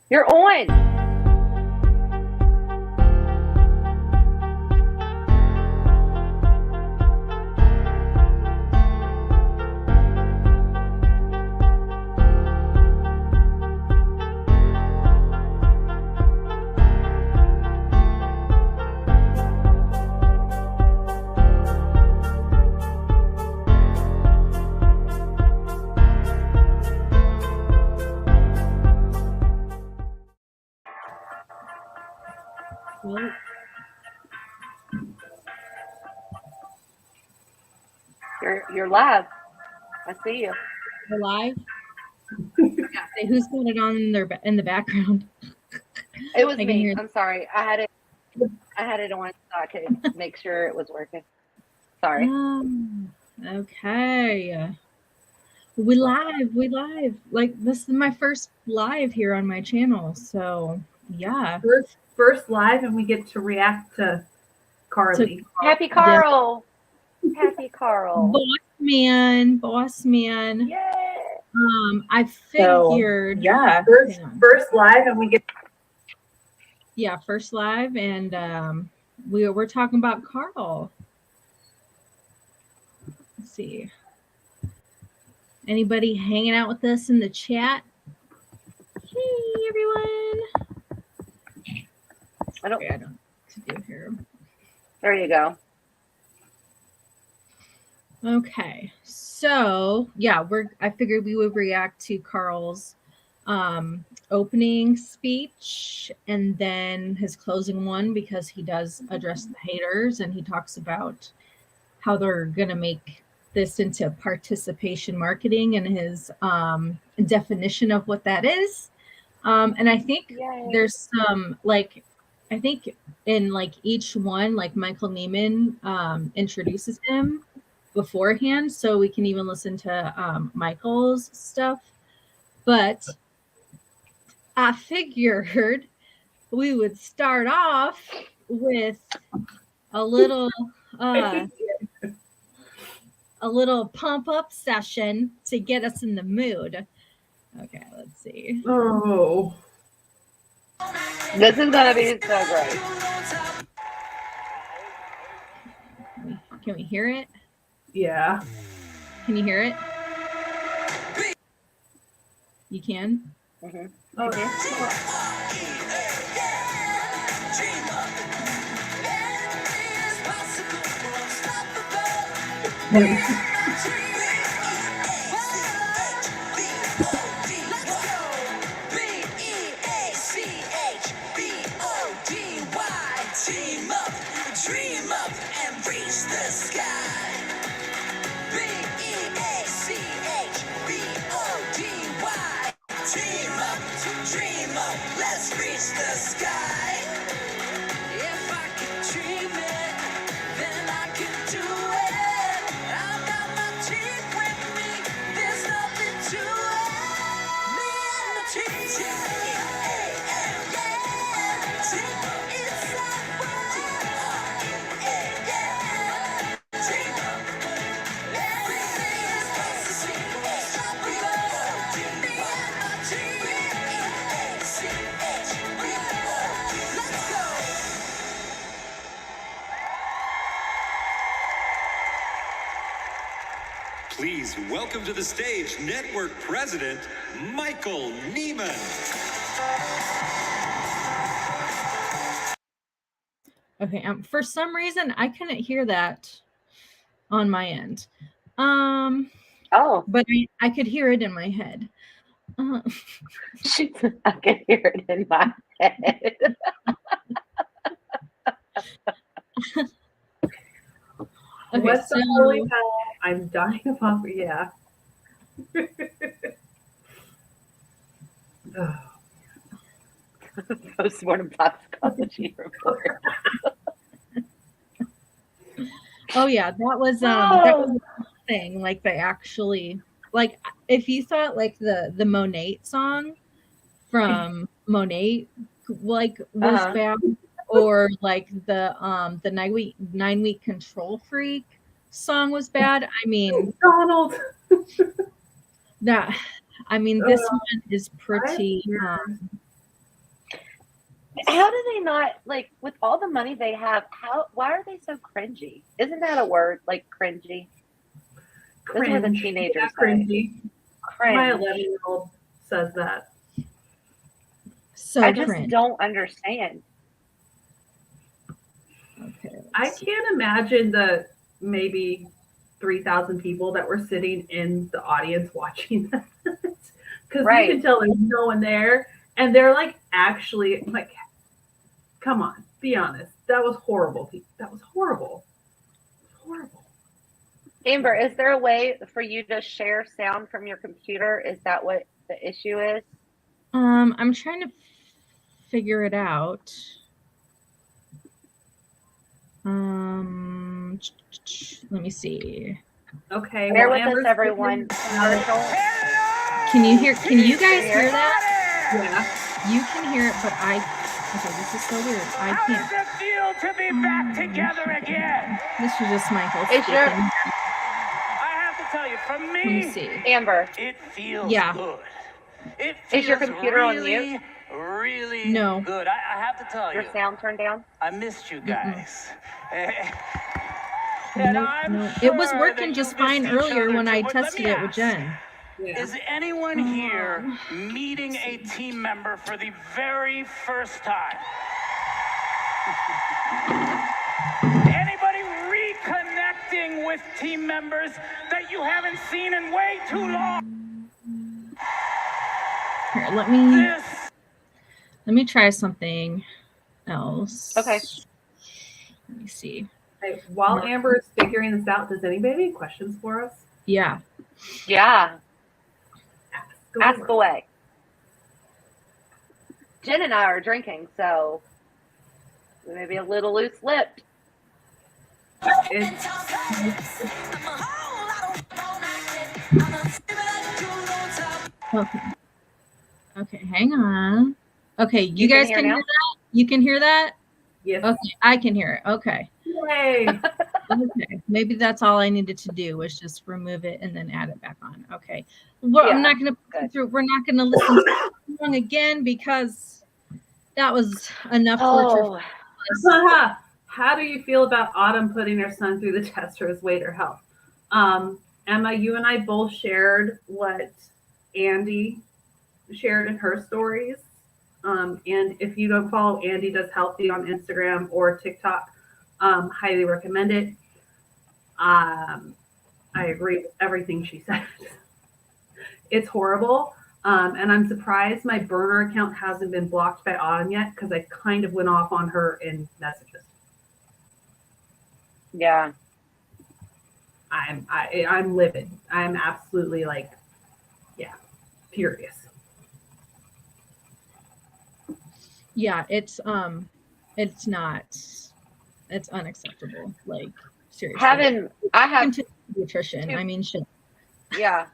You're on. Well, You're live. I see you. we're live. Say, who's got it on in the background? It was I can me. hear. I'm sorry. I had it on so I could make sure it was working. Sorry. Okay. We live. Like, this is my first live here on my channel, so yeah. First live, and we get to react to Carly. Happy Carl. Happy Carl. Boss man. Yay. I figured. First live, and we get. Yeah, first live, and we're talking about Carl. Let's see. Anybody hanging out with us in the chat? Hey, everyone. I don't know what to do here. There you go. Okay, so yeah, I figured we would react to Carl's opening speech and then his closing one, because he does address the haters and he talks about how they're gonna make this into participation marketing and his definition of what that is. And I think there's some, like, I think in like each one, like Michael Neiman introduces him beforehand, so we can even listen to Michael's stuff. But I figured we would start off with a little pump up session to get us in the mood. Okay, let's see. Oh, this is gonna be so great. Can we hear it? Yeah. Can you hear it? You can? Mm-hmm. Team up, dream up, and reach the sky. B-E-A-C-H-B-O-D-Y. Team up, dream up, let's reach the sky. If I can dream it, then I can do it. I've got my team with me, there's nothing to it. Me and the team. Please welcome to the stage Network President Michael Neiman. Okay, for some reason I couldn't hear that on my end. But I could hear it in my head. I can hear it in my head. Okay, what's the holy hell? I'm dying of hunger. Yeah. Postmortem toxicology report. Oh yeah, that was the thing. Like, they actually, like, if you thought like the Monet song from Monet like was bad, or like the 9 week control freak song was bad, I mean, Donald. this one is pretty How do they not, like, with all the money they have, why are they so cringy? Isn't that a word, like cringy? This is what the Cringe. teenagers Yeah, say. cringy. My Cringe. 11-year-old says that. So I just cringe. don't understand. Okay. I can't imagine the maybe 3,000 people that were sitting in the audience watching that. Because Right. you can tell there's no one there. And they're like, actually, like, come on, be honest. That was horrible. That was horrible. Horrible. Amber, is there a way for you to share sound from your computer? Is that what the issue is? I'm trying to figure it out. Let me see. Okay. Bear well, with Amber's us, everyone. Commercial. Can you guys hear that? Yeah. You can hear it, but okay, this is so weird. I How can't. does it feel to be back together again? This is just Michael Is speaking. I have to tell you, for Let me me, see. Amber, it feels Yeah. good. It Is feels your computer on really, mute? really No. good. I have to tell your you, sound turned down? I missed you guys. Nope, I'm no. It was sure working that just you fine missed each earlier other when too, I but let tested me it with ask, Jen. Yeah. Is anyone here meeting a team member for the very first time? Anybody reconnecting with team members that you haven't seen in way too long? Here, This let me try something else. Okay. Let me see. Hey, while Amber is figuring this out, does anybody have any questions for us? Yeah. Yeah. Ask away. away. Jen and I are drinking, so we may be a little loose-lipped. It's, Okay. Okay, hang on. Okay, you can guys hear can now? hear that? You can hear that? yes. Okay, I can hear it. Okay. Yay. Okay. Maybe that's all I needed to do was just remove it and then add it back on. Okay. Well, I'm Yeah, not gonna put it through. We're not gonna listen to the song again because that was enough torture for Oh, us. How do you feel about Autumn putting her son through the test for his weight or health? Emma, you and I both shared what Andy shared in her stories. And if you don't follow Andy Does Healthy on Instagram or TikTok, highly recommend it. I agree with everything she said. It's horrible. And I'm surprised my burner account hasn't been blocked by Autumn yet because I kind of went off on her in messages. yeah. I'm livid. I'm absolutely like, yeah, furious. Yeah, it's not. It's unacceptable. Like seriously. I have to nutrition. I mean, shit. Yeah.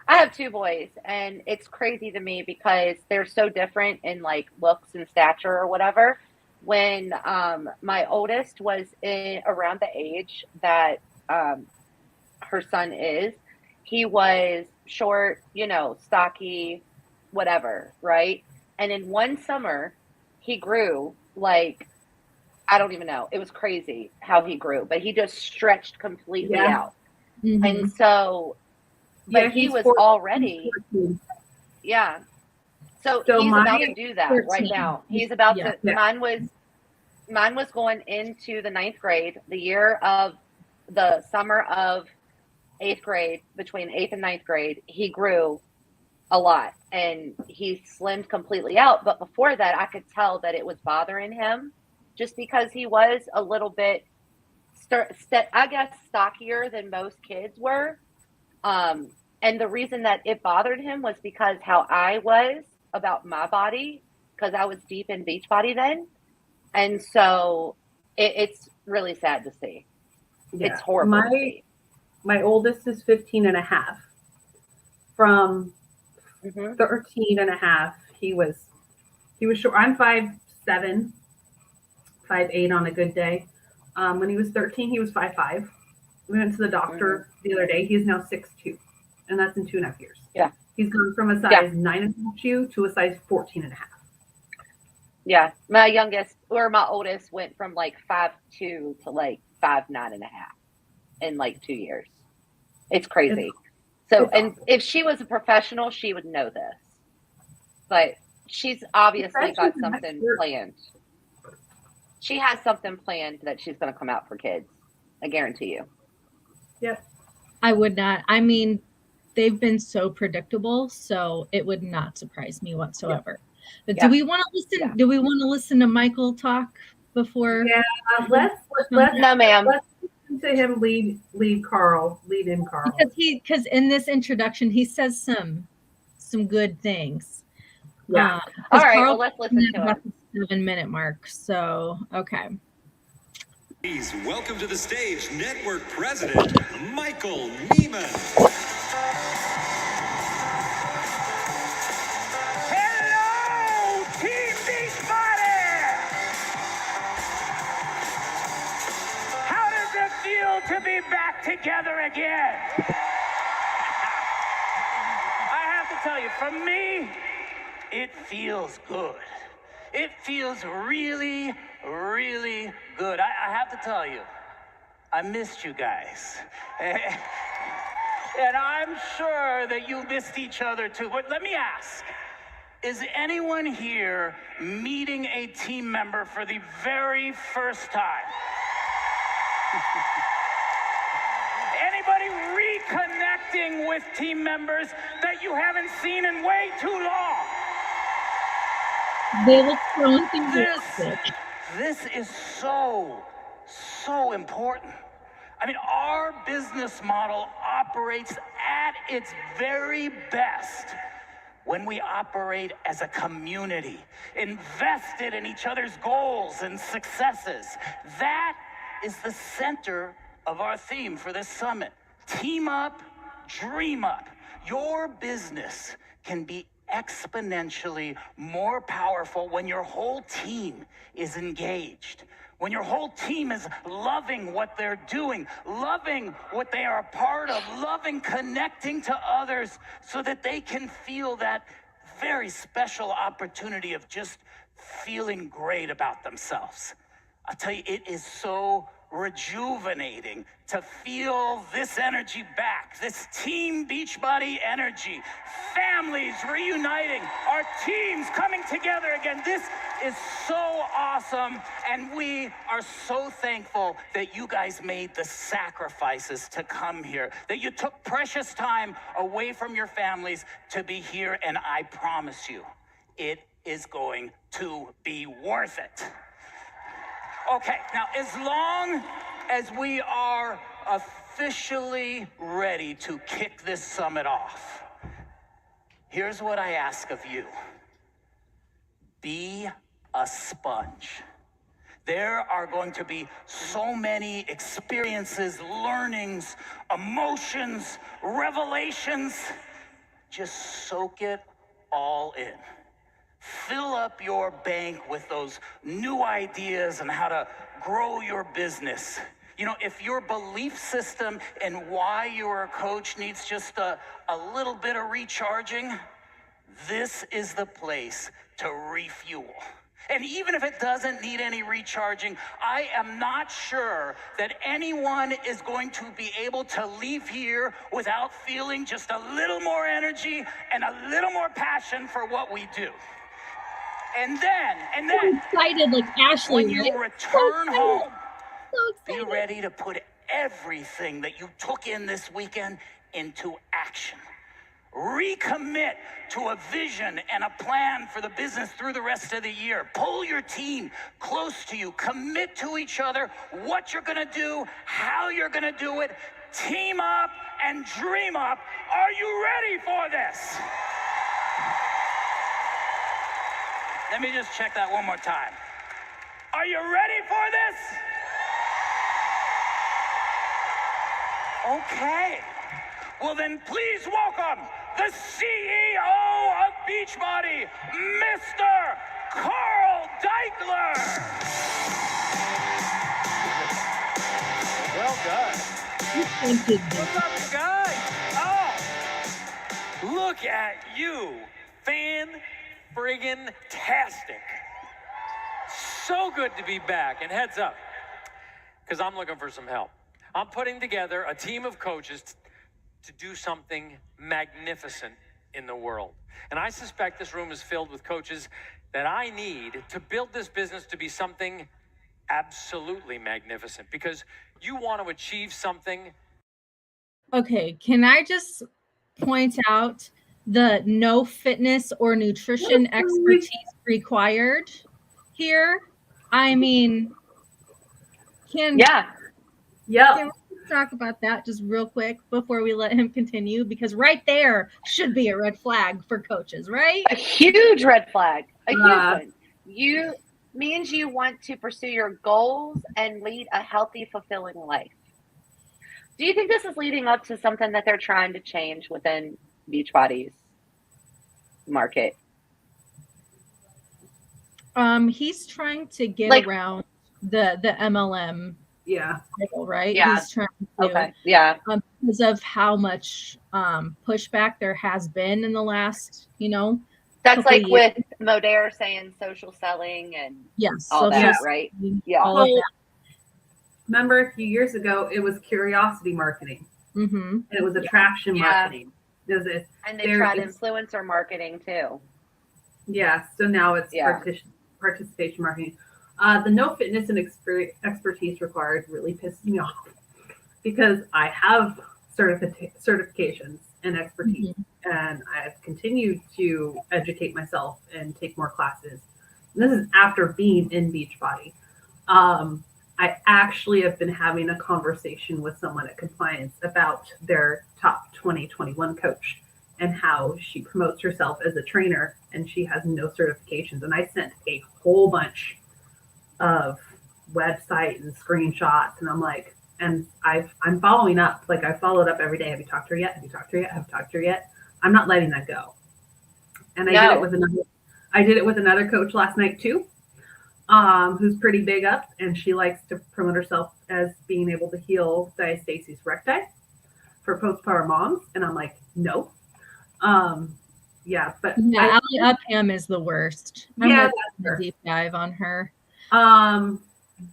I have two boys, and it's crazy to me because they're so different in like looks and stature or whatever. When my oldest was around the age that her son is, he was short, stocky, whatever, right? And in one summer, he grew like, I don't even know. It was crazy how he grew, but he just stretched completely out. Mhm. And so, but Yeah, he he's was 14, already, 14. yeah. So So he's my- about to do that 13. right now. He's about Yeah. to, Yeah. mine was going into the 9th grade, the summer of 8th grade, between 8th and 9th grade, he grew a lot and he slimmed completely out. But before that, I could tell that it was bothering him just because he was a little bit, I guess, stockier than most kids were. And the reason that it bothered him was because how I was about my body, because I was deep in Beachbody then. And so it's really sad to see. Yeah. It's horrible to see. My oldest is 15 and a half. From 13 and a half, he was short. I'm 5'7", 5'8" on a good day. When he was 13, he was 5'5". We went to the doctor the other day. He's now 6'2", and that's in 2.5 years. Yeah. He's gone from a size 9.5 shoe to a size 14 and a half. Yeah, my youngest or my oldest went from like 5'2" to like 5'9.5" in like 2 years. It's crazy. So, It's and awesome. if she was a professional, she would know this, but she's obviously got She's an something expert. planned. She has something planned that she's going to come out for kids. I guarantee you. Yep. I would not. I mean, they've been so predictable, so it would not surprise me whatsoever. But Yeah. do we want to listen? Yeah. Do we want to listen to Michael talk before? Yeah, let's No, ma'am. let's listen to him lead in Carl. Because in this introduction he says some good things. Yeah. All right, well, let's listen to about it. the 7-minute mark. So okay. Please welcome to the stage Network President Michael Neiman. Hello, Team Beachbody! How does it feel to be back together again? I have to tell you, for me, it feels good. It feels really, really good. I have to tell you, I missed you guys. And I'm sure that you missed each other too. But let me ask, is anyone here meeting a team member for the very first time? Anybody reconnecting with team members that you haven't seen in way too long? They look so enthusiastic. This is so important. I mean, our business model operates at its very best when we operate as a community, invested in each other's goals and successes. That is the center of our theme for this summit. Team up, dream up. Your business can be exponentially more powerful when your whole team is engaged. When your whole team is loving what they're doing, loving what they are a part of, loving connecting to others so that they can feel that very special opportunity of just feeling great about themselves. I'll tell you, it is so rejuvenating to feel this energy back, this Team Beachbody energy, families reuniting, our teams coming together again. This is so awesome, and we are so thankful that you guys made the sacrifices to come here, that you took precious time away from your families to be here, and I promise you, it is going to be worth it. Okay, now as long as we are officially ready to kick this summit off, here's what I ask of you. Be a sponge. There are going to be so many experiences, learnings, emotions, revelations. Just soak it all in. Fill up your bank with those new ideas on how to grow your business. You know, if your belief system and why you're a coach needs just a little bit of recharging, this is the place to refuel. And even if it doesn't need any recharging, I am not sure that anyone is going to be able to leave here without feeling just a little more energy and a little more passion for what we do. And then, excited like Ashley, when you right? return home, So be excited. ready to put everything that you took in this weekend into action. Recommit to a vision and a plan for the business through the rest of the year. Pull your team close to you. Commit to each other what you're gonna do, how you're gonna do it. Team up and dream up. Are you ready for this? Let me just check that one more time. Are you ready for this? Okay. Well then, please welcome the CEO of Beachbody, Mr. Carl Deichler. Well done. What's up, you guys? Oh, look at you. Fan-friggin-tastic. So good to be back. And heads up, because I'm looking for some help. I'm putting together a team of coaches to do something magnificent in the world. And I suspect this room is filled with coaches that I need to build this business to be something absolutely magnificent, because you want to achieve something. Okay, can I just point out the no fitness or nutrition expertise required here? I mean, can Yep. we talk about that just real quick before we let him continue? Because right there should be a red flag for coaches, right? A huge red flag. A huge Uh, one. You means you want to pursue your goals and lead a healthy, fulfilling life. Do you think this is leading up to something that they're trying to change within Beachbody's market? He's trying to get Like- around the MLM Yeah. title, right? Yeah. He's trying to Okay. Yeah. because of how much pushback there has been in the last, That's couple like years. with Modere saying social selling and Yes, all social that, Yeah. right? selling, Yeah. all of that. Remember a few years ago, it was curiosity marketing Mm-hmm. and it was attraction Yeah. marketing. Does it? And they There tried is- influencer marketing too. Yeah. So now it's Yeah. participation marketing. The no fitness and expertise required really pisses me off because I have certifications and expertise, and I've continued to educate myself and take more classes. And this is after being in Beachbody. I actually have been having a conversation with someone at compliance about their top 2021 coach and how she promotes herself as a trainer and she has no certifications. And I sent a whole bunch of website and screenshots, and I'm like, and I'm following up. Like, I followed up every day. Have you talked to her yet? Have you talked to her yet? Have you talked to her yet? I'm not letting that go. And I did it with another coach last night too, who's pretty big up, and she likes to promote herself as being able to heal diastasis recti for postpartum moms. And I'm like, no. Yeah, but Yeah, Ali Upham is the worst. Yeah, I'm gonna deep dive on her.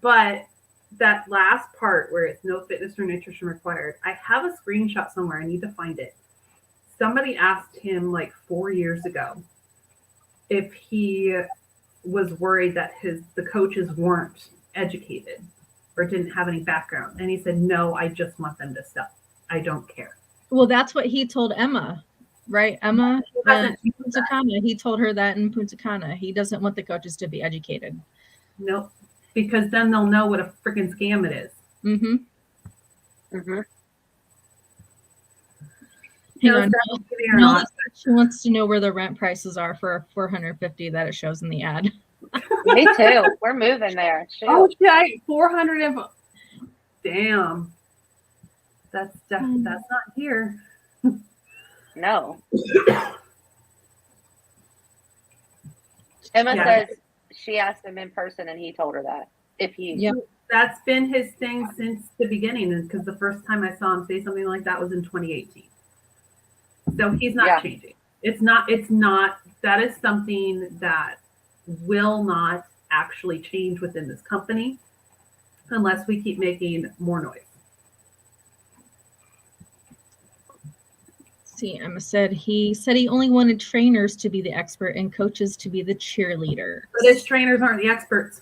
But that last part where it's no fitness or nutrition required, I have a screenshot somewhere. I need to find it. Somebody asked him like 4 years ago if he was worried that the coaches weren't educated or didn't have any background. And he said, no, I just want them to sell. I don't care. Well, that's what he told Emma, right? Emma doesn't do Punta Cana. He told her that in Punta Cana. He doesn't want the coaches to be educated. Nope. Because then they'll know what a freaking scam it is. Mm-hmm. Mm-hmm. Hang No, on. or No, not. she wants to know where the rent prices are for $450 that it shows in the ad. Me too. We're moving there. Shoot. Oh shit, 400 and damn. That's not here. No. Emma Yeah. says she asked him in person and he told her that. If he Yep. That's been his thing since the beginning, because the first time I saw him say something like that was in 2018. So he's not Yeah. changing. It's not, that is something that will not actually change within this company unless we keep making more noise. See, Emma said he only wanted trainers to be the expert and coaches to be the cheerleaders. But his trainers aren't the experts.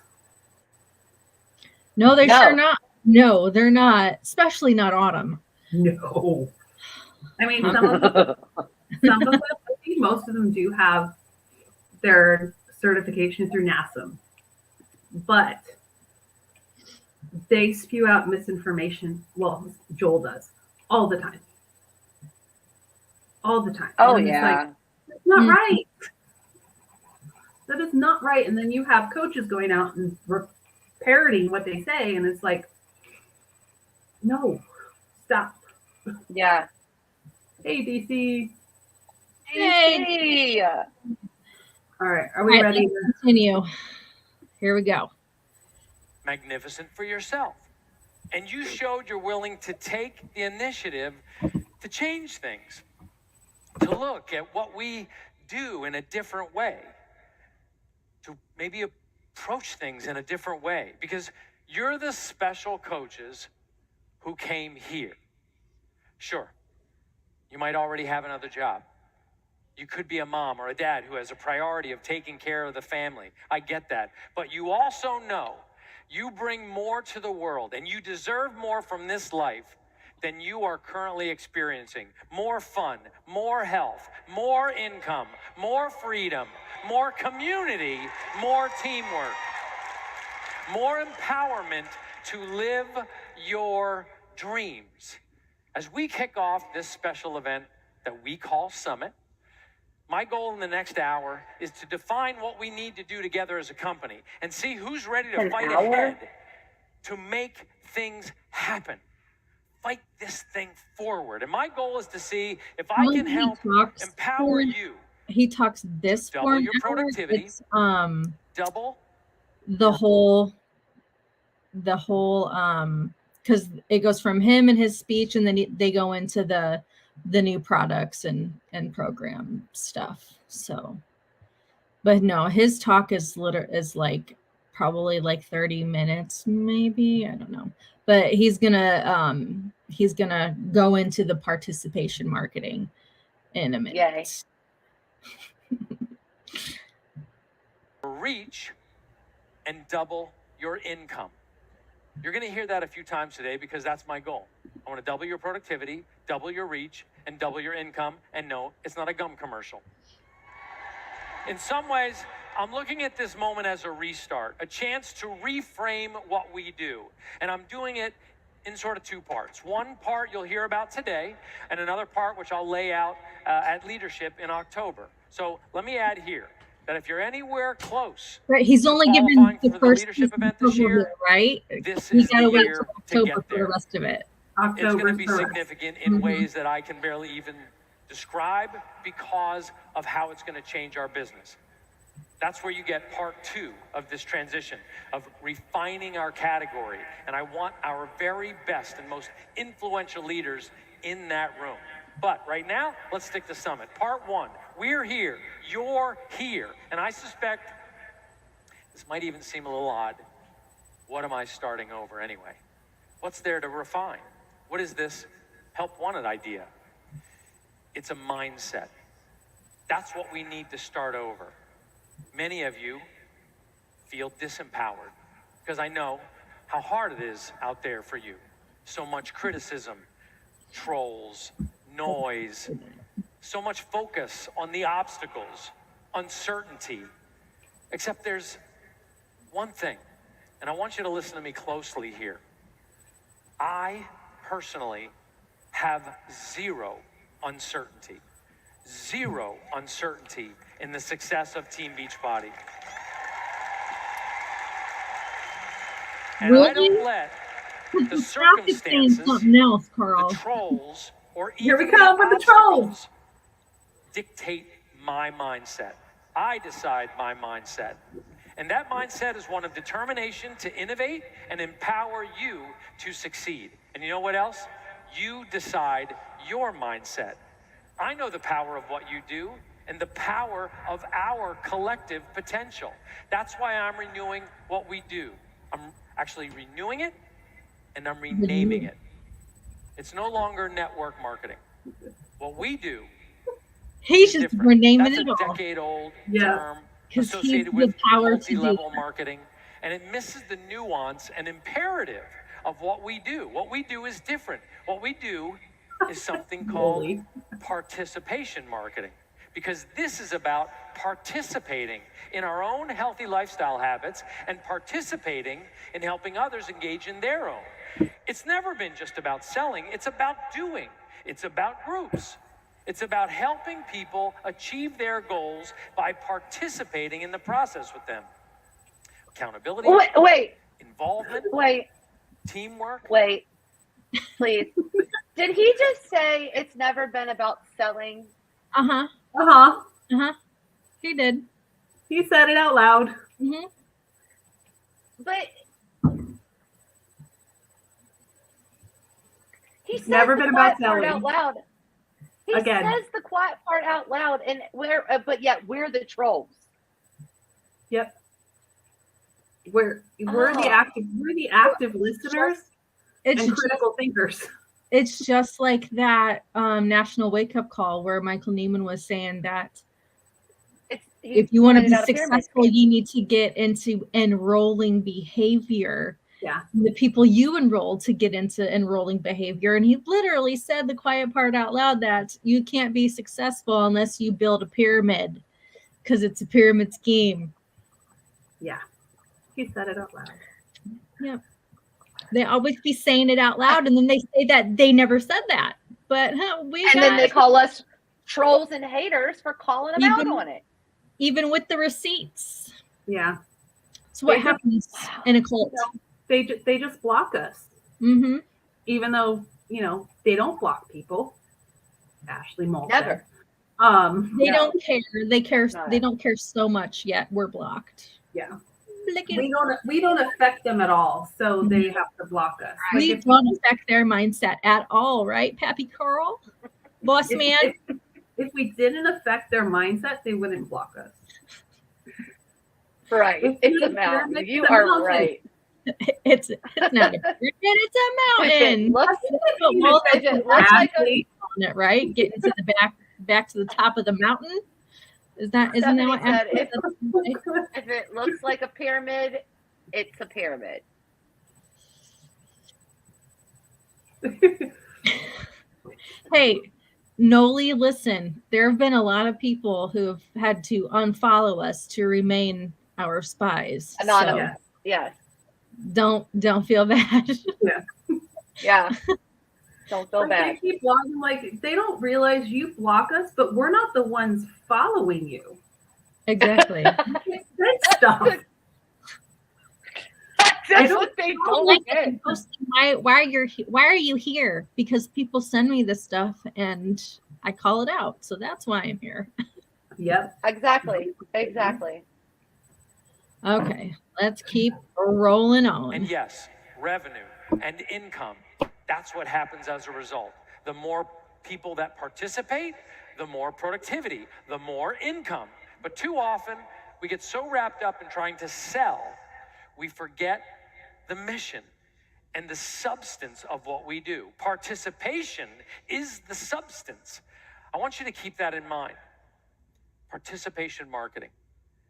No, they're No. sure not. No, they're not. Especially not Autumn. No. I mean, some of them, I think most of them do have their certification through NASM, but they spew out misinformation. Well, Joel does all the time. All the time. Oh And it's yeah. like, that's not Mhm. right. That is not right. And then you have coaches going out and parroting what they say, and it's like, no, stop. Yeah. Hey, DC. Hey. All right, are we All right, ready? let's continue. Here we go. Magnificent for yourself. And you showed you're willing to take the initiative to change things, to look at what we do in a different way, to maybe approach things in a different way, because you're the special coaches who came here. Sure, you might already have another job. You could be a mom or a dad who has a priority of taking care of the family. I get that. But you also know you bring more to the world, and you deserve more from this life than you are currently experiencing. More fun, more health, more income, more freedom, more community, more teamwork, more empowerment to live your dreams. As we kick off this special event that we call Summit, my goal in the next hour is to define what we need to do together as a company and see who's ready to fight ahead to make things happen. Fight this thing forward. And my goal is to see if I can help empower you. He talks this double for an your hour. productivity. It's, Double the whole because it goes from him and his speech, and then they go into the new products and program stuff. So, but no, his talk is like probably like 30 minutes, maybe, I don't know, but he's gonna go into the participation marketing in a minute. Yay. reach and double your income. You're going to hear that a few times today because that's my goal. I want to double your productivity, double your reach, and double your income. And no, it's not a gum commercial. In some ways, I'm looking at this moment as a restart, a chance to reframe what we do. And I'm doing it in sort of two parts. One part you'll hear about today, and another part which I'll lay out at Leadership in October. So let me add here that if you're anywhere close, right, he's only given the first leadership event this year, right? this We is gotta the wait year till to October get for the there. rest of it. It's going to October be 1st. significant in ways that I can barely even describe because of how it's going to change our business. That's where you get part two of this transition, of refining our category. And I want our very best and most influential leaders in that room. But right now, let's stick to Summit. Part one, we're here, you're here. And I suspect this might even seem a little odd. What am I starting over anyway? What's there to refine? What is this help wanted idea? It's a mindset. That's what we need to start over. Many of you feel disempowered because I know how hard it is out there for you. So much criticism, trolls, noise, so much focus on the obstacles, uncertainty. Except there's one thing, and I want you to listen to me closely here. I personally have zero uncertainty in the success of Team Beachbody. And Really? I don't let the Stop it saying circumstances, something else, Carl. the trolls, or Here even we come with the trolls. obstacles dictate my mindset. I decide my mindset. And that mindset is one of determination to innovate and empower you to succeed. And you know what else? You decide your mindset. I know the power of what you do and the power of our collective potential. That's why I'm renewing what we do. I'm actually renewing it and I'm renaming it. It's no longer network marketing. What we do He's is just different. renaming That's it a all. decade-old Yeah. term 'Cause associated he's the with power to do multi-level that. marketing, and it misses the nuance and imperative of what we do. What we do is different. What we do is something called Really? participation marketing, because this is about participating in our own healthy lifestyle habits and participating in helping others engage in their own. It's never been just about selling. It's about doing. It's about groups. It's about helping people achieve their goals by participating in the process with them. Accountability, Wait, involvement, teamwork. wait, please. Did he just say it's never been about selling? Uh-huh. Uh-huh. Uh-huh. He did. He said it out loud. Mm-hmm. But he says Never the been quiet about part selling. out loud. He Again. says the quiet part out loud, and but yet we're the trolls. Yep. We're the active listeners It's and just, critical thinkers. it's just like that national wake up call where Michael Neiman was saying that if you want to be successful, you need to get into enrolling behavior. Yeah. The people you enroll to get into enrolling behavior. And he literally said the quiet part out loud that you can't be successful unless you build a pyramid because it's a pyramid scheme. Yeah. He said it out loud. Yep. They always be saying it out loud and then they say that they never said that. But then they call us trolls and haters for calling them out on it. Even with the receipts. Yeah. So what happens in a cult? They just block us. Mm-hmm. Even though, they don't block people. Ashley Moulton. Never. They don't care. They care. They don't care so much yet. We're blocked. Yeah. We don't affect them at all, so they have to block us. We don't affect their mindset at all, right, Pappy Carl? Boss man? If we didn't affect their mindset, they wouldn't block us. Right. It's a mountain. You are right. It's not a pyramid, it's a mountain. Looks like a, right? Getting to the back to the top of the mountain. Isn't that what said? If it looks like a pyramid, it's a pyramid. Hey, Noli, listen, there have been a lot of people who have had to unfollow us to remain our spies. Anonymous. So yes. Don't feel bad. Yeah. Don't feel bad. They keep blocking, they don't realize you block us, but we're not the ones following you. Exactly. That stuff. That's what they don't get. Why are you here? Because people send me this stuff and I call it out. So that's why I'm here. Yep. Exactly. Okay. Let's keep rolling on. And yes, revenue and income. That's what happens as a result. The more people that participate, the more productivity, the more income. But too often, we get so wrapped up in trying to sell, we forget the mission and the substance of what we do. Participation is the substance. I want you to keep that in mind. Participation marketing.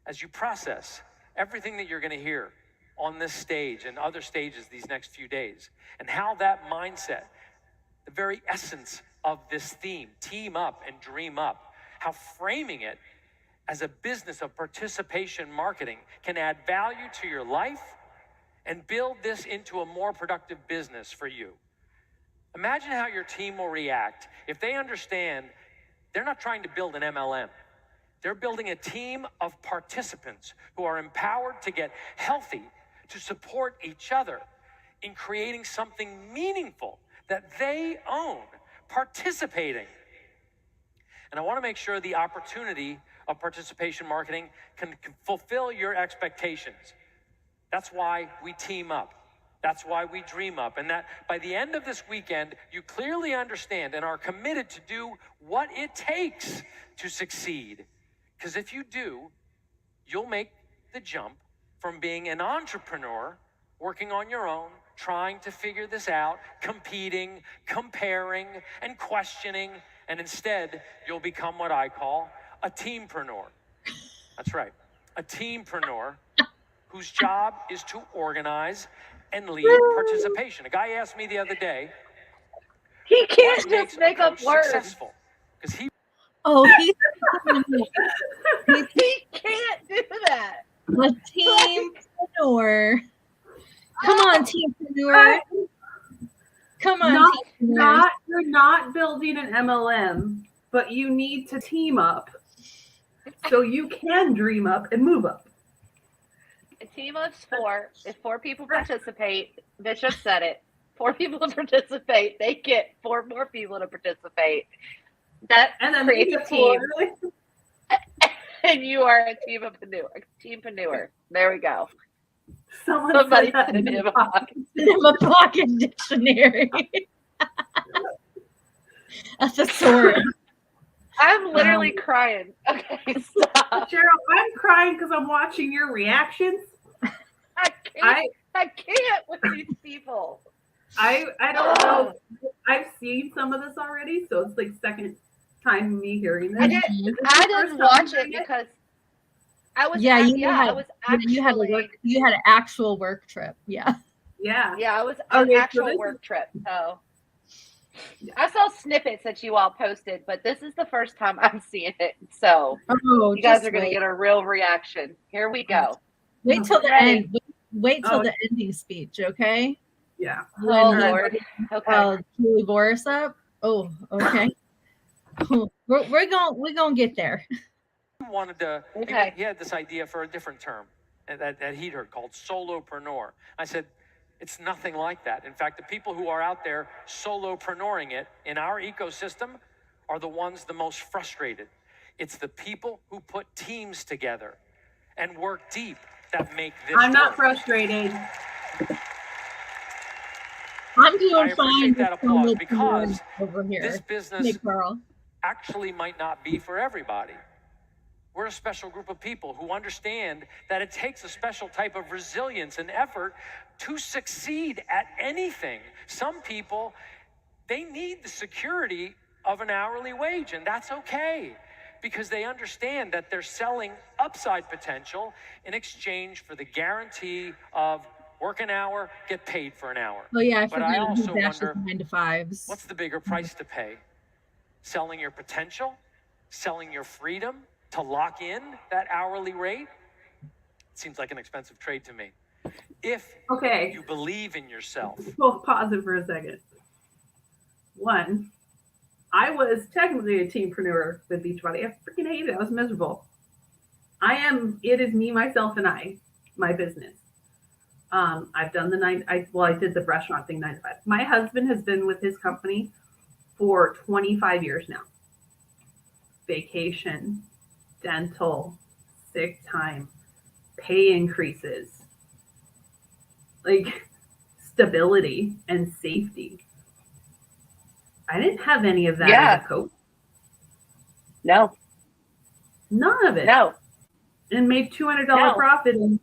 As you process everything that you're going to hear on this stage and other stages these next few days, and how that mindset, the very essence of this theme, team up and dream up, how framing it as a business of participation marketing can add value to your life and build this into a more productive business for you. Imagine how your team will react if they understand they're not trying to build an MLM. They're building a team of participants who are empowered to get healthy, to support each other in creating something meaningful that they own, participating. And I want to make sure the opportunity of participation marketing can fulfill your expectations. That's why we team up. That's why we dream up. And that by the end of this weekend, you clearly understand and are committed to do what it takes to succeed. Because if you do, you'll make the jump from being an entrepreneur, working on your own, trying to figure this out, competing, comparing, and questioning, and instead, you'll become what I call a teampreneur. That's right, a teampreneur whose job is to organize and lead participation. A guy asked me the other day, he can't just make up words. Successful? Because he can't do that. A teampreneur. Come on, teampreneur. Come on, teampreneur. You're not building an MLM, but you need to team up so you can dream up and move up. A team of four. If 4 people participate, Bishop said it. 4 people participate. They get 4 more people to participate. That creates a team. And you are a teampreneur. There we go. Somebody put it in a pocket dictionary. A thesaurus. I'm literally crying. Okay, stop. Cheryl, I'm crying because I'm watching your reactions. I I can't with these people. I don't know. I've seen some of this already, so it's like second time me hearing this. I Is didn't. this I the didn't first watch time it hearing because I was. Yeah, I was actually. you had an actual work trip. Yeah. Yeah. Yeah, it was an Okay, so actual this work trip. So Yeah. I saw snippets that you all posted, but this is the first time I'm seeing it. So Oh, you guys just are going to wait. get a real reaction. Here we go. Wait till the Ready. end. Wait till Oh. the ending speech, okay? Yeah. Oh When he Lord. Okay. Julie Boris up. Oh, okay. we're gonna get there. Wanted to, Okay. he had this idea for a different term that he'd heard called solopreneur. I said, it's nothing like that. In fact, the people who are out there solopreneuring it in our ecosystem are the ones the most frustrated. It's the people who put teams together and work deep that make this I'm not work. frustrated. I'm doing I fine. appreciate that with applause solopreneur because over here. this Hey, business Carl. actually might not be for everybody. We're a special group of people who understand that it takes a special type of resilience and effort to succeed at anything. Some people, they need the security of an hourly wage, and that's okay because they understand that they're selling upside potential in exchange for the guarantee of work an hour, get paid for an hour. Oh yeah, I But forgot I who also bashes wonder, 9-to-5s. what's the bigger price to pay? Selling your potential? Selling your freedom to lock in that hourly rate? Seems like an expensive trade to me. If Okay. you believe in yourself. We'll pause it for a second. One, I was technically a teampreneur with Beachbody. I freaking hated it. I was miserable. It is me, myself, and I, my business. I've done I did the restaurant thing 9 to 5. My husband has been with his company for 25 years now. Vacation, dental, sick time, pay increases, like stability and safety. I didn't have any of that as a coach. No. None of it. No. And made $200 No. profit in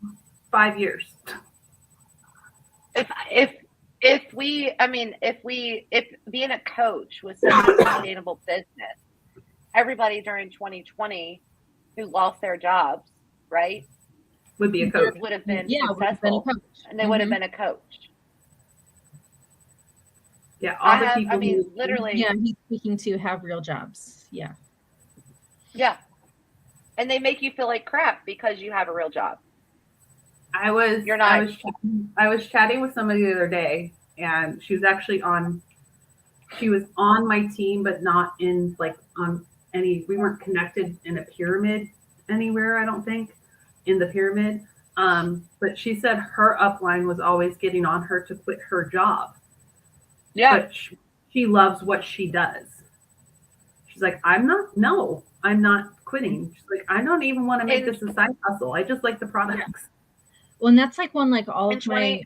5 years. If being a coach was such a sustainable business, everybody during 2020 who lost their jobs, right, Would be a coach. would have been Yeah, would have been a successful, coach. and they would have been a coach. Yeah, all the people. Literally. Yeah, he's speaking to have real jobs. Yeah. Yeah. And they make you feel like crap because you have a real job. You're not. I was chatting with somebody the other day, and she was actually she was on my team, but not in we weren't connected in a pyramid anywhere, I don't think, in the pyramid. But she said her upline was always getting on her to quit her job. Yeah. But she loves what she does. She's like, I'm not quitting. She's like, I don't even want to make this a side hustle. I just like the products. Well, and that's like when all In of my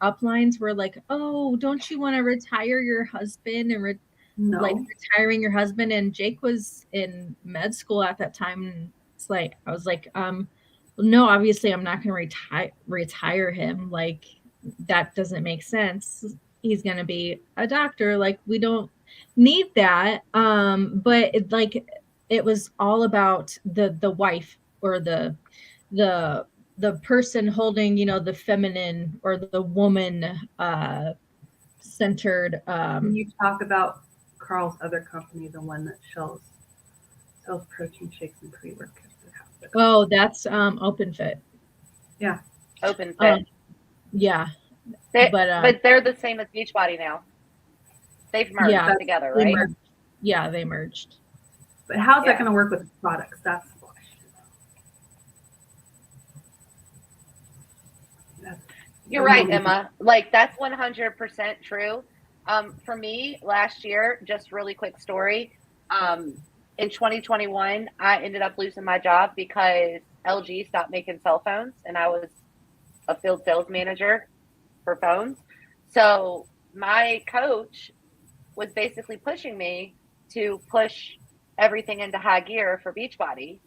uplines were like, oh, don't you want to retire your husband and retiring your husband? And Jake was in med school at that time. And it's like, I was like, no, obviously I'm not going to retire him. Like, that doesn't make sense. He's going to be a doctor. Like, we don't need that. But it was all about the wife or the person holding, the feminine or the woman centered. Can you talk about Carl's other company, the one that sells protein shakes and pre-workouts? Oh, that's OpenFit. Yeah. OpenFit. Yeah. But they're the same as Beachbody now. They've merged together, right? They merged. But how's that going to work with the products? That's the question. You're right, Emma. Like, that's 100% true. For me, last year, just really quick story. In 2021, I ended up losing my job because LG stopped making cell phones, and I was a field sales manager for phones. So my coach was basically pushing me to push everything into high gear for Beachbody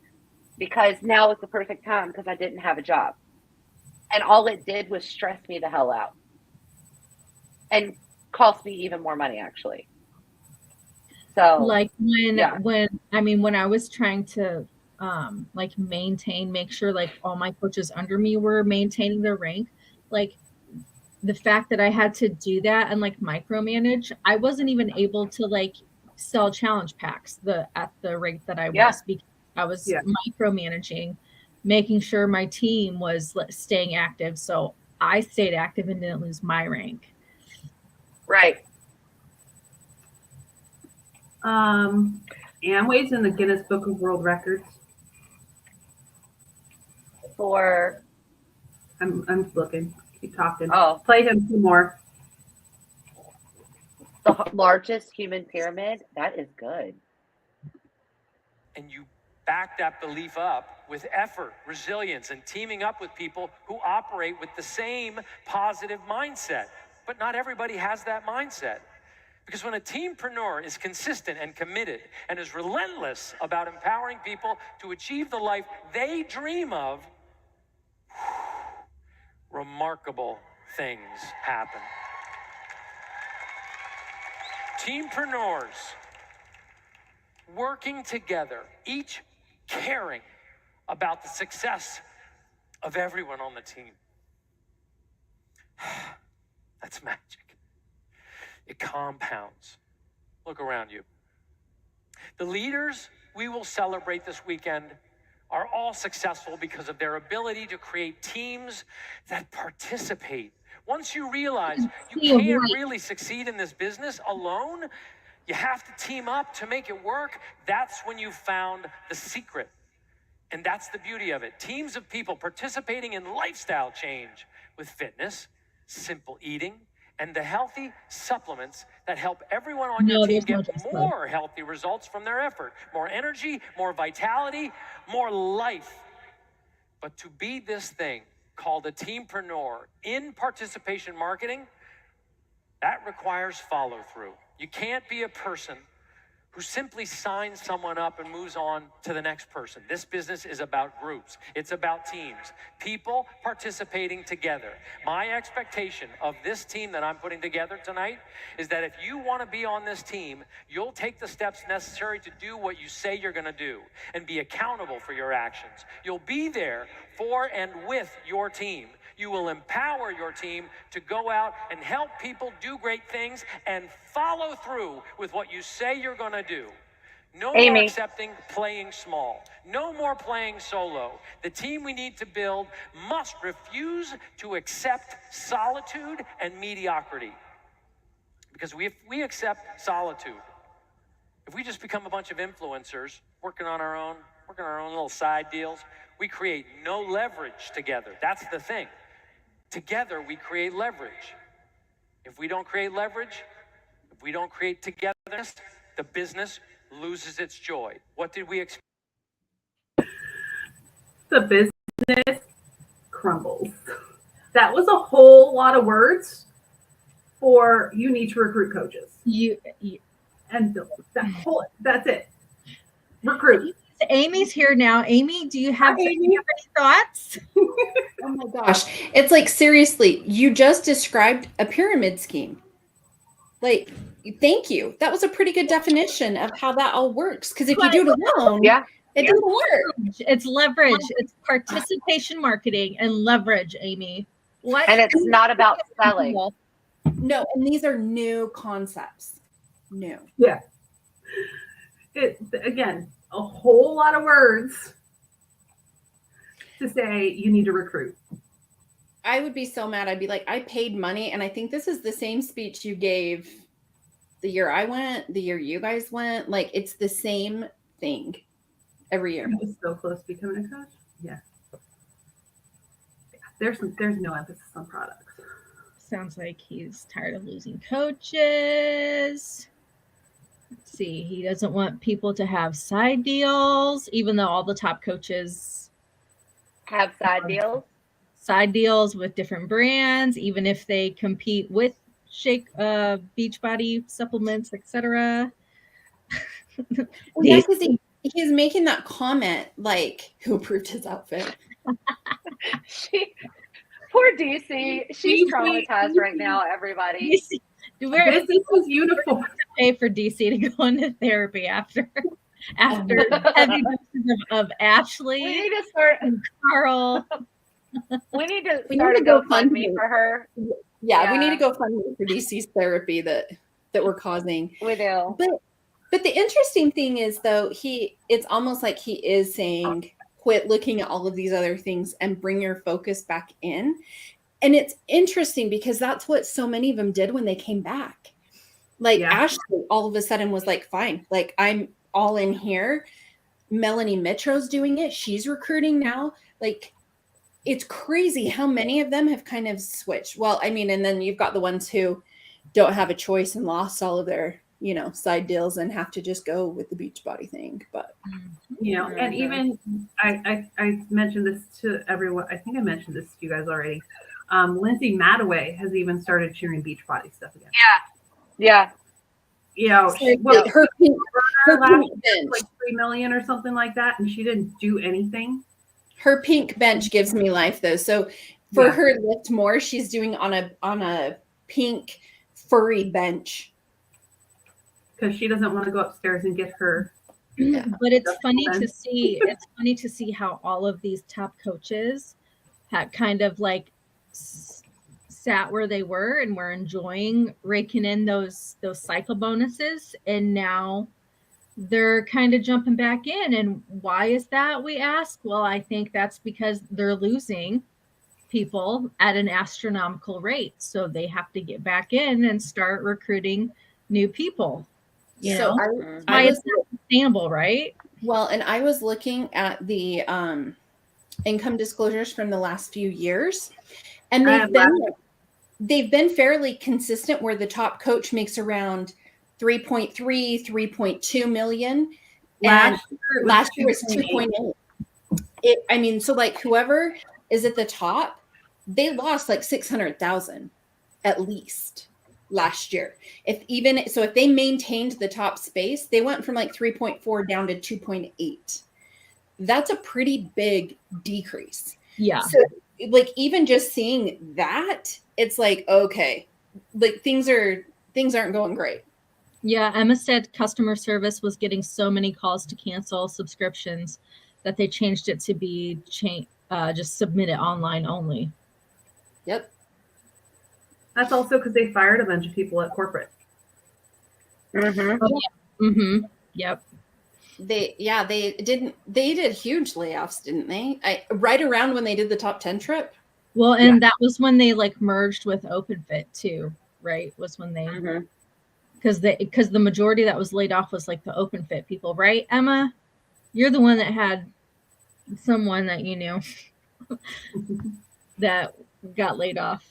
because now is the perfect time because I didn't have a job. And all it did was stress me the hell out and cost me even more money, actually. So Like yeah. when I was trying to like make sure like all my coaches under me were maintaining their rank, like the fact that I had to do that and like micromanage, I wasn't even able to like sell challenge packs at the rate that I Yeah. was, because I was micromanaging, making sure my team was staying active. So I stayed active and didn't lose my rank. Right. Amway's in the Guinness Book of World Records. For I'm looking. Keep talking. Oh, Play him some more. the largest human pyramid. That is good. And you back that belief up with effort, resilience, and teaming up with people who operate with the same positive mindset. But not everybody has that mindset. Because when a teampreneur is consistent and committed and is relentless about empowering people to achieve the life they dream of, remarkable things happen. Teampreneurs working together, each caring about the success of everyone on the team. That's magic. It compounds. Look around you. The leaders we will celebrate this weekend are all successful because of their ability to create teams that participate. Once you realize you can't really succeed in this business alone, you have to team up to make it work. That's when you found the secret. And that's the beauty of it. Teams of people participating in lifestyle change with fitness, simple eating, and the healthy supplements that help everyone on your team get more healthy results from their effort. More energy, more vitality, more life. But to be this thing called a teampreneur in participation marketing, that requires follow through. You can't be a person who simply signs someone up and moves on to the next person. This business is about groups. It's about teams. People participating together. My expectation of this team that I'm putting together tonight is that if you want to be on this team, you'll take the steps necessary to do what you say you're going to do and be accountable for your actions. You'll be there for and with your team. You will empower your team to go out and help people do great things and follow through with what you say you're going to do. No more accepting playing small. No more playing solo. The team we need to build must refuse to accept solitude and mediocrity. Because if we accept solitude, if we just become a bunch of influencers working on our own little side deals, we create no leverage together. That's the thing. Together, we create leverage. If we don't create leverage, if we don't create togetherness, the business loses its joy. What did we expect? The business crumbles. That was a whole lot of words for you need to recruit coaches. And that's it. Recruit. Amy's here now. Amy, do you have any thoughts? Oh my gosh. It's like, seriously, you just described a pyramid scheme. Like, thank you. That was a pretty good definition of how that all works. Because if you do it alone, it doesn't work. It's leverage. It's participation marketing and leverage, Amy. What? And it's not about selling. No, and these are new concepts. New. Yeah. Again, a whole lot of words to say you need to recruit. I would be so mad. I'd be like, I paid money, and I think this is the same speech you gave the year I went, the year you guys went. Like, it's the same thing every year. It's so close to becoming a coach. Yeah. There's no emphasis on products. Sounds like he's tired of losing coaches. Let's see. He doesn't want people to have side deals, even though all the top coaches have side deals. Side deals with different brands, even if they compete with Beachbody supplements, etc. Well, because he's making that comment like, who approved his outfit? DC. She's traumatized right now, everybody. DC, we're This is his uniform. pay for DC to go into therapy after heavy doses of We Ashley need to start. and Carl. We need to We start need a to go GoFundMe GoFundMe. for her. Yeah, we Yeah. need to go fund for DC's therapy that we're causing. We do. But the interesting thing is though, it's almost like he is saying, quit looking at all of these other things and bring your focus back in. And it's interesting because that's what so many of them did when they came back. Like Yeah. Ashley all of a sudden was like, fine, like I'm all in here. Melanie Mitro's doing it. She's recruiting now. Like it's crazy how many of them have kind of switched. Well, I mean, and then you've got the ones who don't have a choice and lost all of their, side deals and have to just go with the Beachbody thing. But And even I mentioned this to everyone. I think I mentioned this to you guys already. Lindsay Mattaway has even started sharing Beachbody stuff again. Yeah. Well, her pink last bench. year, like 3 million or something like that, and she didn't do anything. Her pink bench gives me life though. So for Yeah. her lift more, she's doing on a pink furry bench. Because she doesn't want to go upstairs and get her. But it's That's funny fun. to see. It's funny to see how all of these top coaches had kind of like sat where they were and were enjoying raking in those cycle bonuses, and now they're kind of jumping back in. And why is that, we ask? Well, I think that's because they're losing people at an astronomical rate, so they have to get back in and start recruiting new people. So why it's not sustainable, right? Well, and I was looking at the income disclosures from the last few years, and they've been fairly consistent where the top coach makes around 3.3, 3.2 million. Last year was 2.8. So like whoever is at the top, they lost like 600,000 at least last year. If they maintained the top space, they went from like 3.4 down to 2.8. That's a pretty big decrease. Yeah. So like even just seeing that, it's like, okay, like things aren't going great. Yeah, Emma said customer service was getting so many calls to cancel subscriptions that they changed it to be just submit it online only. Yep. That's also because they fired a bunch of people at corporate. Yep. They did huge layoffs, didn't they? Right around when they did the top 10 trip. Well, and that was when they like merged with OpenFit too, right? Was when they because the majority that was laid off was like the OpenFit people, right? Emma, you're the one that had someone that you knew that got laid off.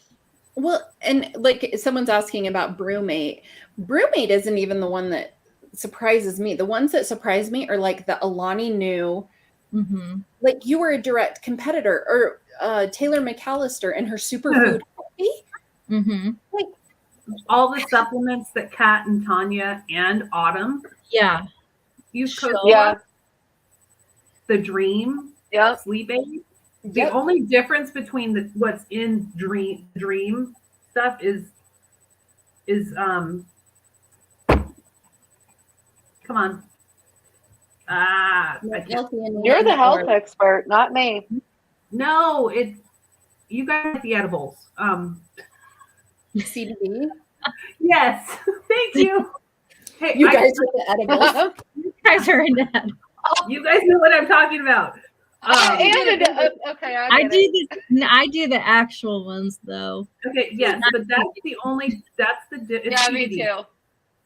Well, and like someone's asking about Brewmate. Brewmate isn't even the one that surprises me. The ones that surprise me are like the Alani Nu, like you were a direct competitor, or Taylor McAllister and her superfood coffee. Like all the supplements that Kat and Tanya and Autumn use code the Dream sleep aid. The only difference between what's in dream stuff is come on. You're the health expert, not me. No, you guys get the edibles. CBD. Yes, thank you. Hey, you guys are the edibles. You guys are in that. You guys know what I'm talking about. Okay, I do the actual ones though. Okay, yes, but that's the only. That's the. Me too.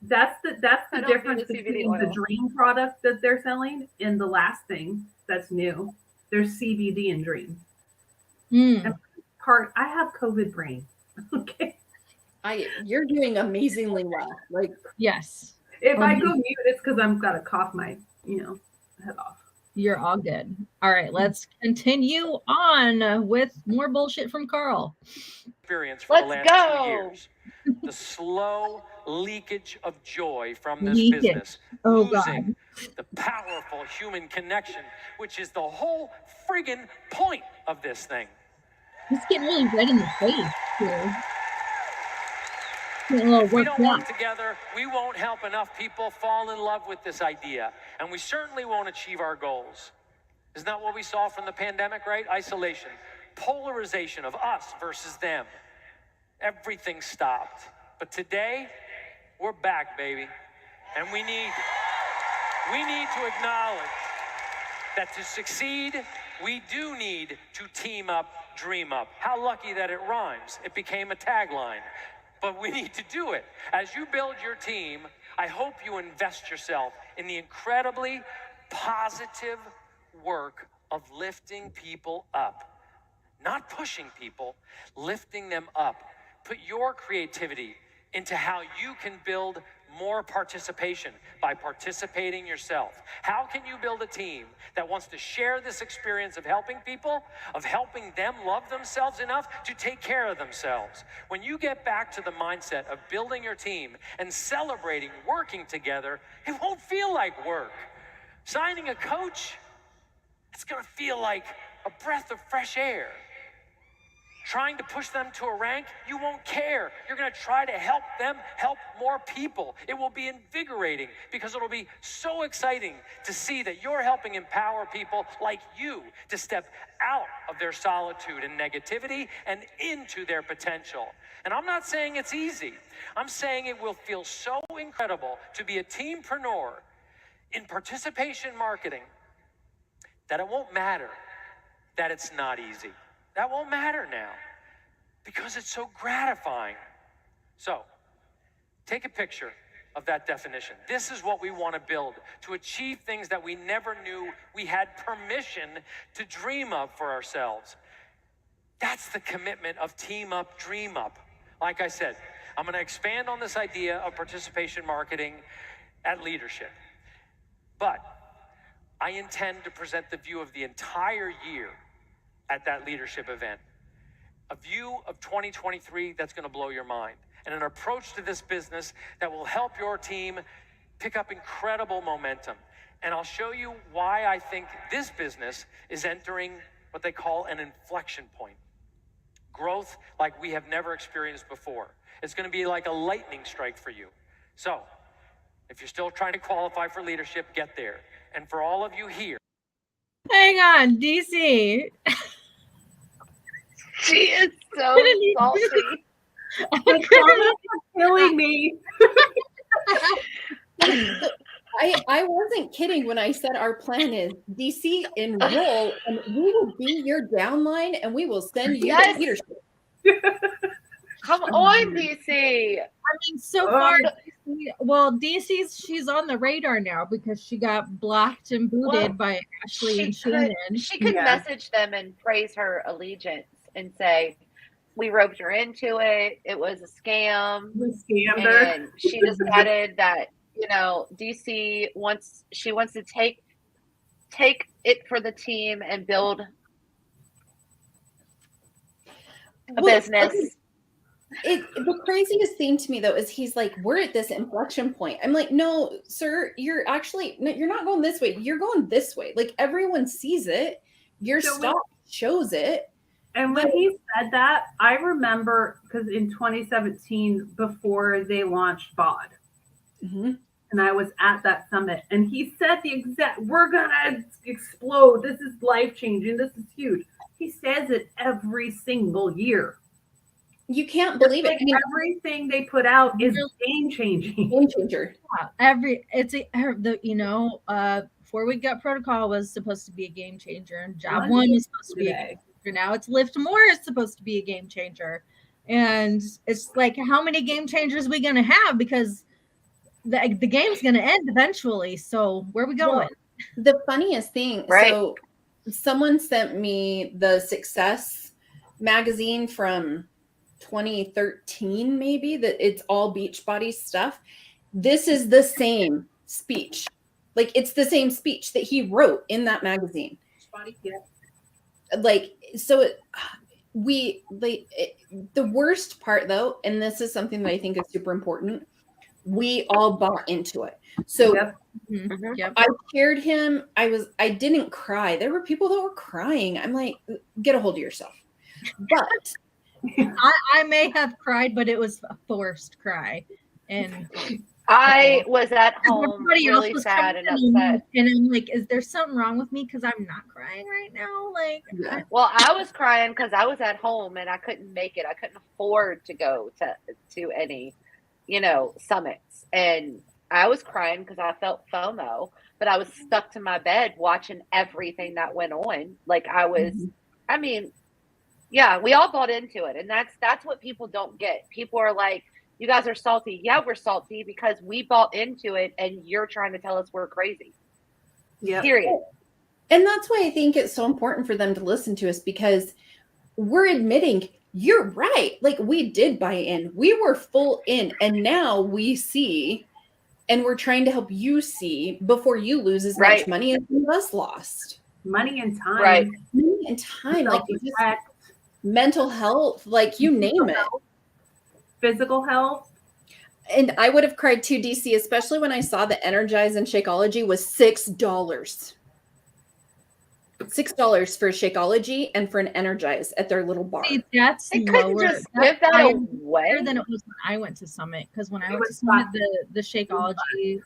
That's the difference between the Dream product that they're selling and the last thing that's new. There's CBD in Dream. And I have COVID brain. Okay. You're doing amazingly well. Like yes. If I go mute, it's because I've got to cough my head off. You're all good. All right, let's continue on with more bullshit from Carl. Experience for the last 2 years. The slow leakage of joy from this business. Losing the powerful human connection, which is the whole friggin' point of this thing. He's getting really red in the face too. Getting a little If we worked don't up. work together, we won't help enough people fall in love with this idea, and we certainly won't achieve our goals. Isn't that what we saw from the pandemic, right? Isolation, polarization of us versus them. Everything stopped. But today, we're back, baby. And we need to acknowledge that to succeed, we do need to team up, dream up. How lucky that it rhymes. It became a tagline. But we need to do it. As you build your team, I hope you invest yourself in the incredibly positive work of lifting people up. Not pushing people, lifting them up. Put your creativity into how you can build more participation by participating yourself. How can you build a team that wants to share this experience of helping people, of helping them love themselves enough to take care of themselves? When you get back to the mindset of building your team and celebrating working together, it won't feel like work. Signing a coach, it's gonna feel like a breath of fresh air. Trying to push them to a rank, you won't care. You're gonna try to help them help more people. It will be invigorating because it'll be so exciting to see that you're helping empower people like you to step out of their solitude and negativity and into their potential. And I'm not saying it's easy. I'm saying it will feel so incredible to be a teampreneur in participation marketing that it won't matter that it's not easy. That won't matter now because it's so gratifying. So, take a picture of that definition. This is what we want to build to achieve things that we never knew we had permission to dream of for ourselves. That's the commitment of Team Up, Dream Up. Like I said, I'm going to expand on this idea of participation marketing at leadership. But I intend to present the view of the entire year at that leadership event. A view of 2023 that's going to blow your mind, and an approach to this business that will help your team pick up incredible momentum. And I'll show you why I think this business is entering what they call an inflection point. Growth like we have never experienced before. It's going to be like a lightning strike for you. So, if you're still trying to qualify for leadership, get there. And for all of you here, Hang on, DC. She is so salty. The comments are killing me. I wasn't kidding when I said our plan is DC enroll and we will be your downline and we will send you Yes. the leadership. Come on, DC. I mean, so far, she's on the radar now because she got blocked and booted by Ashley and Shannon. She could message them and praise her allegiance and say, we roped her into it. It was a scam. We scammed her. And she decided that, DC wants to take it for the team and build a business. Okay. The craziest thing to me though is he's like, we're at this inflection point. I'm like, no, sir, you're not going this way. You're going this way. Like everyone sees it. Your stock shows it. And when he said that, I remember because in 2017, before they launched BOD, and I was at that summit, and he said we're gonna explode. This is life-changing. This is huge. He says it every single year. You can't believe it. Everything they put out is game-changing. Game changer. Yeah, 4-week gut protocol was supposed to be a game changer, and job one is supposed to be a game changer. Now it's lift more is supposed to be a game changer, and it's like, how many game changers are we gonna have? Because the game's gonna end eventually. So where are we going? Well, the funniest thing, right? So someone sent me the Success magazine from 2013, maybe, that it's all Beachbody stuff. This is the same speech. Like it's the same speech that he wrote in that magazine. Like, so the worst part though, and this is something that I think is super important, we all bought into it. So I cheered him. I didn't cry. There were people that were crying. I'm like, get a hold of yourself. But I may have cried, but it was a forced cry. And I was at home everybody else really was sad crying, and upset. and I'm like, is there something wrong with me because I'm not crying right now? Like, Yeah. Well, I was crying because I was at home and I couldn't make it. I couldn't afford to go to any, summits. And I was crying because I felt FOMO, but I was stuck to my bed watching everything that went on. Like I mean, yeah, we all bought into it. And that's what people don't get. People are like, you guys are salty. Yeah, we're salty because we bought into it and you're trying to tell us we're crazy. Yeah. Period. And that's why I think it's so important for them to listen to us, because we're admitting you're right. Like, we did buy in. We were full in. And now we see, and we're trying to help you see before you lose as much money as us lost. Money and time. Right. Money and time. Like, just Self-respect, mental health, like you name it. physical health. And I would have cried too, DC, especially when I saw that Energize and Shakeology was $6. $6 for Shakeology and for an Energize at their little bar. see, that's They couldn't lower. just That's give that higher away. than it was when I went to Summit. Because when I It went to was Summit, five. the Shakeology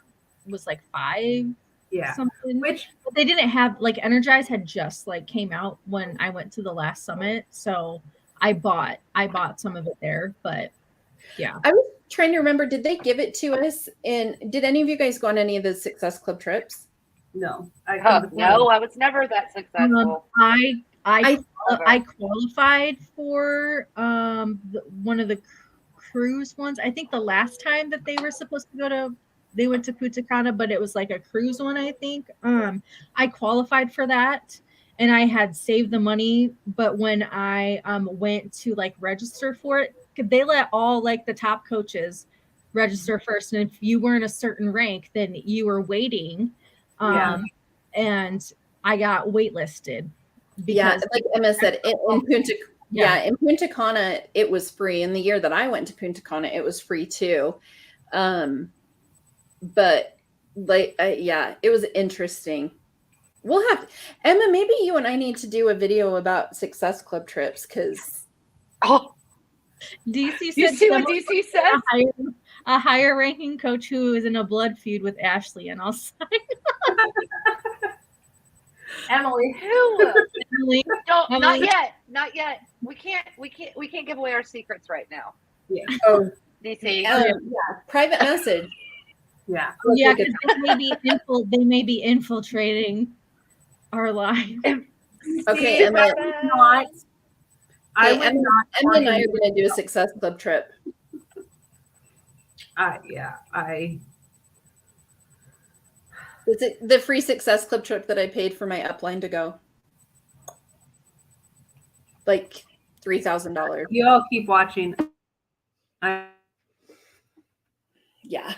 was like 5 Yeah. something. Which But they didn't have, like, Energize had just like came out when I went to the last Summit, so I bought some of it there. But yeah, I was trying to remember, did they give it to us? And did any of you guys go on any of the Success Club trips? no. No, I was never that successful. I qualified for one of the cruise ones. I think the last time that they were supposed to go to, they went to Punta Cana, but it was like a cruise one, I think. I qualified for that and I had saved the money, but when I went to like register for it, they let all like the top coaches register first, and if you weren't a certain rank, then you were waiting. And I got waitlisted because like Emma said, in Punta Cana, it was free. And the year that I went to Punta Cana, it was free too. But like, it was interesting. We'll have Emma, maybe you and I need to do a video about Success Club trips, because DC You said see what DC said? a higher ranking coach who is in a blood feud with Ashley, and I'll sign. Emily. Who? No, Emily. not yet. Not yet. We can't give away our secrets right now. Yeah. Oh, DC. private message. Yeah. Yeah, because they may be infiltrating our life. Okay, Emma. Not. I would Emma, not. Emma and I are going to do a Success Club trip. Is it the free Success Club trip that I paid for my upline to go? Like $3,000. You all keep watching. Yeah.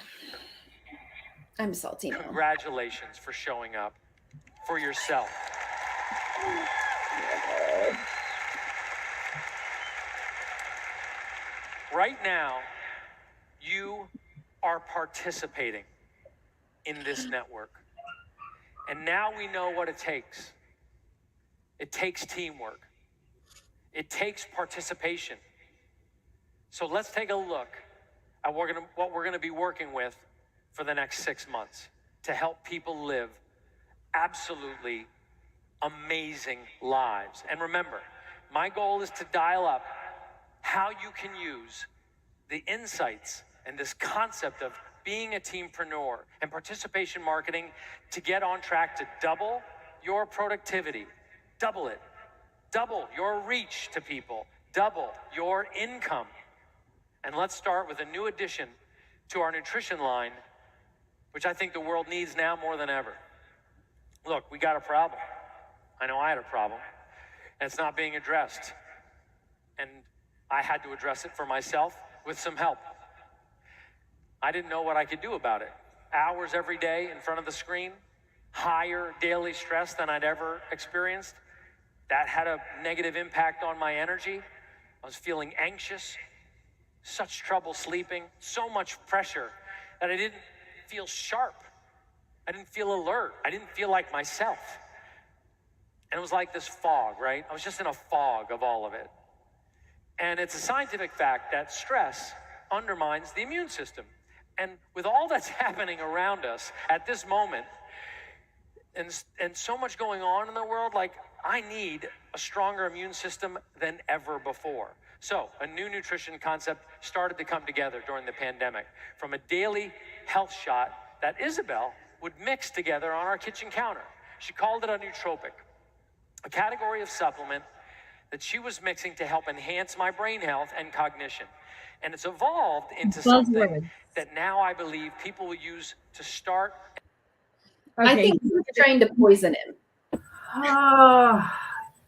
I'm salty now. Congratulations for showing up for yourself. Right now, you are participating in this network. And now we know what it takes. It takes teamwork. It takes participation. So let's take a look at what we're going to be working with for the next 6 months to help people live absolutely amazing lives. And remember, my goal is to dial up how you can use the insights and this concept of being a teampreneur and participation marketing to get on track to double your productivity, double it, double your reach to people, double your income. And let's start with a new addition to our nutrition line, which I think the world needs now more than ever. Look, we got a problem. I know I had a problem, and it's not being addressed. And I had to address it for myself with some help. I didn't know what I could do about it. Hours every day in front of the screen, higher daily stress than I'd ever experienced. That had a negative impact on my energy. I was feeling anxious, such trouble sleeping, so much pressure that I didn't feel sharp. I didn't feel alert. I didn't feel like myself. And it was like this fog, right? I was just in a fog of all of it. And it's a scientific fact that stress undermines the immune system. And with all that's happening around us at this moment, and so much going on in the world, like, I need a stronger immune system than ever before. So a new nutrition concept started to come together during the pandemic, from a daily health shot that Isabel would mix together on our kitchen counter. She called it a nootropic, a category of supplement that she was mixing to help enhance my brain health and cognition. And it's evolved into something Buzzwords. that now I believe people will use to start. I Okay. think he's trying to poison him.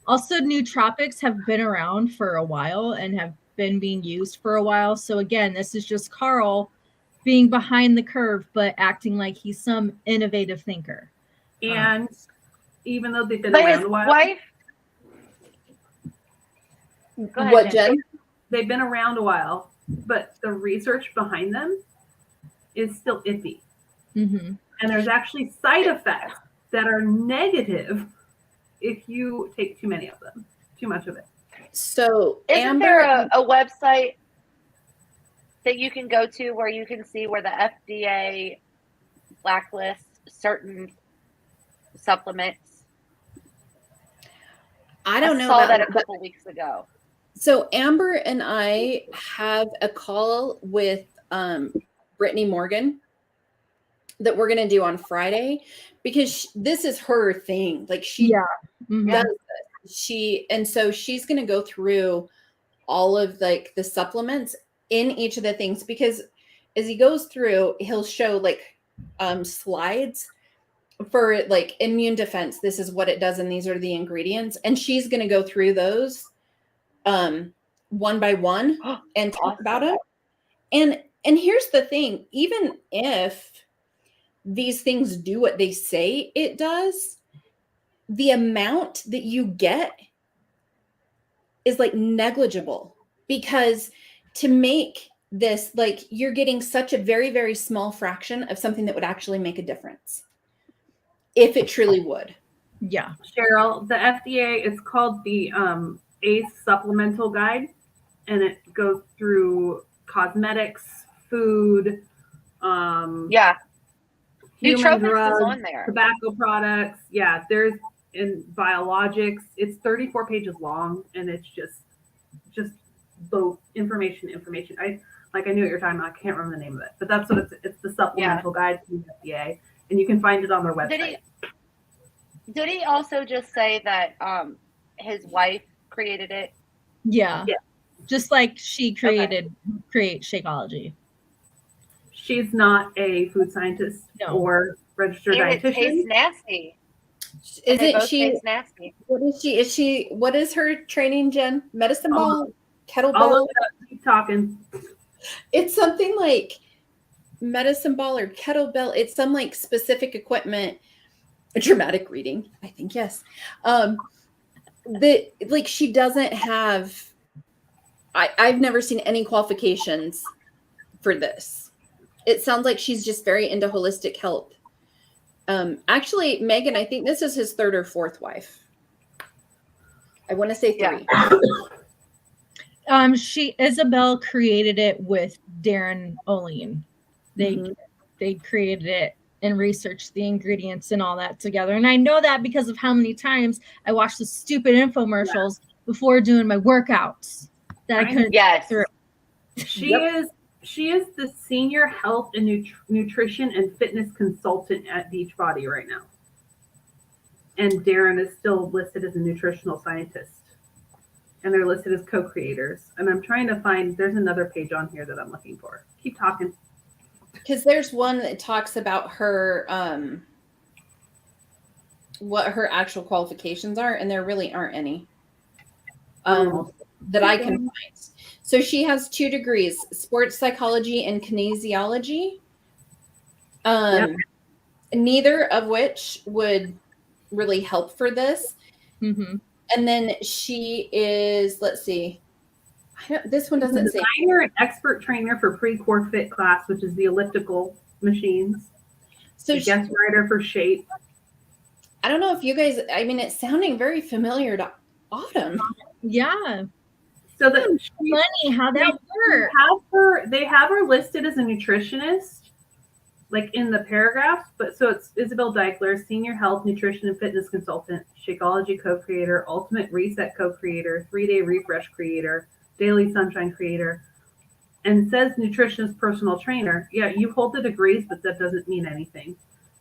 Also, nootropics have been around for a while and have been being used for a while. So again, this is just Carl being behind the curve, but acting like he's some innovative thinker. And even though they've been But around his a while, wife. Go ahead, What, Jen. Jen? they've been around a while, but the research behind them is still iffy. Mm-hmm. And there's actually side effects that are negative if you take too many of them, too much of it. So Isn't Amber, there a website that you can go to where you can see where the FDA blacklists certain supplements? I don't know saw that a but- couple weeks ago. So Amber and I have a call with Brittany Morgan that we're going to do on Friday, because this is her thing. Like, she Mm-hmm. does this. And so she's going to go through all of like the supplements in each of the things, because as he goes through, he'll show like slides for like immune defense. This is what it does, and these are the ingredients. And she's going to go through those one by one and talk about it. And here's the thing, even if these things do what they say it does, the amount that you get is like negligible, because to make this, like, you're getting such a very, very small fraction of something that would actually make a difference, if it truly would. Yeah. Cheryl, the FDA, it's called the ACE Supplemental Guide, and it goes through cosmetics, food, Yeah, human nootropics drugs, is on there. tobacco products. Yeah, there's in biologics. It's 34 pages long, and it's just the information. I knew what you're talking about. I can't remember the name of it, but that's what it's the supplemental guide to the FDA, and you can find it on their website. Did he also just say that his wife created it? Yeah. Yeah. Just like she create Shakeology. She's not a food scientist or registered And it dietitian. tastes nasty. They Isn't both she? taste nasty. What is she? Is she? What is her training, Jen? Medicine ball, I'll kettlebell? look it up. Keep talking. It's something like medicine ball or kettlebell. It's some like specific equipment. A dramatic reading, I think. Yes. That, like, she doesn't have. I've never seen any qualifications for this. It sounds like she's just very into holistic health. Actually, Megan, I think this is his third or fourth wife. I want to say three. Isabel created it with Darren Oline. They created it and researched the ingredients and all that together. And I know that because of how many times I watched the stupid infomercials before doing my workouts that I couldn't get through. She is the senior health and nutrition and fitness consultant at Beachbody right now. And Darren is still listed as a nutritional scientist. And they're listed as co-creators. And I'm trying to find, there's another page on here that I'm looking for. Keep talking. Because there's one that talks about her, what her actual qualifications are, and there really aren't any that I can find. So she has 2 degrees, sports psychology and kinesiology, neither of which would really help for this. Mm-hmm. And then she is, let's see, this one doesn't say. Designer and expert trainer for pre-core fit class, which is the elliptical machines. So guest writer for Shape. I don't know if you guys, I mean, it's sounding very familiar to Autumn. Yeah. So that Funny how that works. they have her listed as a nutritionist, like in the paragraphs. But so it's Isabel Deichler, senior health, nutrition, and fitness consultant, Shakeology co-creator, Ultimate Reset co-creator, 3-day refresh creator, Daily Sunshine creator, and says nutritionist personal trainer. Yeah, you hold the degrees, but that doesn't mean anything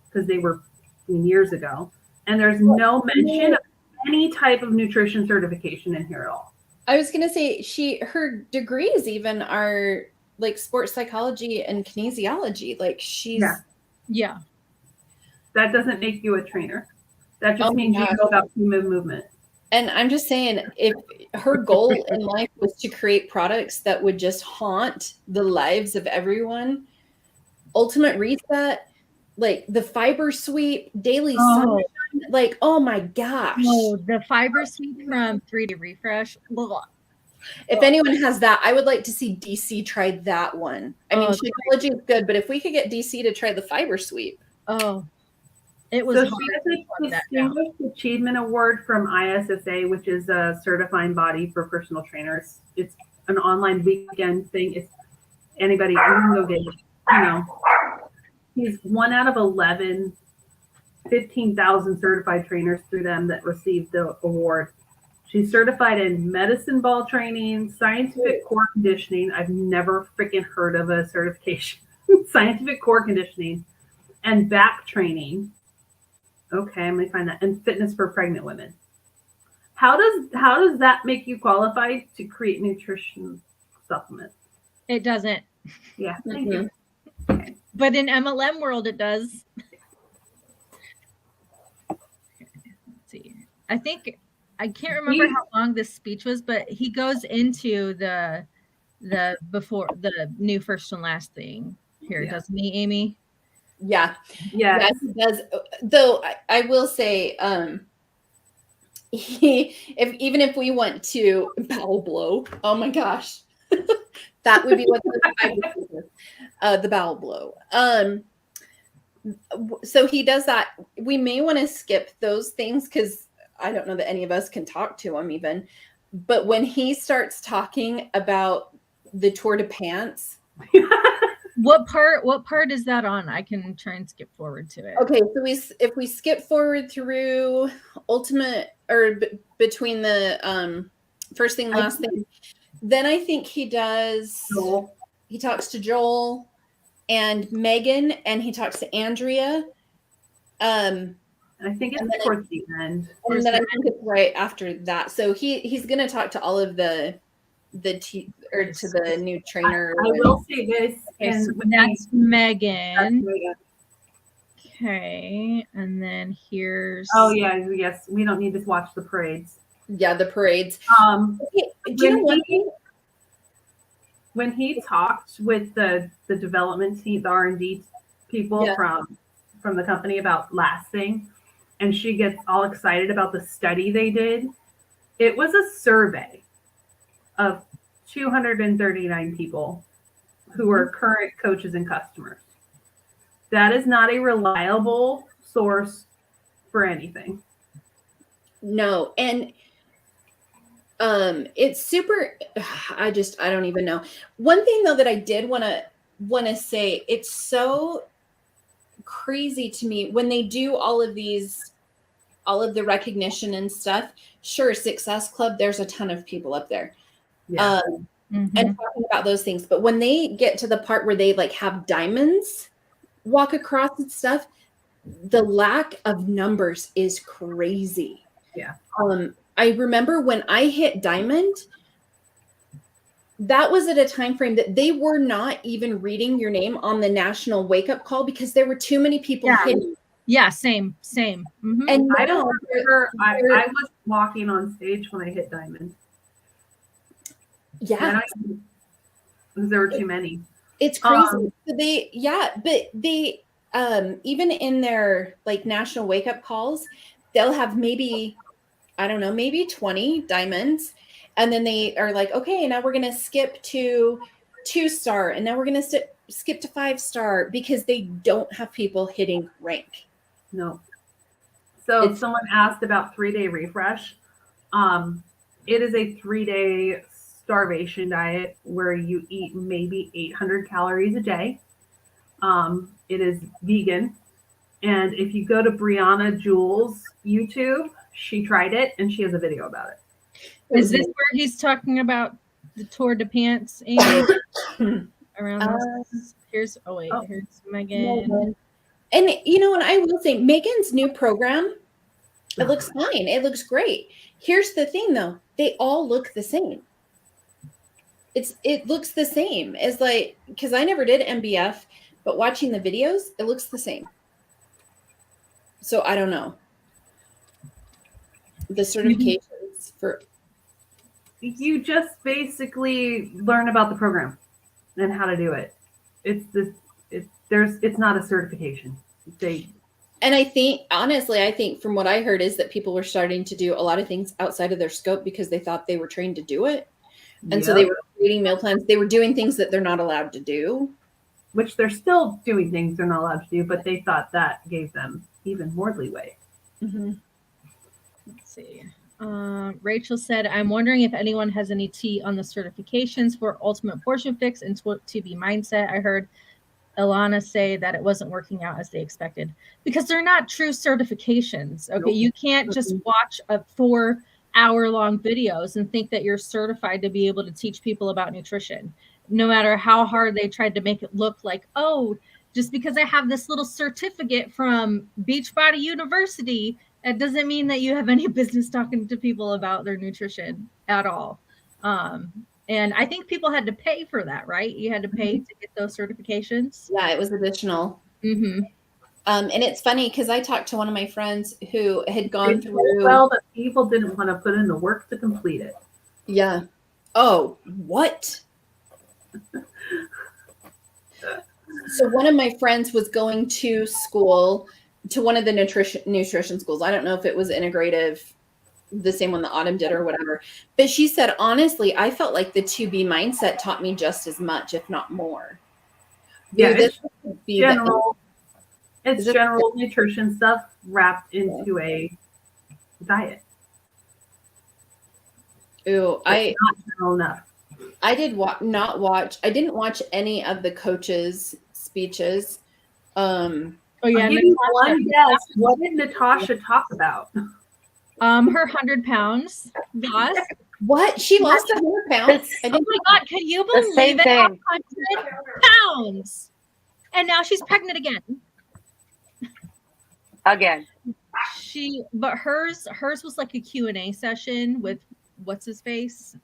because they were years ago. And there's no mention of any type of nutrition certification in here at all. I was gonna say her degrees even are like sports psychology and kinesiology. Like she's Yeah. That doesn't make you a trainer. That just Oh means my you gosh. know about human movement. And I'm just saying, if her goal in life was to create products that would just haunt the lives of everyone, Ultimate Reset, like the Fiber Sweep, Daily Sunshine, like, oh my gosh. No, the fiber sweep from 3D Refresh. Blah. If anyone has that, I would like to see DC try that one. I mean, Shakeology is good, but if we could get DC to try the Fiber Sweep. Oh, it was So hard she to has plug a that down. Distinguished Achievement Award from ISSA, which is a certifying body for personal trainers. It's an online weekend thing. It's anybody, you can go get it. You know, he's 1 out of 11, 15,000 certified trainers through them that received the award. She's certified in medicine ball training, scientific core conditioning. I've never freaking heard of a certification. Scientific core conditioning and back training. Okay, I'm gonna find that. And fitness for pregnant women. How does that make you qualified to create nutrition supplements? It doesn't. Yeah, thank you. But in MLM world, it does. Let's see. I think I can't remember how long this speech was, but he goes into the before the new first and last thing here, doesn't he, Amy? Yeah. Yes. Yes, it does. Though I will say, even if we went to bowel blow, oh my gosh, that would be what the bowel blow. So he does that. We may want to skip those things because I don't know that any of us can talk to him even. But when he starts talking about the Tour de Pants. What part is that on? I can try and skip forward to it. Okay, so if we skip forward through ultimate or between the first thing, last thing, then I think he does. Joel. He talks to Joel and Megan, and he talks to Andrea. I think it's towards the end. And then I think it's right after that. So he's going to talk to all of the to the new trainer. I will say this, and so that's Megan. Okay, and then here's. Oh yeah, yes. We don't need to watch the parades. Yeah, the parades. When he talked with the development team, the R&D people from the company about last thing, and she gets all excited about the study they did. It was a survey of 239 people who are current coaches and customers. That is not a reliable source for anything. No, and it's super. I don't even know. One thing though that I did want to say, it's so crazy to me when they do all of the recognition and stuff. Sure, Success Club, there's a ton of people up there. Yeah. And talking about those things, but when they get to the part where they like have diamonds walk across and stuff, the lack of numbers is crazy. Yeah. I remember when I hit diamond, that was at a time frame that they were not even reading your name on the national wake up call because there were too many people hitting. Yeah, same. Mm-hmm. And I don't remember. I was walking on stage when I hit diamond. Yeah, because there were too many. It's crazy. So they even in their like national wake up calls, they'll have maybe 20 diamonds, and then they are like, okay, now we're gonna skip to 2-star, and now we're gonna skip to 5-star because they don't have people hitting rank. No. So someone asked about 3-day refresh. It is a 3-day starvation diet where you eat maybe 800 calories a day. It is vegan. And if you go to Brianna Jewell's YouTube, she tried it and she has a video about it. Is this where he's talking about the Tour de Pants, Amy? Around this? Here's Megan. And and I will say Megan's new program, it looks fine. It looks great. Here's the thing though, they all look the same. It looks the same as like, because I never did MBF, but watching the videos, it looks the same. So I don't know. The certifications for You just basically learn about the program and how to do it. It's not a certification. And I think from what I heard is that people were starting to do a lot of things outside of their scope because they thought they were trained to do it. And so they were creating meal plans. They were doing things that they're not allowed to do. Which they're still doing things they're not allowed to do, but they thought that gave them even more leeway. Mm-hmm. Let's see. Rachel said, I'm wondering if anyone has any tea on the certifications for Ultimate Portion Fix and 2B Mindset. I heard Ilana say that it wasn't working out as they expected because they're not true certifications. Okay. Nope. You can't just watch a 4-hour-long videos and think that you're certified to be able to teach people about nutrition. No matter how hard they tried to make it look like, oh, just because I have this little certificate from Beachbody University, that doesn't mean that you have any business talking to people about their nutrition at all. And I think people had to pay for that, right? You had to pay to get those certifications. Yeah, it was additional. Mm-hmm. And it's funny because I talked to one of my friends who had gone through. Well, but people didn't want to put in the work to complete it. Yeah. Oh, what? So one of my friends was going to school, to one of the nutrition schools. I don't know if it was integrative, the same one that Autumn did or whatever. But she said, honestly, I felt like the 2B Mindset taught me just as much, if not more. Yeah, it's general nutrition stuff wrapped into a diet. Ooh, not general enough. I didn't watch any of the coaches' speeches. Oh yeah, one guess. What did Natasha talk about? Her 100 pounds loss. What? She lost 100 pounds? Oh my God, can you believe it? 100 pounds. And now she's pregnant again. But hers was like a Q&A session with what's his face.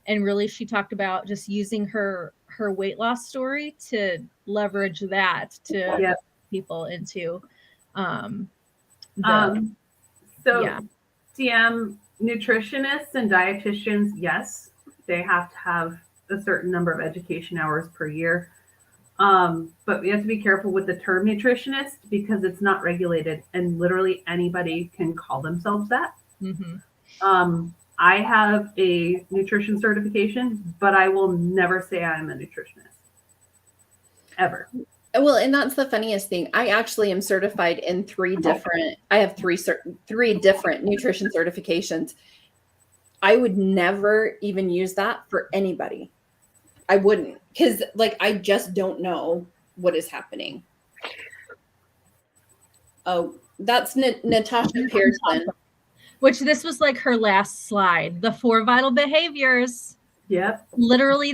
And really she talked about just using her weight loss story to leverage that to get people into CM nutritionists and dietitians, yes, they have to have a certain number of education hours per year. But we have to be careful with the term nutritionist because it's not regulated and literally anybody can call themselves that. Mm-hmm. I have a nutrition certification, but I will never say I'm a nutritionist. Ever. Well, and that's the funniest thing. I actually am certified in three different nutrition certifications. I would never even use that for anybody. I wouldn't, because I just don't know what is happening. Oh, that's Natasha Pearson. Which this was like her last slide. The 4 vital behaviors. Yep. Literally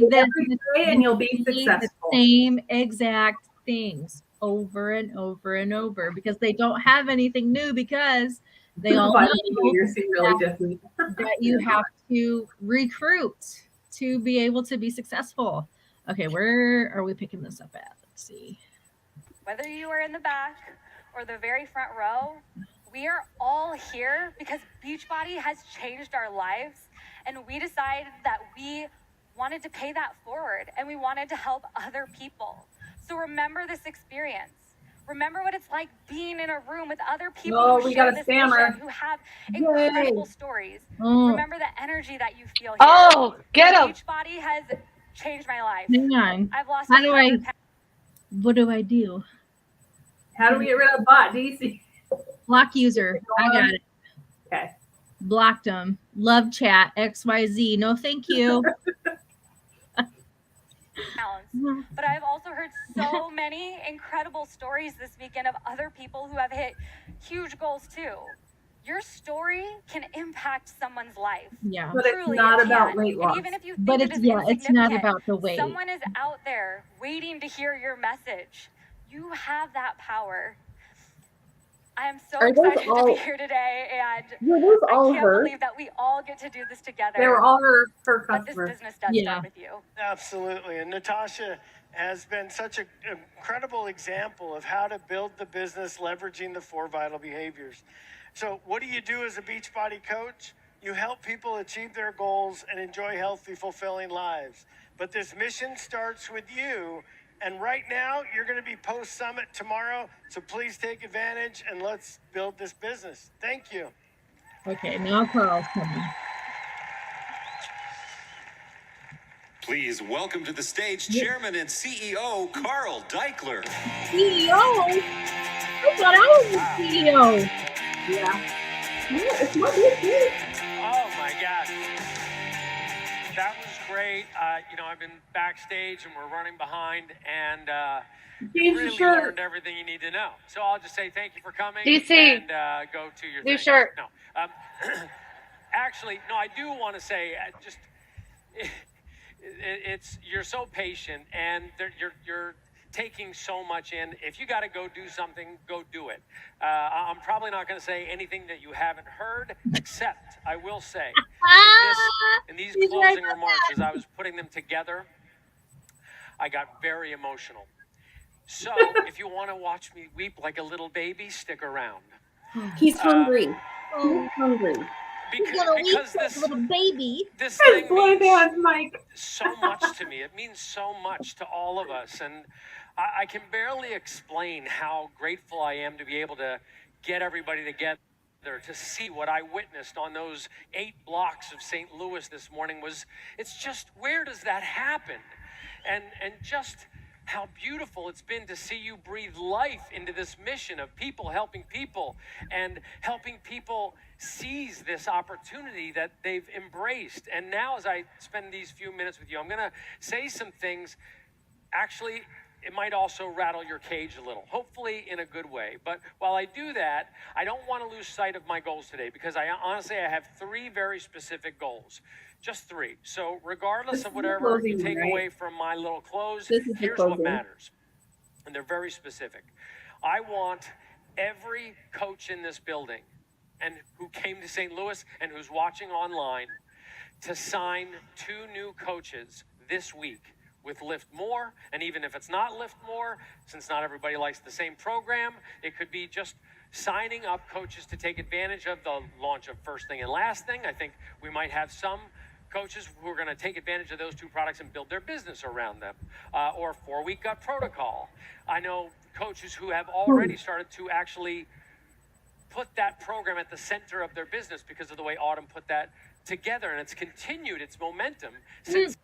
and you'll be successful. The same exact things over and over and over because they don't have anything new because they all know that you have to recruit to be able to be successful. Okay, where are we picking this up at? Let's see. Whether you are in the back or the very front row, we are all here because Beachbody has changed our lives, and we decided that we wanted to pay that forward and we wanted to help other people. So remember this experience. Remember what it's like being in a room with other people who share this mission, who have incredible stories. Remember the energy that you feel here. Oh, get him. Beachbody has changed my life. Hang on. I've lost what do I do? How do we get rid of bot DC? Lock user. I got it. Okay. Blocked them. Love chat. XYZ. No, thank you. But I've also heard so many incredible stories this weekend of other people who have hit huge goals too. Your story can impact someone's life. Yeah. But it's Truly, not it about can. weight loss. And even if you think But it it's is it's not insignificant, about the weight. someone is out there waiting to hear your message. You have that power. I am so Are those excited to be here today, and Were those I all can't her? believe that we all get to do this together. They were all her But this customers. business does Yeah. start with you. Absolutely. And Natasha has been such an incredible example of how to build the business leveraging the 4 vital behaviors. So what do you do as a Beachbody coach? You help people achieve their goals and enjoy healthy, fulfilling lives. But this mission starts with you. And right now, you're going to be post-summit tomorrow. So please take advantage and let's build this business. Thank you. Okay, now Carl's coming. Please welcome to the stage Chairman and CEO Carl Deichler. CEO? I thought I was the CEO. Yeah. It's my business. Oh my gosh. That was great. I've been backstage and we're running behind, and Change the really shirt. learned everything you need to know. So I'll just say thank you for coming DC. and go to your New thing. shirt. No, actually, no. I do want to say you're so patient, and you're taking so much in. If you got to go do something, go do it. I'm probably not going to say anything that you haven't heard, except I will say in these He's right closing about remarks, as I was putting them together, I got very emotional. So if you want to watch me weep like a little baby, stick around. He's hungry. Oh, He's hungry. he's gonna weep Because like this a little baby. this His thing boy means band, Mike. so much to me. It means so much to all of us. And I can barely explain how grateful I am to be able to get everybody together to see what I witnessed on those 8 blocks of St. Louis this morning. It's just, where does that happen? And just how beautiful it's been to see you breathe life into this mission of people helping people and helping people seize this opportunity that they've embraced. And now, as I spend these few minutes with you, I'm going to say some things. Actually, it might also rattle your cage a little, hopefully in a good way. But while I do that, I don't want to lose sight of my goals today, because I have 3 very specific goals. Just 3. So regardless of whatever you take away from my little close, here's what matters. And they're very specific. I want every coach in this building and who came to St. Louis and who's watching online to sign 2 new coaches this week with Lift More. And even if it's not Lift More, since not everybody likes the same program, it could be just signing up coaches to take advantage of the launch of First Thing and Last Thing. I think we might have some coaches who are going to take advantage of those 2 products and build their business around them, or 4-week gut protocol. I know coaches who have already started to actually put that program at the center of their business because of the way Autumn put that together, and it's continued its momentum since.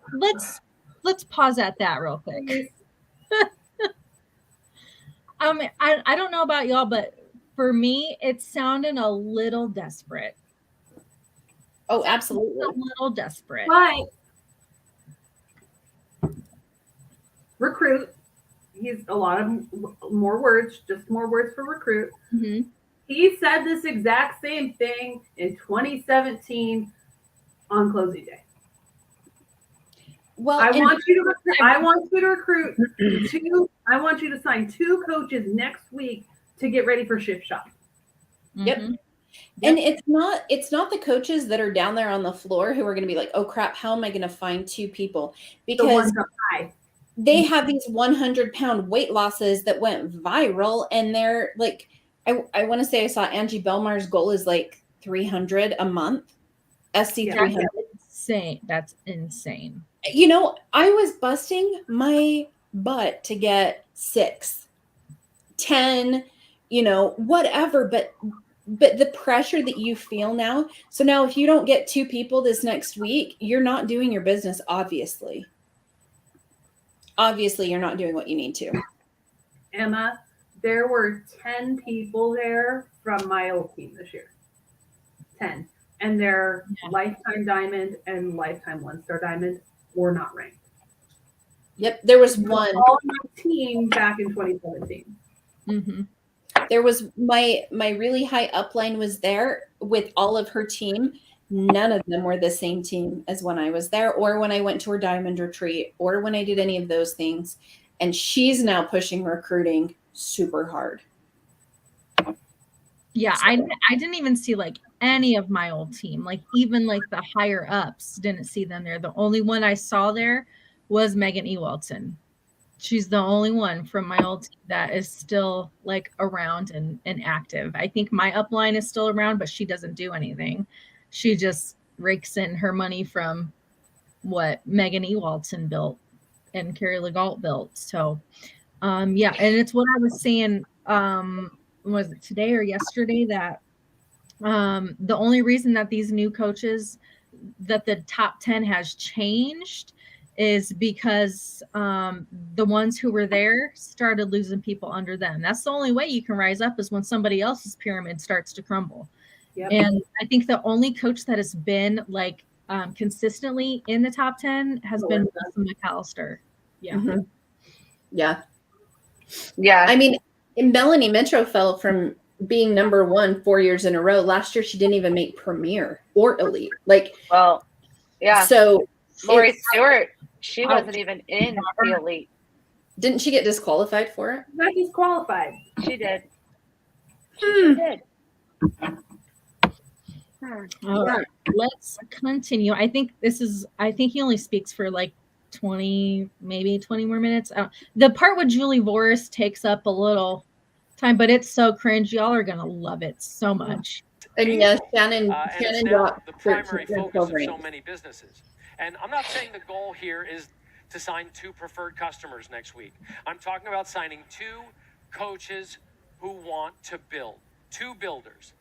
Let's pause at that real quick. I don't know about y'all, but for me, it's sounding a little desperate. Oh, absolutely. A little desperate. But recruit. He's a lot of more words, just more words for recruit. Mm-hmm. He said this exact same thing in 2017 on closing day. Well, I want you to recruit 2. I want you to sign 2 coaches next week to get ready for Shift Shop. Yep. Mm-hmm. And it's not the coaches that are down there on the floor who are going to be like, oh crap, how am I going to find 2 people? Because they have these 100-pound weight losses that went viral, and they're like, I want to say I saw Angie Belmar's goal is like 300 a month, SC 300. That's insane. You know, I was busting my butt to get 6, 10, whatever, but the pressure that you feel now. So now if you don't get 2 people this next week, you're not doing your business, obviously. Obviously, you're not doing what you need to. Emma, there were 10 people there from my old team this year. 10. and their lifetime diamond and lifetime 1-star diamond were not ranked. Yep. There was one. All my team back in 2017. Mm-hmm. There was my really high upline was there with all of her team. None of them were the same team as when I was there, or when I went to her diamond retreat, or when I did any of those things. And she's now pushing recruiting super hard. Yeah, I didn't even see like any of my old team, like even like the higher ups, didn't see them there. The only one I saw there was Megan Ewalton. She's the only one from my old team that is still like around and active. I think my upline is still around, but she doesn't do anything. She just rakes in her money from what Megan Ewalton built and Carrie Legault built. So yeah, and it's what I was saying, was it today or yesterday, that the only reason that these new coaches, that the top 10 has changed, is because the ones who were there started losing people under them. That's the only way you can rise up, is when somebody else's pyramid starts to crumble. Yep. And I think the only coach that has been like consistently in the top 10 has been Melissa McAllister. Yeah. Mm-hmm. Yeah. Yeah. I mean, Melanie Mitro fell from being number 1 4 years in a row. Last year, she didn't even make Premier or Elite. Like, well, yeah. So Lori Stewart, she wasn't even in the Elite. Didn't she get disqualified for it? Not disqualified. She did. She did. All right, let's continue. I think he only speaks for like 20, maybe 20 more minutes. The part with Julie Voris takes up a little time, but it's so cringe. Y'all are gonna love it so much. And yes, Shannon and got the primary focus of so many businesses. And I'm not saying the goal here is to sign 2 preferred customers next week. I'm talking about signing 2 coaches who want to build, 2 builders.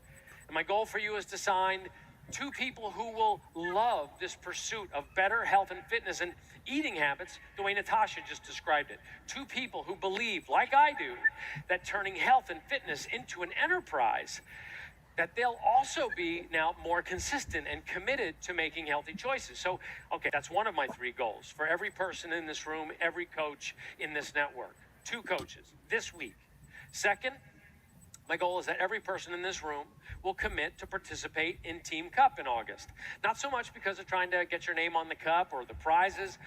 And my goal for you is to sign 2 people who will love this pursuit of better health and fitness and eating habits the way Natasha just described it. 2 people who believe, like I do, that turning health and fitness into an enterprise, that they'll also be now more consistent and committed to making healthy choices. So, okay, that's one of my 3 goals for every person in this room, every coach in this network. 2 coaches this week. Second, my goal is that every person in this room will commit to participate in Team Cup in August. Not so much because of trying to get your name on the cup or the prizes,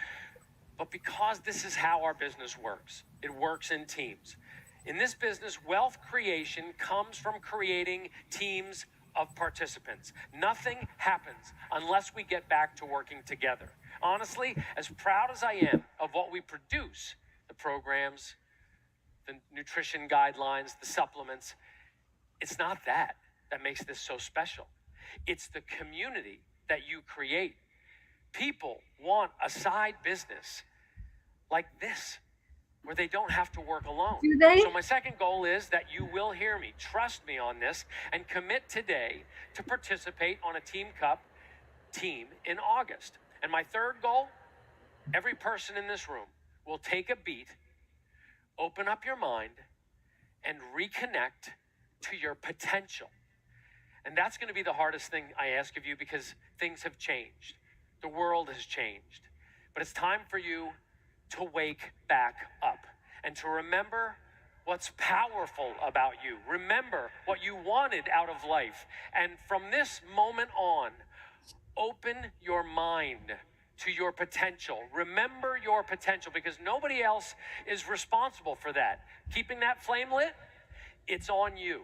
but because this is how our business works. It works in teams. In this business, wealth creation comes from creating teams of participants. Nothing happens unless we get back to working together. Honestly, as proud as I am of what we produce, the programs, the nutrition guidelines, the supplements, it's not that makes this so special. It's the community that you create. People want a side business like this, where they don't have to work alone. Do they? So my second goal is that you will hear me, trust me on this, and commit today to participate on a Team Cup team in August. And my third goal, every person in this room will take a beat, open up your mind, and reconnect to your potential. And that's going to be the hardest thing I ask of you, because things have changed. The world has changed. But it's time for you to wake back up and to remember what's powerful about you. Remember what you wanted out of life. And from this moment on, open your mind to your potential. Remember your potential, because nobody else is responsible for that. Keeping that flame lit, it's on you.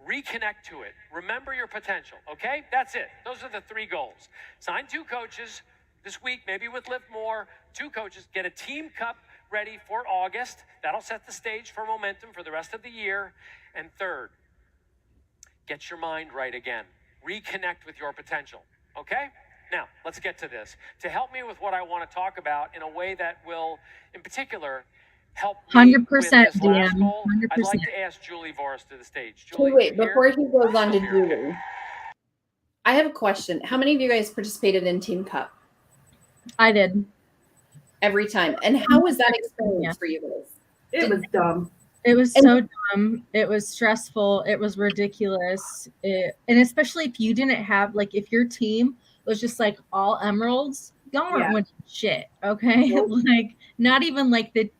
Reconnect to it. Remember your potential, okay? That's it. Those are the 3 goals. Sign 2 coaches this week, maybe with Lift More. 2 coaches. Get a Team Cup ready for August. That'll set the stage for momentum for the rest of the year. And third, get your mind right again. Reconnect with your potential, okay? Now, let's get to this. To help me with what I want to talk about in a way that will, in particular, help me 100%, with this last DM, goal, 100%. I'd like to ask Julie Voris to the stage. Julie, Wait, here? before he goes on to Julie, I have a question. How many of you guys participated in Team Cup? I did. Every time. And how was that experience for you guys? It was dumb. It was so dumb. It was stressful. It was ridiculous. And especially if you didn't have, like, if your team was just like all emeralds, y'all weren't winning shit. Okay. Like, not even like the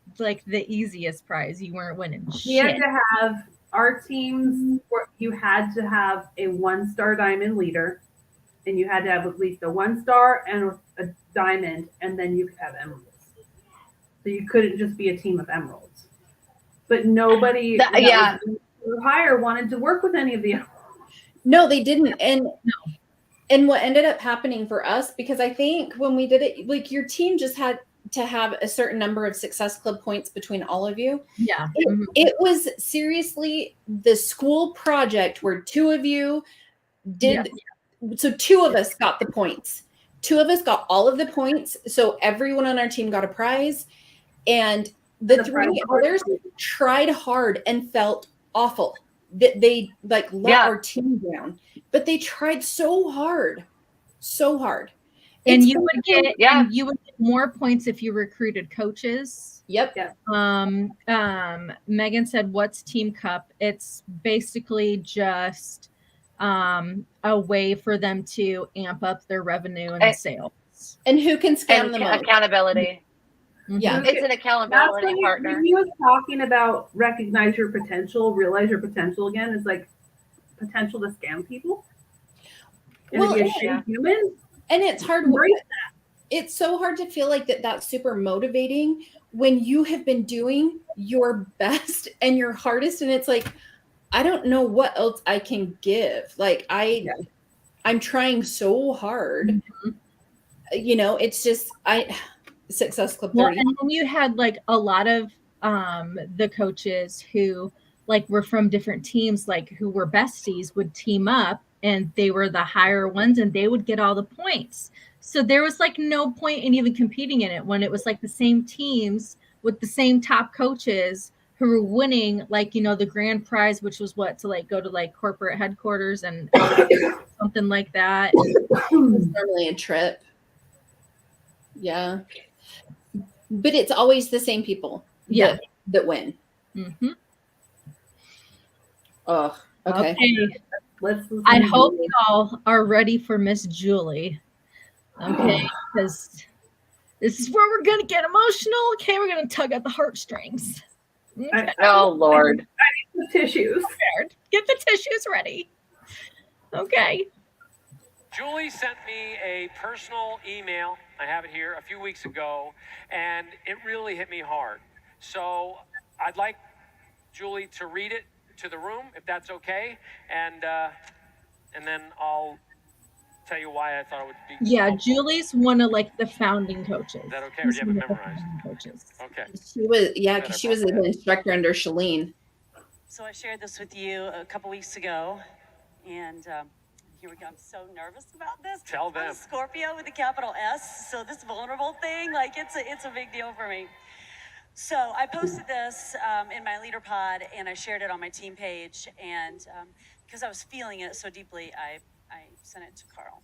easiest prize. You weren't winning We shit. had to have our teams, you had to have a 1-star diamond leader, and you had to have at least a 1-star and a diamond, and then you could have emeralds. So you couldn't just be a team of emeralds. But nobody that was higher wanted to work with any of the emeralds. No, they didn't. And what ended up happening for us, because I think when we did it, like, your team just had to have a certain number of Success Club points between all of you. Yeah. It was seriously the school project where 2 of you did. So 2 of us got the points. 2 of us got all of the points. So everyone on our team got a prize. And the 3 others tried hard and felt awful. They like let our team down, but they tried so hard. And you would get more points if you recruited coaches. Yep. Megan said, "What's Team Cup?" It's basically just a way for them to amp up their revenue and sales. And who can scam the most? Accountability. Yeah, it's an accountability partner. When he was talking about recognize your potential, realize your potential again, it's like potential to scam people. And Well, to be a shitty human. And it's hard. It's so hard to feel like that's super motivating when you have been doing your best and your hardest, and it's like, I don't know what else I can give. Like, I'm trying so hard. You know, it's just Success Club 30. Well, and then you had like a lot of the coaches who like were from different teams, like who were besties, would team up, and they were the higher ones, and they would get all the points. So there was like no point in even competing in it when it was like the same teams with the same top coaches who were winning, like, you know, the grand prize, which was what, to like go to like corporate headquarters and something like that. It's normally a trip. Yeah. But it's always the same people that win. Mm-hmm. Oh, okay. I hope y'all are ready for Miss Julie. Okay, because this is where we're going to get emotional. Okay, we're going to tug at the heartstrings. Okay. Oh, Lord. I need the tissues. Get the tissues ready. Okay. Julie sent me a personal email. I have it here a few weeks ago, and it really hit me hard. So I'd like Julie to read it to the room, if that's okay, and then I'll tell you why I thought it would be. Yeah, Julie's one of like the founding coaches. Is that okay, or do you have it memorized? Okay. She was, because she was an instructor under Shalene. So I shared this with you a couple weeks ago, and here we go. I'm so nervous about this. Tell them. I'm a Scorpio with a capital S, so this vulnerable thing, like it's a big deal for me. So I posted this in my leader pod, and I shared it on my team page, and because I was feeling it so deeply, I sent it to Carl.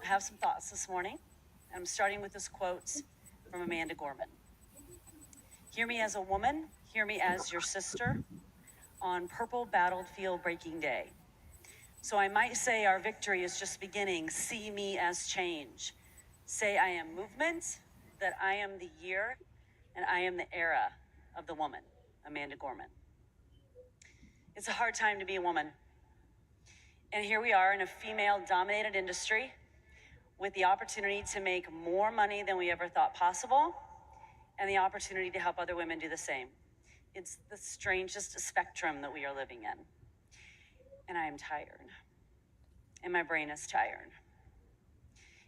I have some thoughts this morning. I'm starting with this quote from Amanda Gorman. Hear me as a woman, hear me as your sister, on purple battlefield breaking day. So I might say our victory is just beginning. See me as change. Say I am movement, that I am the year, and I am the era of the woman, Amanda Gorman. It's a hard time to be a woman. And here we are in a female-dominated industry with the opportunity to make more money than we ever thought possible, and the opportunity to help other women do the same. It's the strangest spectrum that we are living in. And I am tired. And my brain is tired.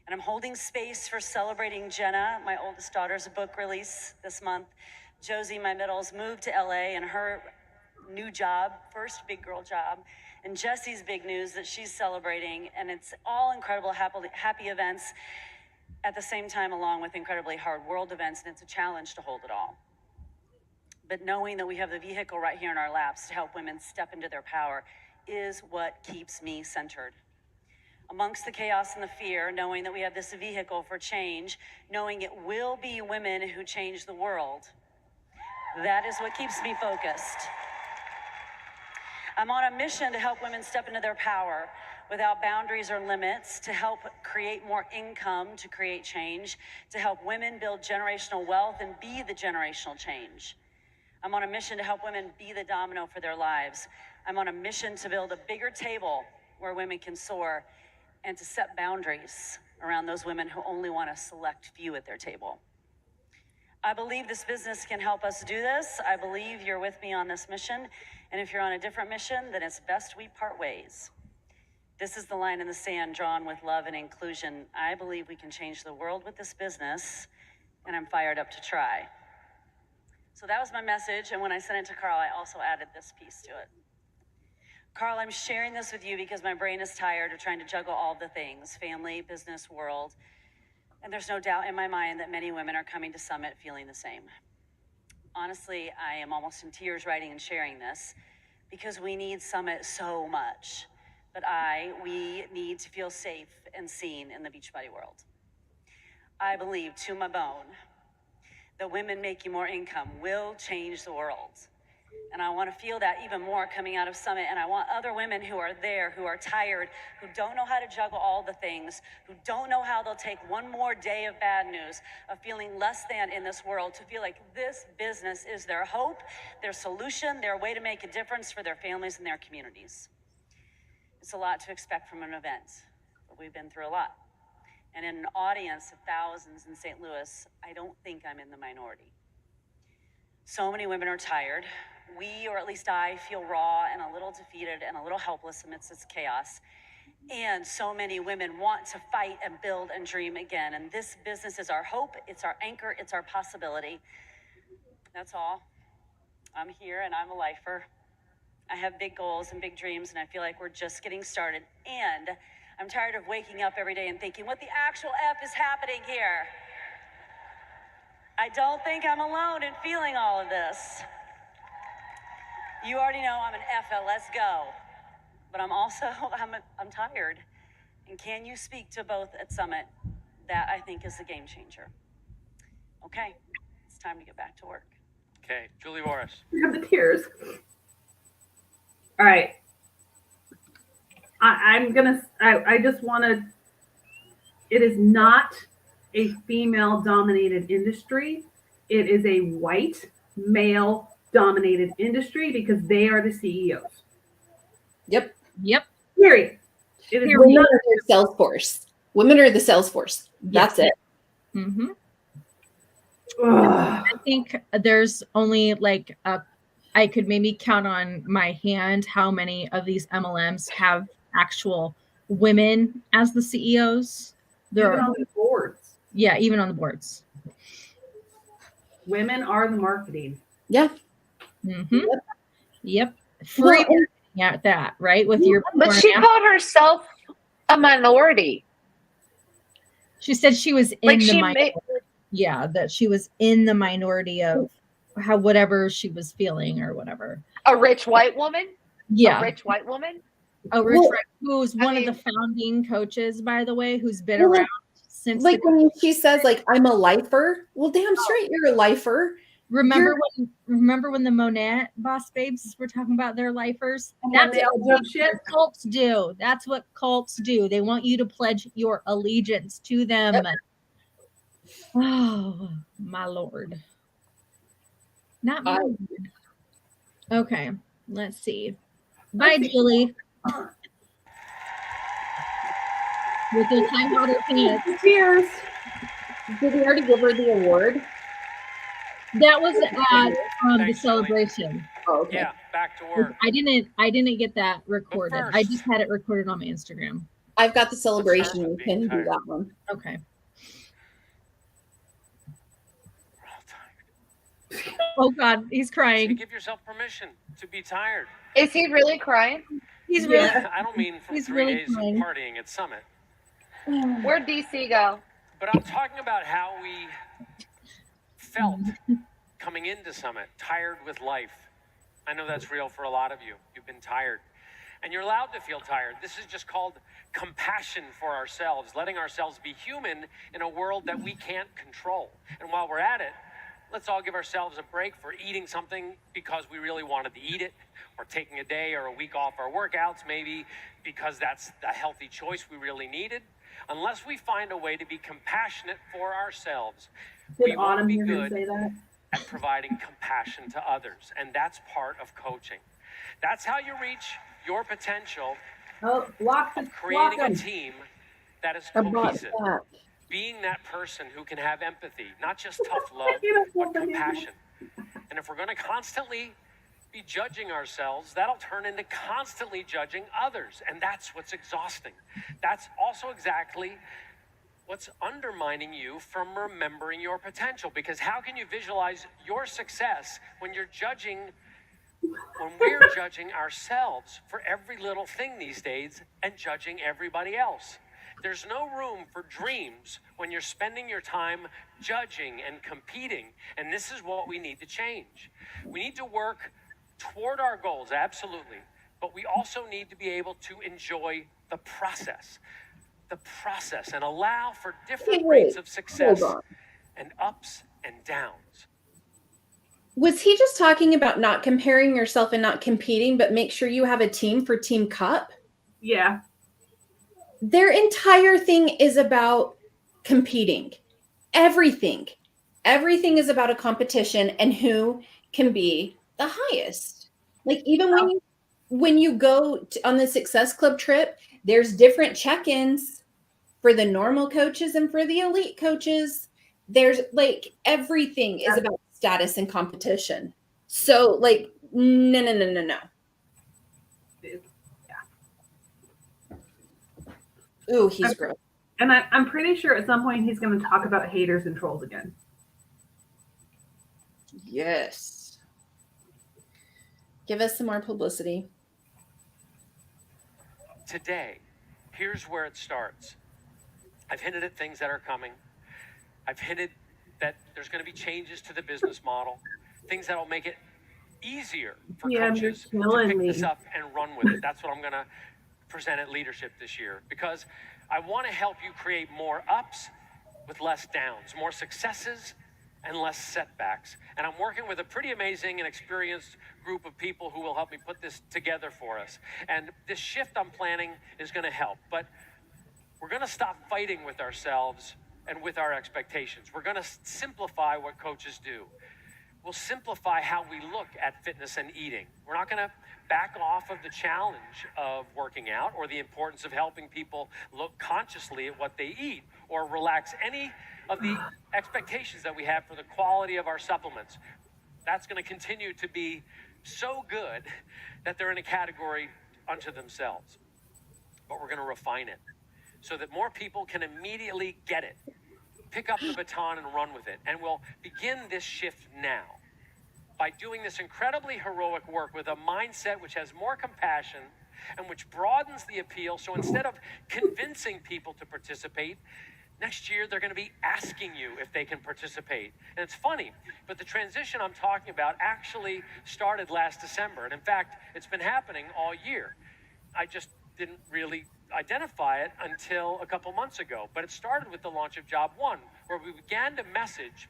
And I'm holding space for celebrating Jenna, my oldest daughter's book release this month. Josie, my middle's, moved to LA, and her new job, first big girl job, and Jessie's big news that she's celebrating. And it's all incredible, happy events at the same time, along with incredibly hard world events, and it's a challenge to hold it all. But knowing that we have the vehicle right here in our laps to help women step into their power is what keeps me centered. Amongst the chaos and the fear, knowing that we have this vehicle for change, knowing it will be women who change the world, That is what keeps me focused. I'm on a mission to help women step into their power without boundaries or limits, to help create more income, to create change, to help women build generational wealth and be the generational change. I'm on a mission to help women be the domino for their lives. I'm on a mission to build a bigger table where women can soar and to set boundaries around those women who only want a select few at their table. I believe this business can help us do this. I believe you're with me on this mission. And if you're on a different mission, then it's best we part ways. This is the line in the sand drawn with love and inclusion. I believe we can change the world with this business, and I'm fired up to try. So that was my message, and when I sent it to Carl, I also added this piece to it. Carl, I'm sharing this with you because my brain is tired of trying to juggle all the things, family, business, world, and there's no doubt in my mind that many women are coming to Summit feeling the same. Honestly, I am almost in tears writing and sharing this because we need Summit so much. But we need to feel safe and seen in the Beachbody world. I believe to my bone that women making more income will change the world. And I want to feel that even more coming out of Summit. And I want other women who are there, who are tired, who don't know how to juggle all the things, who don't know how they'll take one more day of bad news, of feeling less than in this world, to feel like this business is their hope, their solution, their way to make a difference for their families and their communities. It's a lot to expect from an event, but we've been through a lot. And in an audience of thousands in St. Louis, I don't think I'm in the minority. So many women are tired. We, or at least I, feel raw and a little defeated and a little helpless amidst this chaos. And so many women want to fight and build and dream again. And this business is our hope, it's our anchor, it's our possibility. That's all. I'm here and I'm a lifer. I have big goals and big dreams, and I feel like we're just getting started. And I'm tired of waking up every day and thinking, what the actual F is happening here? I don't think I'm alone in feeling all of this. You already know I'm an F-L, let's go. But I'm also, I'm tired. And can you speak to both at Summit? That I think is a game changer. Okay, it's time to get back to work. Okay, Julie Morris. You have the tears. All right. I just want to, it is not a female dominated industry. It is a white male dominated industry because they are the CEOs. Yep. Period. It is Women not are their sales force. Women are the sales force. That's it. Mm-hmm. Ugh. I think there's only like I could maybe count on my hand how many of these MLMs have actual women as the CEOs. Even on the boards. Yeah, even on the boards. Women are the marketing. Yeah. Mm-hmm. Yep. Free at that, right? With your But she called herself a minority. She said she was in Like the she minority. Yeah, that she was in the minority of how whatever she was feeling or whatever. A rich white woman? Yeah. A rich white woman? A rich white who's one of the founding coaches, by the way, who's been around since like when she says like I'm a lifer. Well, damn straight you're a lifer. Remember when the Monette boss babes were talking about their lifers? That's what cults do. That's what cults do. They want you to pledge your allegiance to them. Yep. Oh, my Lord. Not my Lord. Okay, let's see. Bye, Julie. With your time out of pants. Cheers. Did we already give her the award? That was at the celebration. Oh, okay. Yeah, back to work. I didn't get that recorded. I just had it recorded on my Instagram. I've got the celebration. We can do that one. Okay. Oh God, he's crying. So give yourself permission to be tired. Is he really crying? He's really. I don't mean from 3 days of partying at Summit. Where'd DC go? But I'm talking about how we felt coming into Summit, tired with life. I know that's real for a lot of you. You've been tired. And you're allowed to feel tired. This is just called compassion for ourselves, letting ourselves be human in a world that we can't control. And while we're at it, let's all give ourselves a break for eating something because we really wanted to eat it, or taking a day or a week off our workouts, maybe because that's the healthy choice we really needed. Unless we find a way to be compassionate for ourselves, we won't Autumn be hear him good say that? at providing compassion to others. And that's part of coaching. That's how you reach your potential Oh, block of the creating a block 'em. team that is I bought cohesive. that. Being that person who can have empathy, not just tough love, but compassion. And if we're going to constantly be judging ourselves, that'll turn into constantly judging others. And that's what's exhausting. That's also exactly what's undermining you from remembering your potential. Because how can you visualize your success when we're judging ourselves for every little thing these days and judging everybody else? There's no room for dreams when you're spending your time judging and competing. And this is what we need to change. We need to work toward our goals, absolutely. But we also need to be able to enjoy the process, and allow for different rates of success Hold on. and ups and downs. Was he just talking about not comparing yourself and not competing, but make sure you have a team for Team Cup? Yeah. Their entire thing is about competing. Everything is about a competition and who can be the highest. Like even when you go on the Success Club trip, there's different check-ins for the normal coaches and for the elite coaches. There's like everything is about status and competition. So like no. Ooh, he's gross. And I'm pretty sure at some point he's going to talk about haters and trolls again. Yes. Give us some more publicity. Today, here's where it starts. I've hinted at things that are coming. I've hinted that there's going to be changes to the business model, things that will make it easier for coaches to pick this up and run with it. That's what I'm going to present at leadership this year, because I want to help you create more ups with less downs, more successes and less setbacks. And I'm working with a pretty amazing and experienced group of people who will help me put this together for us. And this shift I'm planning is going to help, but we're going to stop fighting with ourselves and with our expectations. We're going to simplify what coaches do. We'll simplify how we look at fitness and eating. We're not going to back off of the challenge of working out or the importance of helping people look consciously at what they eat, or relax any of the expectations that we have for the quality of our supplements. That's going to continue to be so good that they're in a category unto themselves. But we're going to refine it so that more people can immediately get it, pick up the baton and run with it. And we'll begin this shift now by doing this incredibly heroic work with a mindset which has more compassion and which broadens the appeal. So instead of convincing people to participate, next year they're going to be asking you if they can participate. And it's funny, but the transition I'm talking about actually started last December. And in fact, it's been happening all year. I just didn't really identify it until a couple months ago. But it started with the launch of Job One, where we began to message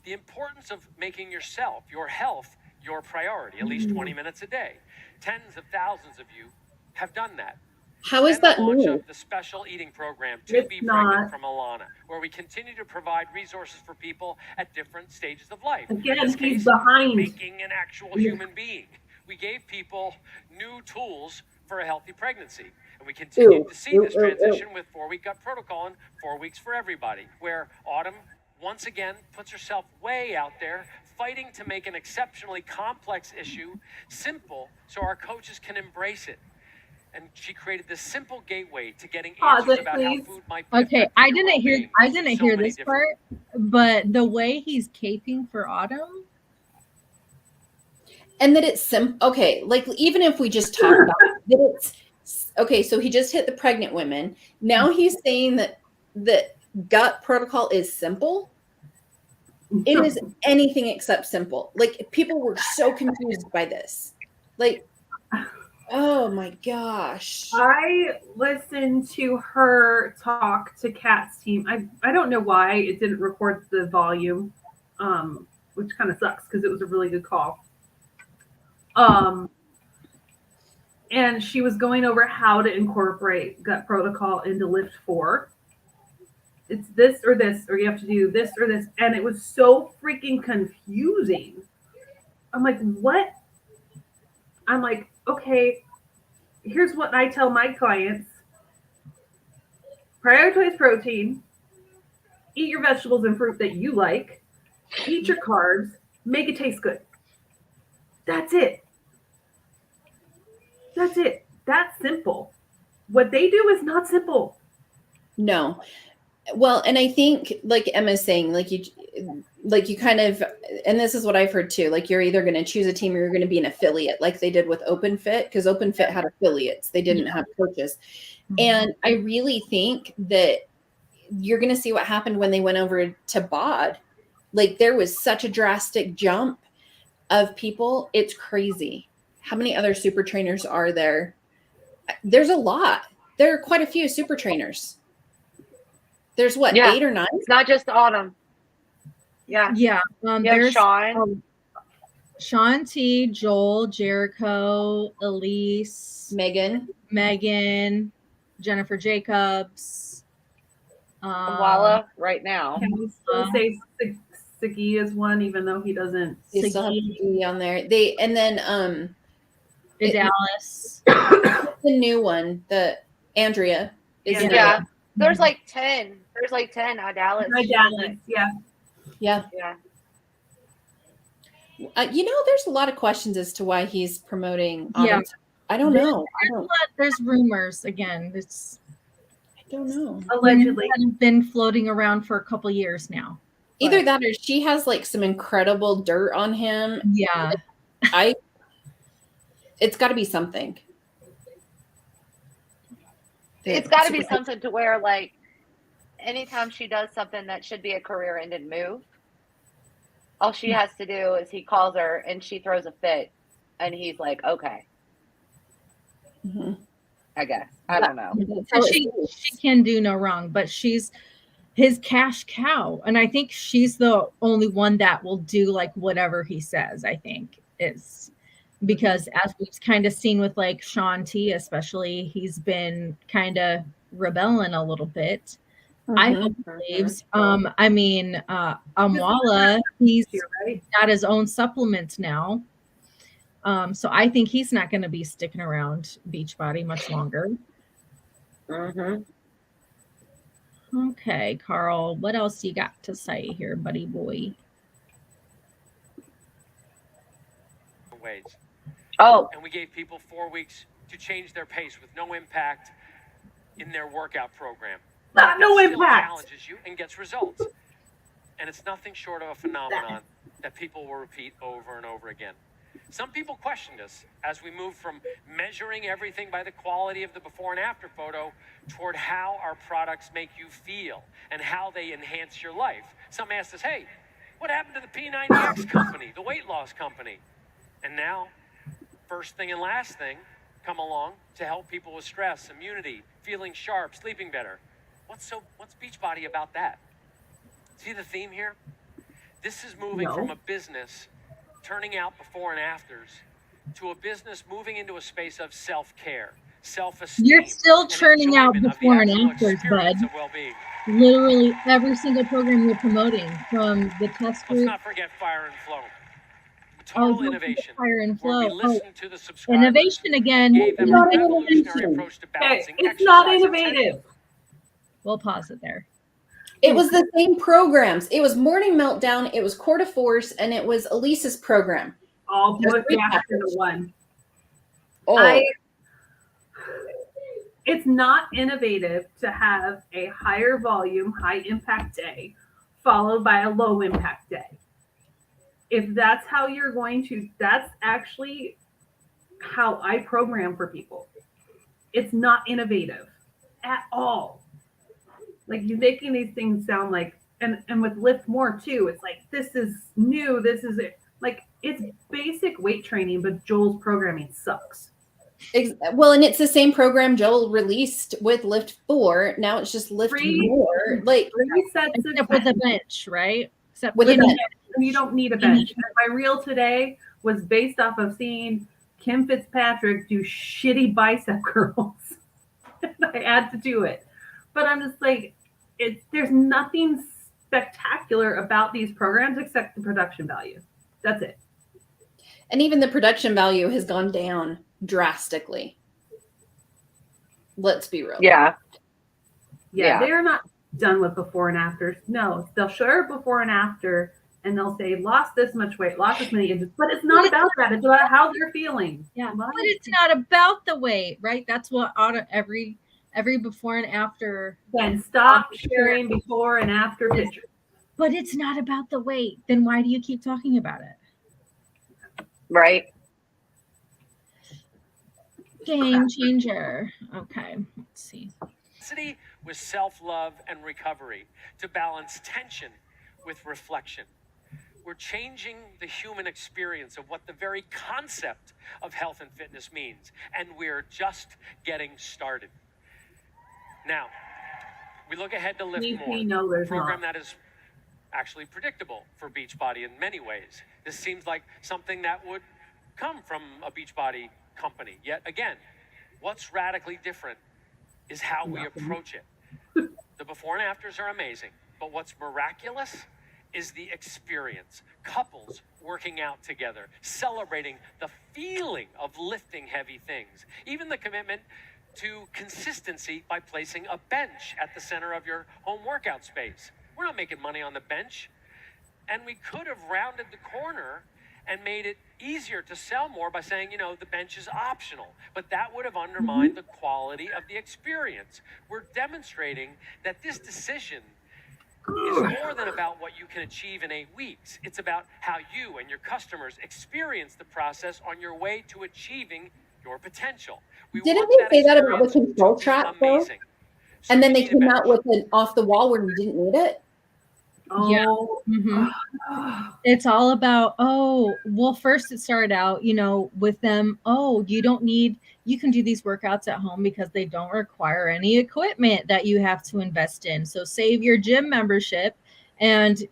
the importance of making yourself, your health, your priority, at least 20 minutes a day. Tens of thousands of you have done that. How is that the launch new? of the special eating program, To Be Pregnant from Alana, where we continue to provide resources for people at different stages of life. Again, In this he's case, behind. making an actual human being. We gave people new tools for a healthy pregnancy. And we continue to see this transition with 4-week gut protocol and 4 weeks for everybody, where Autumn once again puts herself way out there, fighting to make an exceptionally complex issue simple so our coaches can embrace it. And she created this simple gateway to getting answers about how food might be Okay, affecting I your didn't well-being. hear many this different- part, but the way he's caping for Autumn. And that it's simple. Okay, like even if we just talk about it, that it's okay. So he just hit the pregnant women. Now he's saying that the gut protocol is simple. It is anything except simple. Like people were so confused by this. Like, oh my gosh. I listened to her talk to Kat's team. I don't know why it didn't record the volume. which kind of sucks because it was a really good call. And she was going over how to incorporate gut protocol into Lift 4. It's this, or you have to do this or this. And it was so freaking confusing. I'm like, what? I'm like, okay, here's what I tell my clients. Prioritize protein. Eat your vegetables and fruit that you like. Eat your carbs. Make it taste good. That's it. That's it. That's simple. What they do is not simple. No. Well, and I think like Emma's saying, like you kind of, and this is what I've heard too, like you're either going to choose a team or you're going to be an affiliate like they did with OpenFit, because OpenFit had affiliates. They didn't have coaches. And I really think that you're going to see what happened when they went over to BOD. Like there was such a drastic jump of people. It's crazy. How many other super trainers are there? There's a lot. There are quite a few super trainers. There's what, 8 or 9? It's not just Autumn. Yeah. Yeah. There's Sean. Sean T, Joel, Jericho, Elise, Megan, Jennifer Jacobs. Walla right now. Can we still say Sagi is one, even though he doesn't? They still have Sagi on there. And then Dallas. The new one, the Andrea. Yeah. There's like 10. There's like 10 Dallas. Dallas, yeah. Yeah. There's a lot of questions as to why he's promoting. I don't know. There's rumors again. I don't know. Allegedly, been floating around for a couple years now. Either that or she has like some incredible dirt on him. Yeah. It's got to be something. It's got to be something to where, like, anytime she does something that should be a career-ending move, all she has to do is he calls her and she throws a fit, and he's like, okay. Mm-hmm. I guess. I don't know. She can do no wrong, but she's his cash cow. And I think she's the only one that will do like whatever he says, I think is because as we've kind of seen with like Sean T, especially, he's been kind of rebelling a little bit. Mm-hmm. I hope he believes. Amwala, he's got his own supplements now. So I think he's not going to be sticking around Beachbody much longer. Mm-hmm. Okay, Carl, what else you got to say here, buddy boy? Wage. Oh. And we gave people 4 weeks to change their pace with no impact in their workout program. No impact. Challenges you and gets results. And it's nothing short of a phenomenon that people will repeat over and over again. Some people questioned us as we moved from measuring everything by the quality of the before and after photo toward how our products make you feel and how they enhance your life. Some asked us, hey, what happened to the P90X company, the weight loss company? And now, first thing and last thing come along to help people with stress, immunity, feeling sharp, sleeping better. What's Beachbody about that? See the theme here? This is moving from a business turning out before and afters to a business moving into a space of self-care, self-esteem. You're still churning out before and afters, bud. Literally every single program you're promoting, from the test group. Let's not forget Fire and Flow. Total innovation. Fire and Flow. To the subscribers, innovation again. It's not innovation. It's not innovative. We'll pause it there. It was the same programs. It was Morning Meltdown, it was Core to Force, and it was Elise's program. All put back into one. Oh. It's not innovative to have a higher volume, high impact day followed by a low impact day. If that's how you're going to, that's actually how I program for people. It's not innovative at all. Like, you're making these things sound like, and with Lift More too, it's like, this is new, this is it. Like, it's basic weight training, but Joel's programming sucks. Well, and it's the same program Joel released with Lift 4. Now it's just Lift More. Like, 3 sets of with a bench, right? Except With a bench. You don't need a bench. And my reel today was based off of seeing Kim Fitzpatrick do shitty bicep curls. I had to do it. But I'm just like, there's nothing spectacular about these programs except the production value. That's it. And even the production value has gone down drastically. Let's be real. Yeah. They're not done with before and afters. No, they'll show before and after, and they'll say, lost this much weight, lost this many inches. But it's not about that. It's about how they're feeling. Yeah, but it's not about the weight, right? That's what every before and after. Then stop sharing before and after pictures. But it's not about the weight. Then why do you keep talking about it? Right. Game changer. Okay, let's see. With self-love and recovery to balance tension with reflection. We're changing the human experience of what the very concept of health and fitness means, and we're just getting started. Now, we look ahead to Lift More, a program that is actually predictable for Beachbody in many ways. This seems like something that would come from a Beachbody company. Yet again, what's radically different is how we approach it. The before and afters are amazing, but what's miraculous is the experience. Couples working out together, celebrating the feeling of lifting heavy things, even the commitment to consistency by placing a bench at the center of your home workout space. We're not making money on the bench, and we could have rounded the corner and made it easier to sell more by saying, you know, the bench is optional, but that would have undermined the quality of the experience. We're demonstrating that this decision is more than about what you can achieve in 8 weeks. It's about how you and your customers experience the process on your way to achieving your potential. Didn't they say that about the control trap though? And then they came out with an off the wall where you didn't need it? Yeah. It's all about, first it started out, with them, you can do these workouts at home because they don't require any equipment that you have to invest in. So save your gym membership and,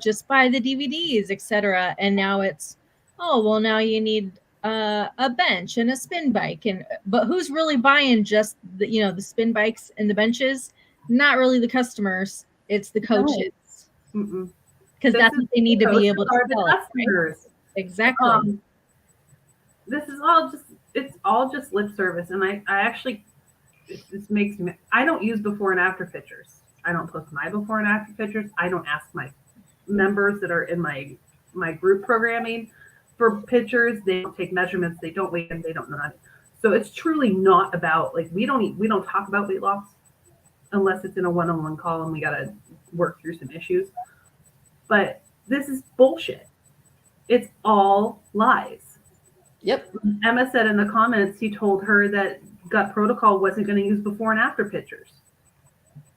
just buy the DVDs, etc. And now it's, now you need a bench and a spin bike. But who's really buying just the spin bikes and the benches? Not really the customers. It's the coaches. Because that's what they need to be able to sell it, right? Exactly. This is all just lip service, and I actually, this makes me. I don't use before and after pictures. I don't post my before and after pictures. I don't ask my members that are in my group programming for pictures. They don't take measurements. They don't weigh them. They don't know how to. So it's truly not about we don't talk about weight loss unless it's in a one-on-one call and we got to work through some issues. But this is bullshit. It's all lies. Yep. Emma said in the comments he told her that Gut Protocol wasn't going to use before and after pictures.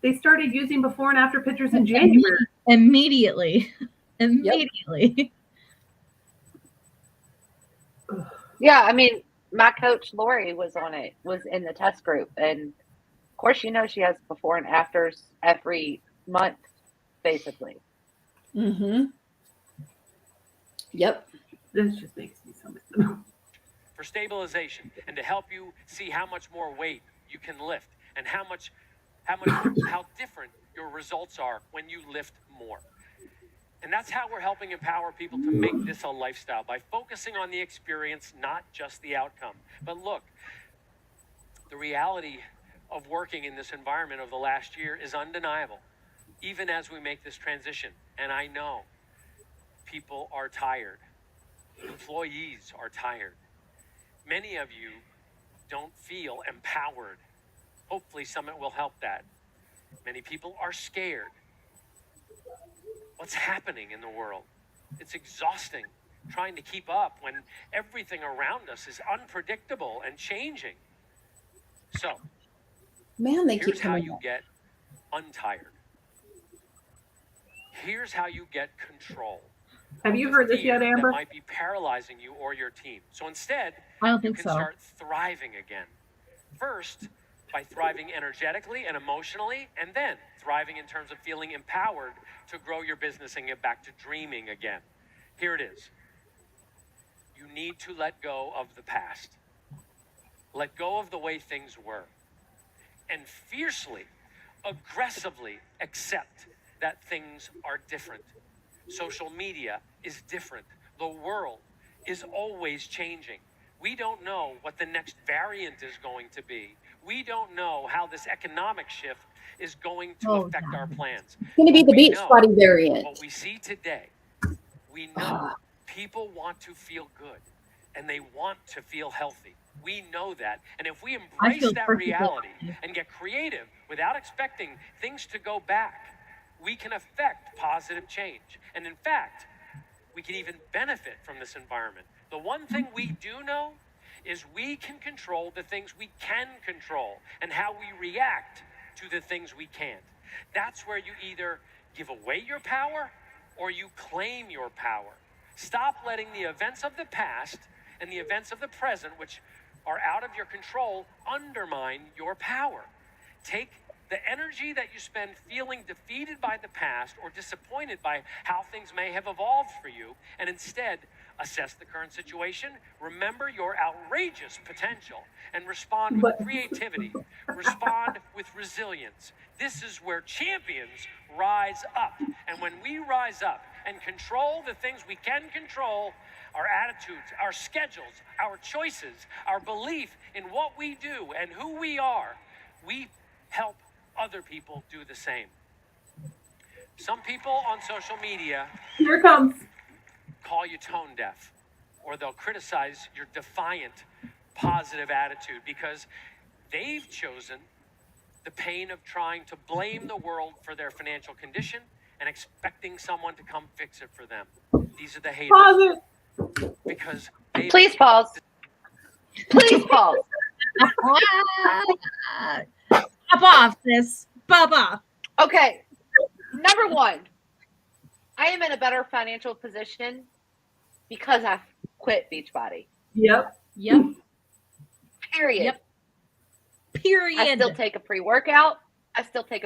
They started using before and after pictures in January. Immediately. Yeah, I mean, my coach Lori was in the test group, and of course, she has before and afters every month, basically. Yep. This just makes me so mad. For stabilization and to help you see how much more weight you can lift and how different your results are when you lift more. And that's how we're helping empower people to make this a lifestyle, by focusing on the experience, not just the outcome. But look, the reality of working in this environment of the last year is undeniable, even as we make this transition. And I know people are tired. Employees are tired. Many of you don't feel empowered. Hopefully Summit will help that. Many people are scared. What's happening in the world? It's exhausting trying to keep up when everything around us is unpredictable and changing. So, here's how you get untired. Here's how you get control. Have you heard this yet, Amber? That might be paralyzing you or your team. So instead, I don't you think can so. start thriving again. First, by thriving energetically and emotionally, and then thriving in terms of feeling empowered to grow your business and get back to dreaming again. Here it is. You need to let go of the past. Let go of the way things were. And fiercely, aggressively accept that things are different. Social media is different. The world is always changing. We don't know what the next variant is going to be. We don't know how this economic shift is going to affect our plans. It's going to be the Beachbody variant. What we see today, we know people want to feel good and they want to feel healthy. We know that. And if we embrace that reality and get creative without expecting things to go back, we can affect positive change. And in fact, we can even benefit from this environment. The one thing we do know is we can control the things we can control and how we react to the things we can't. That's where you either give away your power or you claim your power. Stop letting the events of the past and the events of the present, which are out of your control, undermine your power. Take the energy that you spend feeling defeated by the past or disappointed by how things may have evolved for you, and instead assess the current situation, remember your outrageous potential, and respond with creativity, respond with resilience. This is where champions rise up. And when we rise up and control the things we can control, our attitudes, our schedules, our choices, our belief in what we do and who we are, we help other people do the same. Some people on social media Here it comes. call you tone deaf, or they'll criticize your defiant, positive attitude because they've chosen the pain of trying to blame the world for their financial condition and expecting someone to come fix it for them. These are the haters. Pause it. Because they Please pause. Please pause. Pop off, sis. Pop off. Okay. Number one, I am in a better financial position because I quit Beachbody. Yep. Yep. Period. Yep. Period. I still take a pre-workout. I still take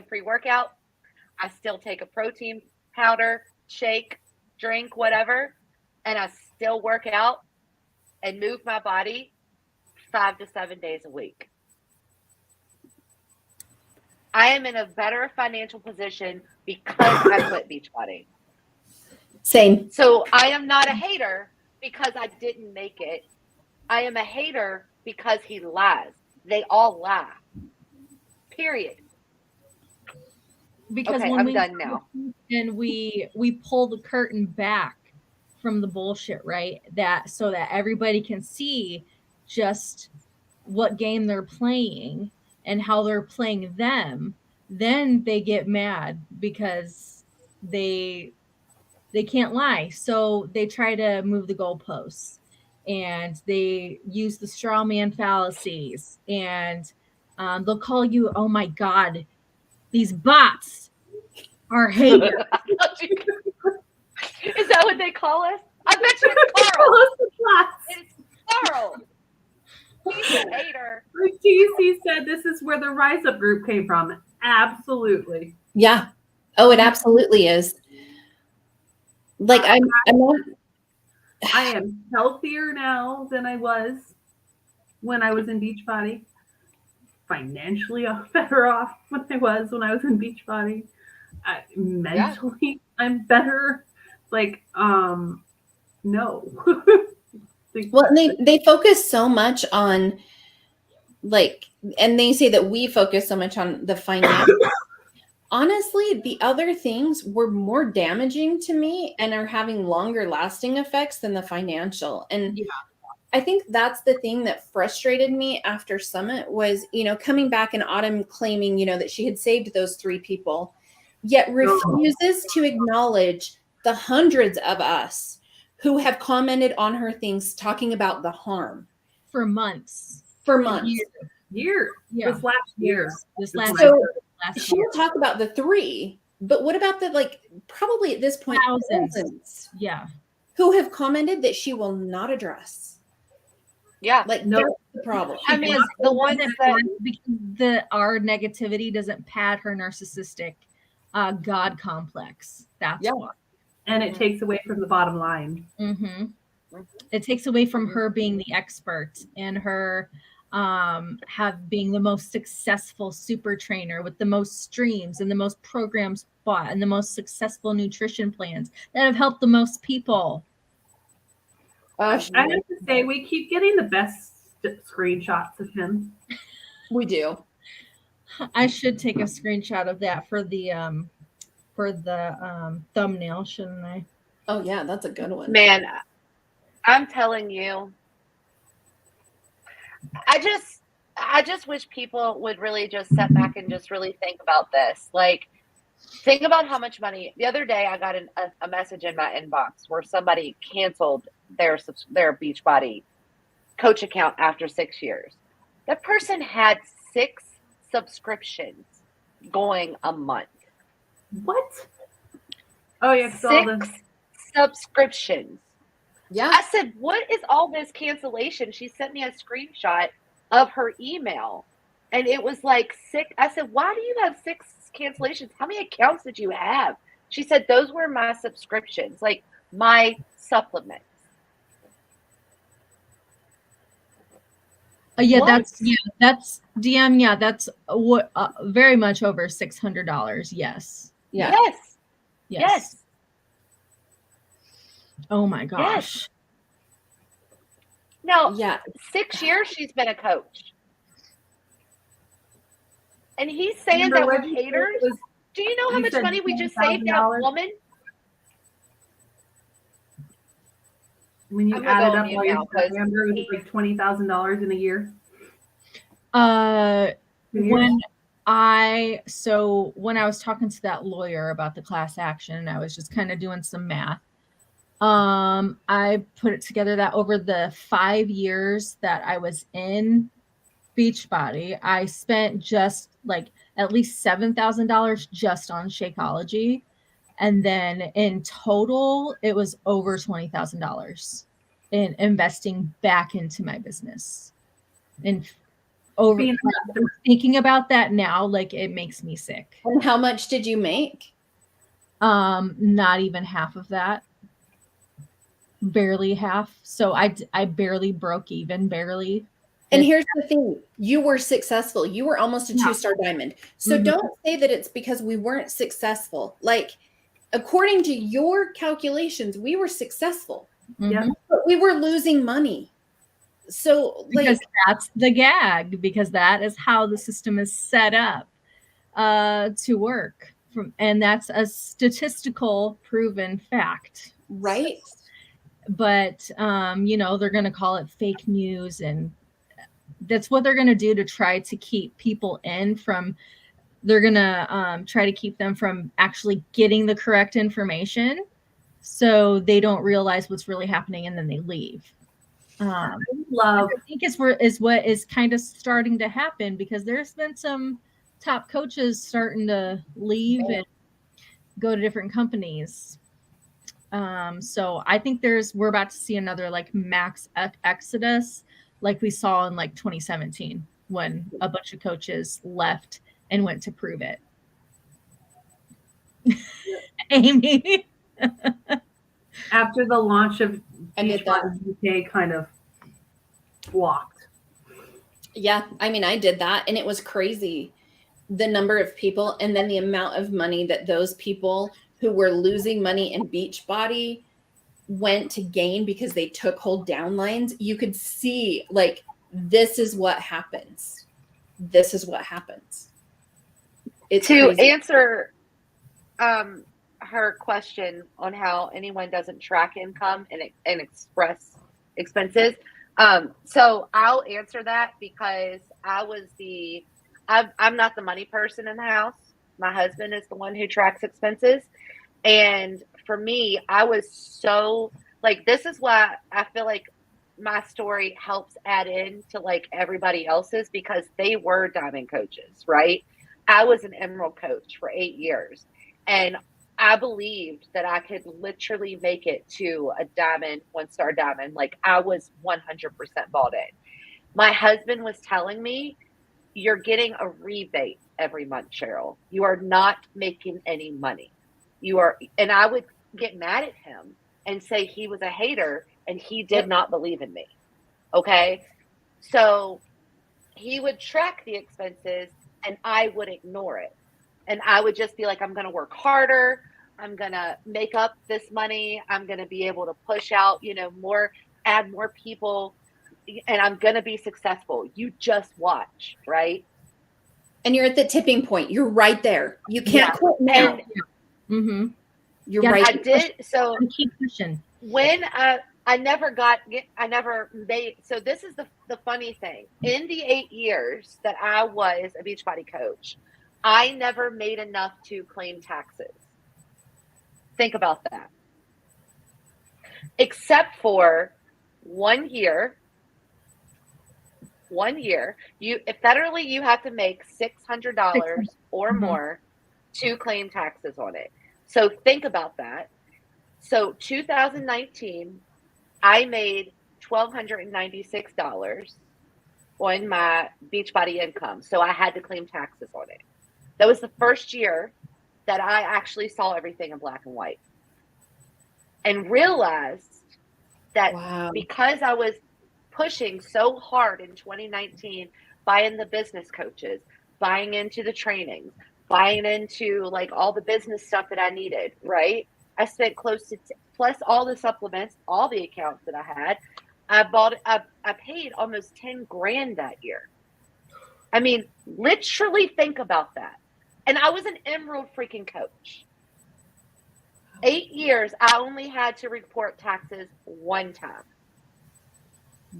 a protein powder, shake, drink, whatever. And I still work out and move my body 5 to 7 days a week. I am in a better financial position because I quit Beachbody. Same. So I am not a hater because I didn't make it. I am a hater because he lies. They all lie. Period. Because okay, when I'm done now. And we pull the curtain back from the bullshit, right? That so that everybody can see just what game they're playing and how they're playing them. Then they get mad because they can't lie. So they try to move the goalposts and they use the straw man fallacies and they'll call you, oh my God, these bots are haters. Is that what they call us? I bet you it's Carl. It's Carl. He's a hater. Like TC said, this is where the Rise Up group came from. Absolutely. Yeah. Oh, it absolutely is. Like I am healthier now than I was when I was in Beachbody. Financially better off than I was when I was in Beachbody. Mentally, I'm better. Like, no. Well, they focus so much on and they say that we focus so much on the financial. Honestly, the other things were more damaging to me and are having longer lasting effects than the financial. And I think that's the thing that frustrated me after Summit was, coming back in Autumn claiming, that she had saved those 3 people, yet refuses to acknowledge the hundreds of us who have commented on her things talking about the harm. For months. Years. Yeah. This last year. She will talk about the 3, but what about the probably at this point thousands yeah, who have commented that she will not address? Yeah. Like No. that's the problem. I mean, the ones that because our negativity doesn't pad her narcissistic God complex. That's Yeah. why. And it takes away from the bottom line. Mm-hmm. It takes away from her being the expert and her being the most successful super trainer with the most streams and the most programs bought and the most successful nutrition plans that have helped the most people. I have to say, we keep getting the best screenshots of him. We do. I should take a screenshot of that for the thumbnail, shouldn't I? Oh yeah, that's a good one. Man, I'm telling you, I just wish people would really just sit back and just really think about this. Like, think about how much money. The other day, I got a message in my inbox where somebody canceled their Beachbody coach account after 6 years. That person had 6 subscriptions going a month. What? Oh yeah, 6 subscriptions. Yeah. I said, what is all this cancellation? She sent me a screenshot of her email, and it was like 6. I said, why do you have 6 cancellations? How many accounts did you have? She said, those were my subscriptions, like my supplements. Yeah, What? that's DM. Yeah, that's what very much over $600. Yes. Yeah. Yes. Oh my gosh. Now, Yeah. 6 years she's been a coach. And he's saying Remember that we're what you said haters? was- Do you know how you much said money we just saved that $10,000? woman? When you I'm gonna added go up on all mute your now, stuff, 'cause Amber, it was like $20,000 in a year. When I was talking to that lawyer about the class action, I was just kind of doing some math. I put it together that over the 5 years that I was in Beachbody, I spent just like at least $7,000 just on Shakeology. And then in total, it was over $20,000 in investing back into my business. And thinking about that now, like it makes me sick. And how much did you make? Not even half of that. Barely half. So I barely broke even, barely. And here's the thing, you were successful. You were almost a 2-star diamond. So don't say that it's because we weren't successful. Like, according to your calculations, we were successful. Yeah. But we were losing money. So because that's the gag, because that is how the system is set up to work. And that's a statistical proven fact. Right. But they're going to call it fake news, and that's what they're going to do to try to keep people they're going to try to keep them from actually getting the correct information, so they don't realize what's really happening, and then they leave. I think is what is kind of starting to happen, because there's been some top coaches starting to leave and go to different companies. So I think we're about to see another like max exodus, like we saw in like 2017 when a bunch of coaches left and went to prove it. Amy. After the launch of Beachbody UK kind of blocked. Yeah, I mean, I did that, and it was crazy, the number of people and then the amount of money that those people who were losing money in Beachbody went to gain because they took hold downlines. You could see, like, this is what happens. This is what happens. It's to crazy. answer her question on how anyone doesn't track income and express expenses. So I'll answer that, because I'm not the money person in the house. My husband is the one who tracks expenses. And for me, I was so like, this is why I feel like my story helps add in to like everybody else's, because they were diamond coaches, right? I was an emerald coach for 8 years, and I believed that I could literally make it to a diamond, 1-star diamond. Like I was 100% bought in. My husband was telling me, you're getting a rebate every month, Cheryl. You are not making any money. And I would get mad at him and say he was a hater and he did not believe in me. Okay. So he would track the expenses and I would ignore it. And I would just be like, I'm going to work harder. I'm going to make up this money. I'm going to be able to push out, add more people, and I'm going to be successful. You just watch, right? And you're at the tipping point. You're right there. You can't quit now. You're right. I did. So keep pushing. When I never made, so this is the funny thing. In the 8 years that I was a Beachbody coach, I never made enough to claim taxes. Think about that. Except for 1 year. Federally, you have to make $600 or more to claim taxes on it. So think about that. So 2019, I made $1,296 on my Beachbody income. So I had to claim taxes on it. That was the first year that I actually saw everything in black and white and realized that because I was pushing so hard in 2019, buying the business coaches, buying into the trainings, buying into like all the business stuff that I needed, right? I spent close to, plus all the supplements, all the accounts that I had, I paid almost 10 grand that year. I mean, literally think about that. And I was an emerald freaking coach. 8 years, I only had to report taxes one time.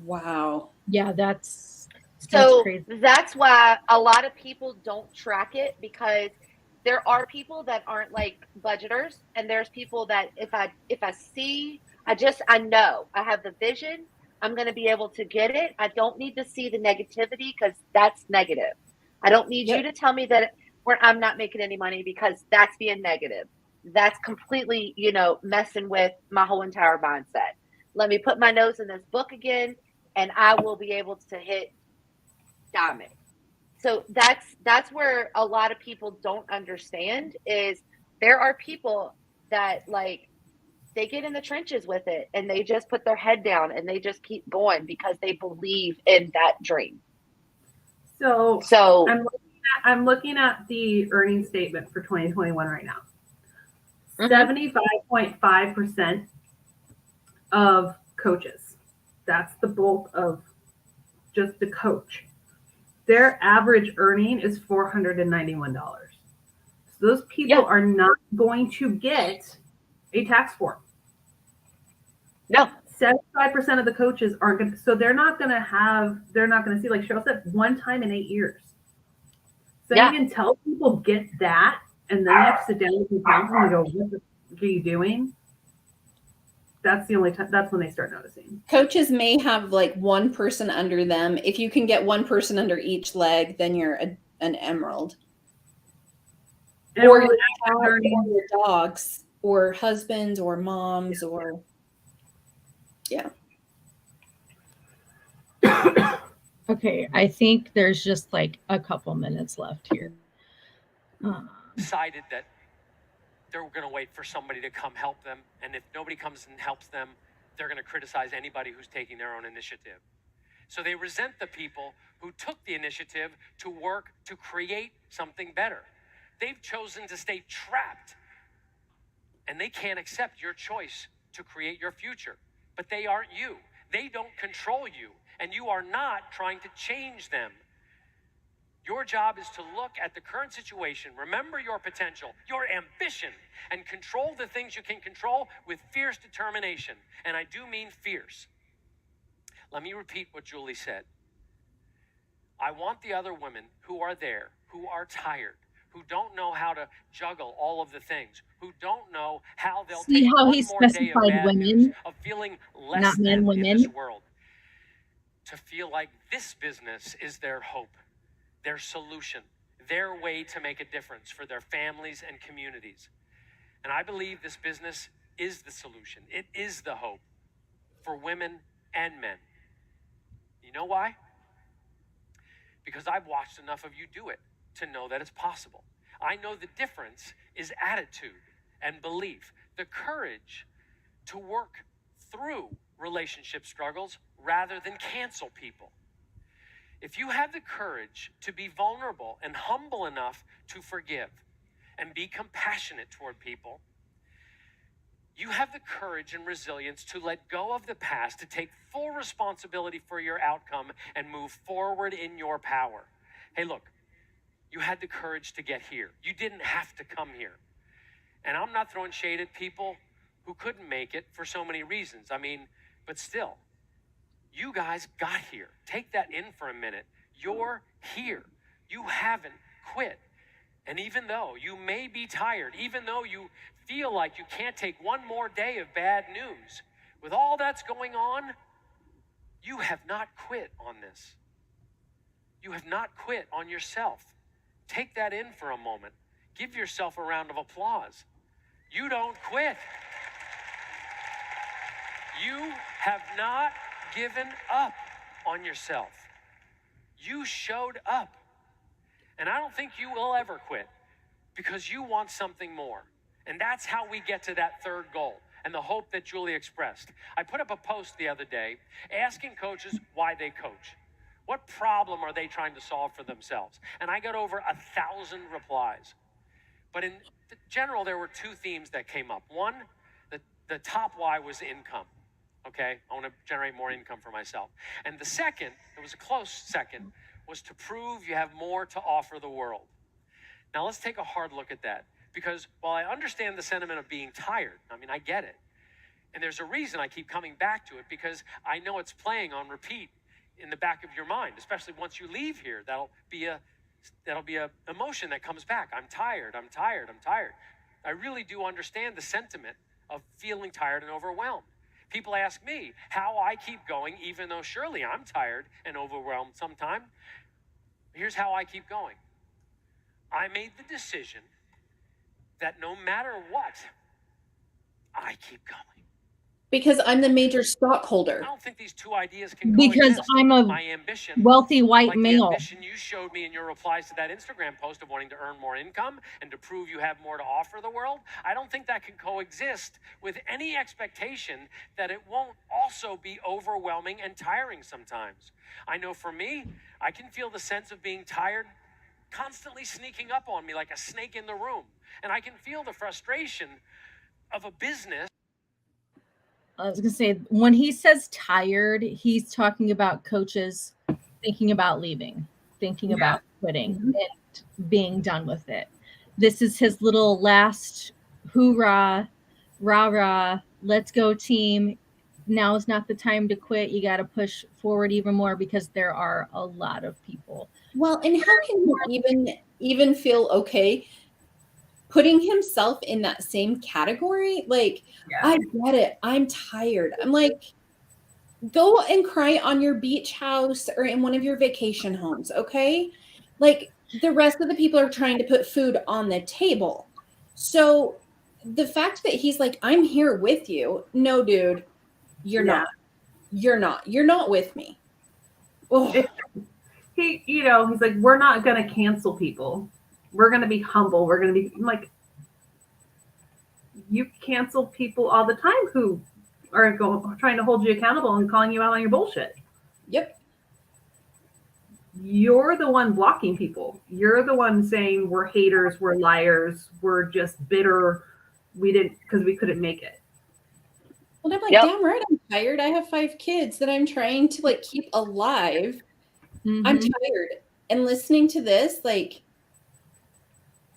Wow. Yeah, that's crazy. So that's why a lot of people don't track it, because there are people that aren't like budgeters, and there's people that if I see, I know I have the vision, I'm going to be able to get it. I don't need to see the negativity, because that's negative. I don't need you to tell me that I'm not making any money, because that's being negative. That's completely, messing with my whole entire mindset. Let me put my nose in this book again, and I will be able to hit diamond. So that's where a lot of people don't understand is there are people that like they get in the trenches with it and they just put their head down and they just keep going because they believe in that dream. So I'm looking at the earnings statement for 2021 right now. 75.5% of coaches. That's the bulk of just the coach. Their average earning is $491. So those people are not going to get a tax form. No. 75% of the coaches aren't going to, so they're not going to see, like Cheryl said, one time in 8 years. So you can tell people get that, and then you have to sit down with your counselor and go, what are you doing? That's the only time, that's when they start noticing. Coaches may have like one person under them. If you can get one person under each leg, then you're an emerald. Or your dogs, or husbands, or moms, or Okay, I think there's just like a couple minutes left here. Decided that they're going to wait for somebody to come help them. And if nobody comes and helps them, they're going to criticize anybody who's taking their own initiative. So they resent the people who took the initiative to work to create something better. They've chosen to stay trapped, and they can't accept your choice to create your future. But they aren't you. They don't control you, and you are not trying to change them. Your job is to look at the current situation, remember your potential, your ambition, and control the things you can control with fierce determination. And I do mean fierce. Let me repeat what Julie said. I want the other women who are there, who are tired, who don't know how to juggle all of the things, who don't know how they'll See take how one he more day of specified bad women, news, of feeling less not men, than women. in this world, to feel like this business is their hope, their solution, their way to make a difference for their families and communities. And I believe this business is the solution. It is the hope for women and men. You know why? Because I've watched enough of you do it to know that it's possible. I know the difference is attitude and belief, the courage to work through relationship struggles rather than cancel people. If you have the courage to be vulnerable and humble enough to forgive and be compassionate toward people, you have the courage and resilience to let go of the past, to take full responsibility for your outcome and move forward in your power. Hey, look, you had the courage to get here. You didn't have to come here. And I'm not throwing shade at people who couldn't make it for so many reasons. I mean, but still, you guys got here. Take that in for a minute. You're here. You haven't quit. And even though you may be tired, even though you feel like you can't take one more day of bad news, with all that's going on, you have not quit on this. You have not quit on yourself. Take that in for a moment. Give yourself a round of applause. You don't quit. You have not given up on yourself. You showed up. And I don't think you will ever quit because you want something more. And that's how we get to that third goal and the hope that Julie expressed. I put up a post the other day asking coaches why they coach. What problem are they trying to solve for themselves? And I got over 1,000 replies. But in general, there were two themes that came up. One, the top why was income. Okay, I want to generate more income for myself. And the second, it was a close second, was to prove you have more to offer the world. Now let's take a hard look at that, because while I understand the sentiment of being tired, I mean, I get it. And there's a reason I keep coming back to it, because I know it's playing on repeat in the back of your mind, especially once you leave here. That'll be a emotion that comes back. I'm tired, I'm tired, I'm tired. I really do understand the sentiment of feeling tired and overwhelmed. People ask me how I keep going, even though surely I'm tired and overwhelmed sometime. Here's how I keep going. I made the decision that no matter what, I keep going. Because I'm the major stockholder. I don't think these two ideas can Because coexist. I'm a My ambition, wealthy white like male. the ambition you showed me in your replies to that Instagram post of wanting to earn more income and to prove you have more to offer the world, I don't think that can coexist with any expectation that it won't also be overwhelming and tiring sometimes. I know for me, I can feel the sense of being tired constantly sneaking up on me like a snake in the room. And I can feel the frustration of a business. I was going to say, when he says tired, he's talking about coaches thinking about leaving, thinking about quitting and being done with it. This is his little last hoorah, rah-rah, let's go team. Now is not the time to quit. You got to push forward even more because there are a lot of people. Well, and how can he even feel okay putting himself in that same category? Like, I get it. I'm tired. I'm like, go and cry on your beach house or in one of your vacation homes, okay? Like, the rest of the people are trying to put food on the table. So the fact that he's like, I'm here with you. No, dude, you're not. You're not. You're not with me. Oh. He's like, we're not going to cancel people. We're going to be humble. We're going to be like, you cancel people all the time who are trying to hold you accountable and calling you out on your bullshit. Yep. You're the one blocking people. You're the one saying we're haters, we're liars, we're just bitter. Because we couldn't make it. Well, I'm like, damn right, I'm tired. I have 5 kids that I'm trying to like keep alive. I'm tired. And listening to this, like,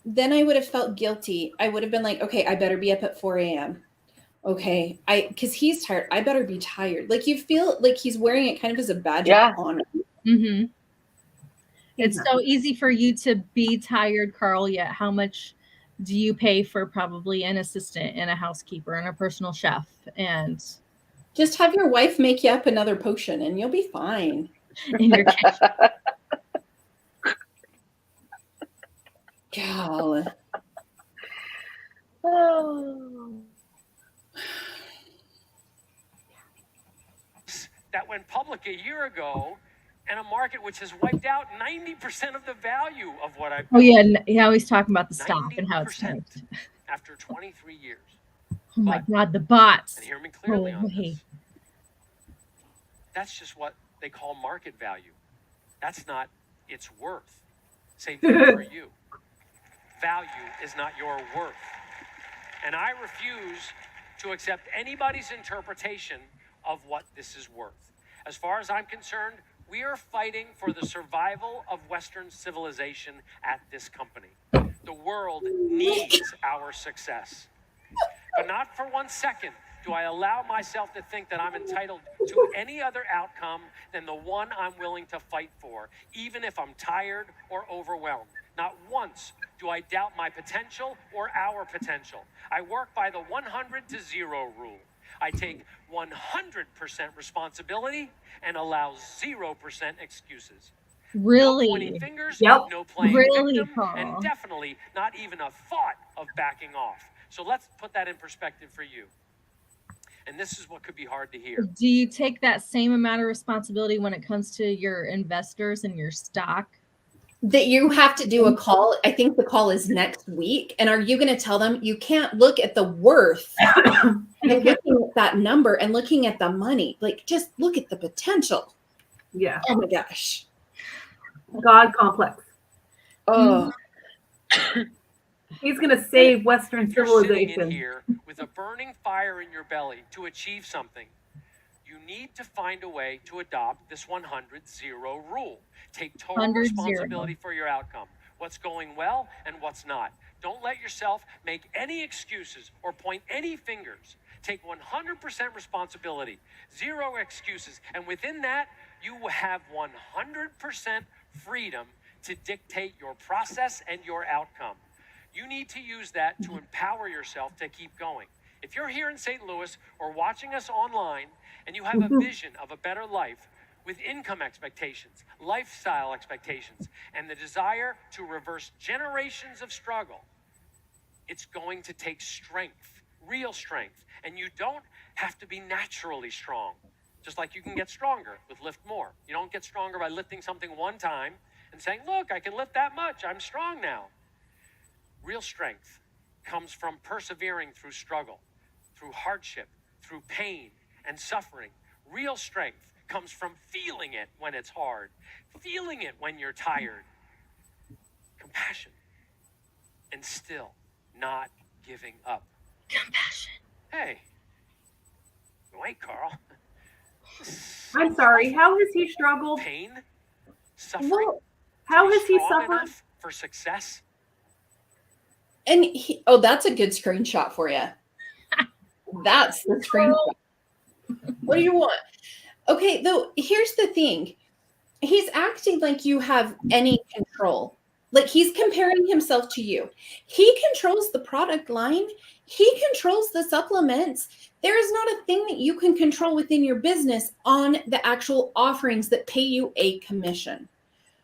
then I would have felt guilty. I would have been like, okay, I better be up at 4 a.m. Okay. Because he's tired. I better be tired. Like, you feel like he's wearing it kind of as a badge of honor. Mm-hmm. It's so easy for you to be tired, Carl, yet how much do you pay for probably an assistant and a housekeeper and a personal chef? And just have your wife make you up another potion and you'll be fine. In your kitchen. God. Oh. That went public a year ago, and a market which has wiped out 90% of the value of what I've Oh built. yeah, he always talking about the stock and how it's 90% tanked. after 23 years. Oh my But- God, the bots. And hear me clearly Oh, on wait. this. That's just what they call market value. That's not its worth. Same thing for you. Value is not your worth. And I refuse to accept anybody's interpretation of what this is worth. As far as I'm concerned, we are fighting for the survival of Western civilization at this company. The world needs our success. But not for 1 second do I allow myself to think that I'm entitled to any other outcome than the one I'm willing to fight for, even if I'm tired or overwhelmed. Not once do I doubt my potential or our potential. I work by the 100 to 0 rule. I take 100% responsibility and allow 0% excuses. Really? No pointing fingers, Yep. no playing Really, victim, Carl? and definitely not even a thought of backing off. So let's put that in perspective for you. And this is what could be hard to hear. Do you take that same amount of responsibility when it comes to your investors and your stock? That you have to do a call. I think the call is next week. And are you going to tell them you can't look at the worth and looking at that number and looking at the money? Like, just look at the potential. Yeah. Oh my gosh. God complex. Oh, He's going to save Western If you're sitting in civilization. here with a burning fire in your belly to achieve something, you need to find a way to adopt this 100-0 rule. Take total 100-0. responsibility for your outcome, what's going well and what's not. Don't let yourself make any excuses or point any fingers. Take 100% responsibility, 0 excuses, and within that, you will have 100% freedom to dictate your process and your outcome. You need to use that to empower yourself to keep going. If you're here in St. Louis or watching us online and you have a vision of a better life with income expectations, lifestyle expectations, and the desire to reverse generations of struggle, it's going to take strength, real strength. And you don't have to be naturally strong. Just like you can get stronger with Lift More. You don't get stronger by lifting something one time and saying, look, I can lift that much. I'm strong now. Real strength comes from persevering through struggle, through hardship, through pain and suffering. Real strength comes from feeling it when it's hard, feeling it when you're tired. Compassion, and still not giving up. Compassion. Hey, wait, Carl. I'm sorry. How has he struggled? Pain, suffering. well, How to be has he strong suffered? enough for success? and oh, that's a good screenshot for you. That's the screenshot. What do you want? Okay, though, here's the thing. He's acting like you have any control. Like he's comparing himself to you. He controls the product line. He controls the supplements. There is not a thing that you can control within your business on the actual offerings that pay you a commission.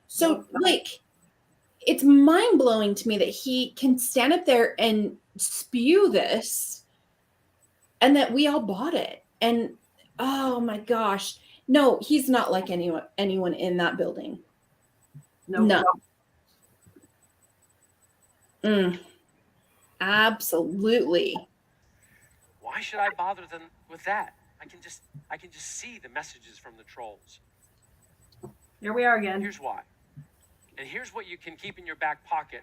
So, like, it's mind blowing to me that he can stand up there and spew this and that we all bought it. And oh my gosh, no, he's not like anyone in that building. No. Absolutely. Why should I bother them with that? I can just see the messages from the trolls. Here we are again. Here's why. And here's what you can keep in your back pocket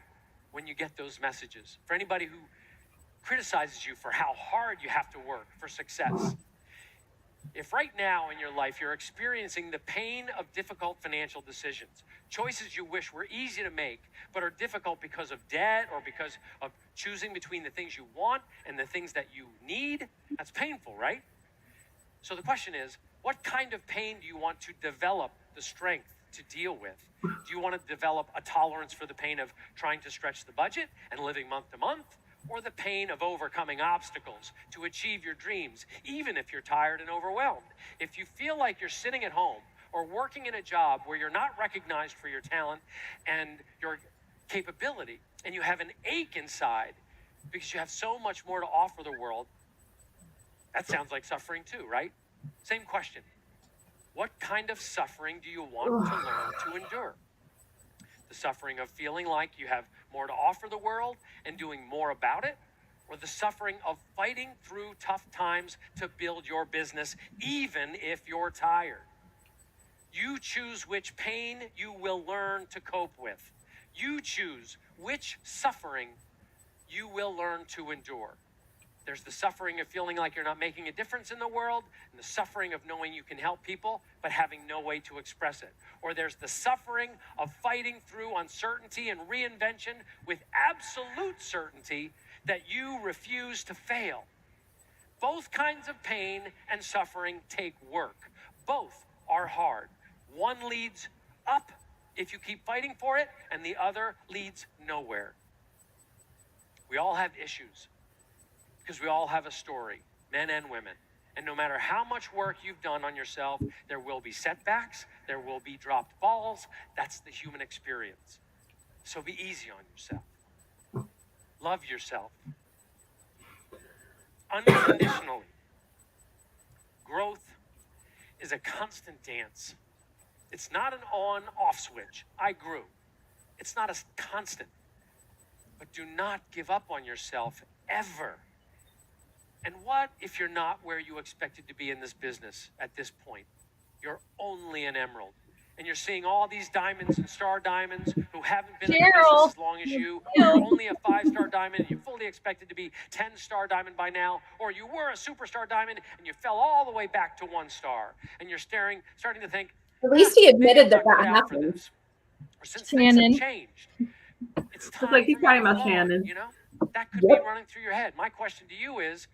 when you get those messages. For anybody who criticizes you for how hard you have to work for success. If right now in your life you're experiencing the pain of difficult financial decisions, choices you wish were easy to make, but are difficult because of debt or because of choosing between the things you want and the things that you need, that's painful, right? So the question is, what kind of pain do you want to develop the strength to deal with? Do you want to develop a tolerance for the pain of trying to stretch the budget and living month to month? Or the pain of overcoming obstacles to achieve your dreams, even if you're tired and overwhelmed? If you feel like you're sitting at home or working in a job where you're not recognized for your talent and your capability, and you have an ache inside because you have so much more to offer the world. That sounds like suffering too, right? Same question. What kind of suffering do you want to learn to endure? The suffering of feeling like you have more to offer the world and doing more about it? Or the suffering of fighting through tough times to build your business, even if you're tired? You choose which pain you will learn to cope with. You choose which suffering you will learn to endure. There's the suffering of feeling like you're not making a difference in the world, and the suffering of knowing you can help people, but having no way to express it. Or there's the suffering of fighting through uncertainty and reinvention with absolute certainty that you refuse to fail. Both kinds of pain and suffering take work. Both are hard. One leads up if you keep fighting for it, and the other leads nowhere. We all have issues, because we all have a story, men and women. And no matter how much work you've done on yourself, there will be setbacks, there will be dropped balls. That's the human experience. So be easy on yourself. Love yourself unconditionally. Growth is a constant dance. It's not an on-off switch. I grew. It's not a constant. But do not give up on yourself ever. And what if you're not where you expected to be in this business at this point? You're only an emerald. And you're seeing all these diamonds and star diamonds who haven't been in the business as long as you. You're only a 5-star diamond and you fully expected to be 10-star diamond by now. Or you were a superstar diamond and you fell all the way back to 1 star. And you're starting to think, At least he maybe admitted I'm that not that cut out for happened. this. Or since things Shannon. have changed, it's time like he's for me to talking about move on, Shannon. you know? That could be running through your head. My question to you is,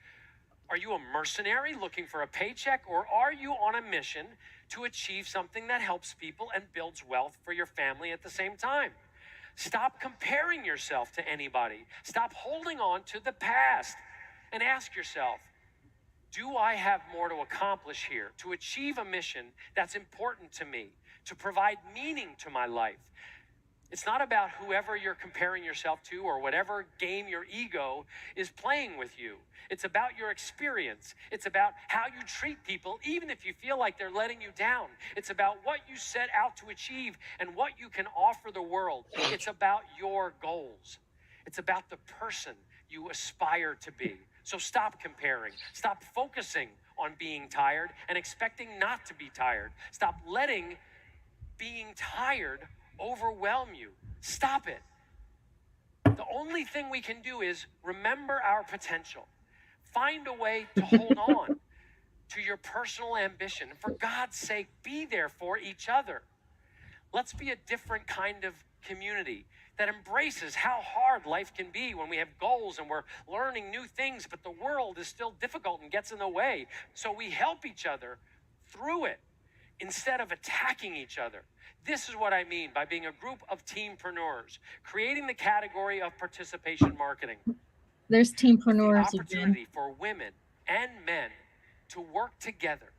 are you a mercenary looking for a paycheck, or are you on a mission to achieve something that helps people and builds wealth for your family at the same time? Stop comparing yourself to anybody. Stop holding on to the past and ask yourself, do I have more to accomplish here, to achieve a mission that's important to me, to provide meaning to my life? It's not about whoever you're comparing yourself to or whatever game your ego is playing with you. It's about your experience. It's about how you treat people, even if you feel like they're letting you down. It's about what you set out to achieve and what you can offer the world. It's about your goals. It's about the person you aspire to be. So stop comparing. Stop focusing on being tired and expecting not to be tired. Stop letting being tired overwhelm you. Stop it. The only thing we can do is remember our potential. Find a way to hold on to your personal ambition. And for God's sake, be there for each other. Let's be a different kind of community that embraces how hard life can be when we have goals and we're learning new things, but the world is still difficult and gets in the way. So we help each other through it instead of attacking each other. This is what I mean by being a group of teampreneurs, creating the category of participation marketing. There's The teampreneurs again. opportunity for women and men to work together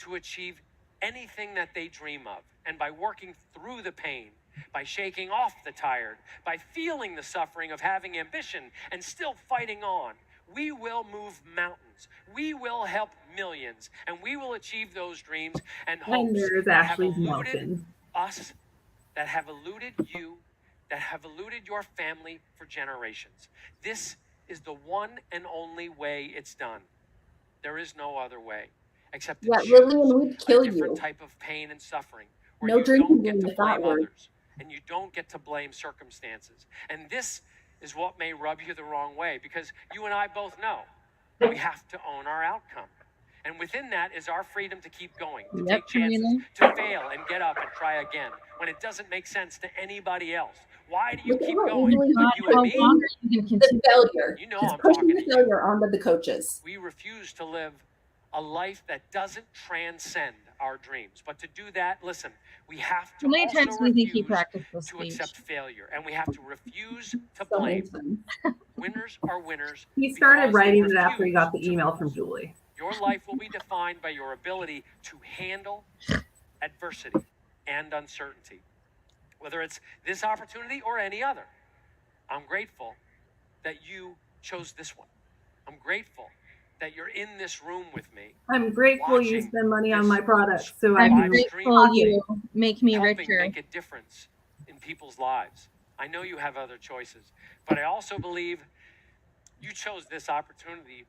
to achieve anything that they dream of. And by working through the pain, by shaking off the tired, by feeling the suffering of having ambition and still fighting on, we will move mountains. We will help millions, and we will achieve those dreams and hopes there's that have Ashley's eluded mountain. us, that have eluded you, that have eluded your family for generations. This is the one and only way it's done. There is no other way except to Yeah, choose Lillian, we'd kill a different you. type of pain and suffering where No you drinking don't get game to with that blame word. others and you don't get to blame circumstances. And this is what may rub you the wrong way, because you and I both know we have to own our outcome. And within that is our freedom to keep going, to Yep, take chances, Karina. to fail and get up and try again when it doesn't make sense to anybody else. Why do you Look at keep how going? easily God, You and how me, long are you going to the continue? failure. You know He's I'm pushing talking the to you. failure onto the coaches. We refuse to live a life that doesn't transcend our dreams. But to do that, listen, we have to How many also times do you think he refuse practiced this to speech? accept failure, and we have to refuse to So many blame. times. Winners are winners. He started because they writing it after he got the refuse to email lose. from Julie. Your life will be defined by your ability to handle adversity and uncertainty, whether it's this opportunity or any other. I'm grateful that you chose this one. I'm grateful that you're in this room with me. I'm grateful you watching spend money on this my products so I I'm can live grateful stream you make me helping richer. make a difference in people's lives. I know you have other choices, but I also believe you chose this opportunity,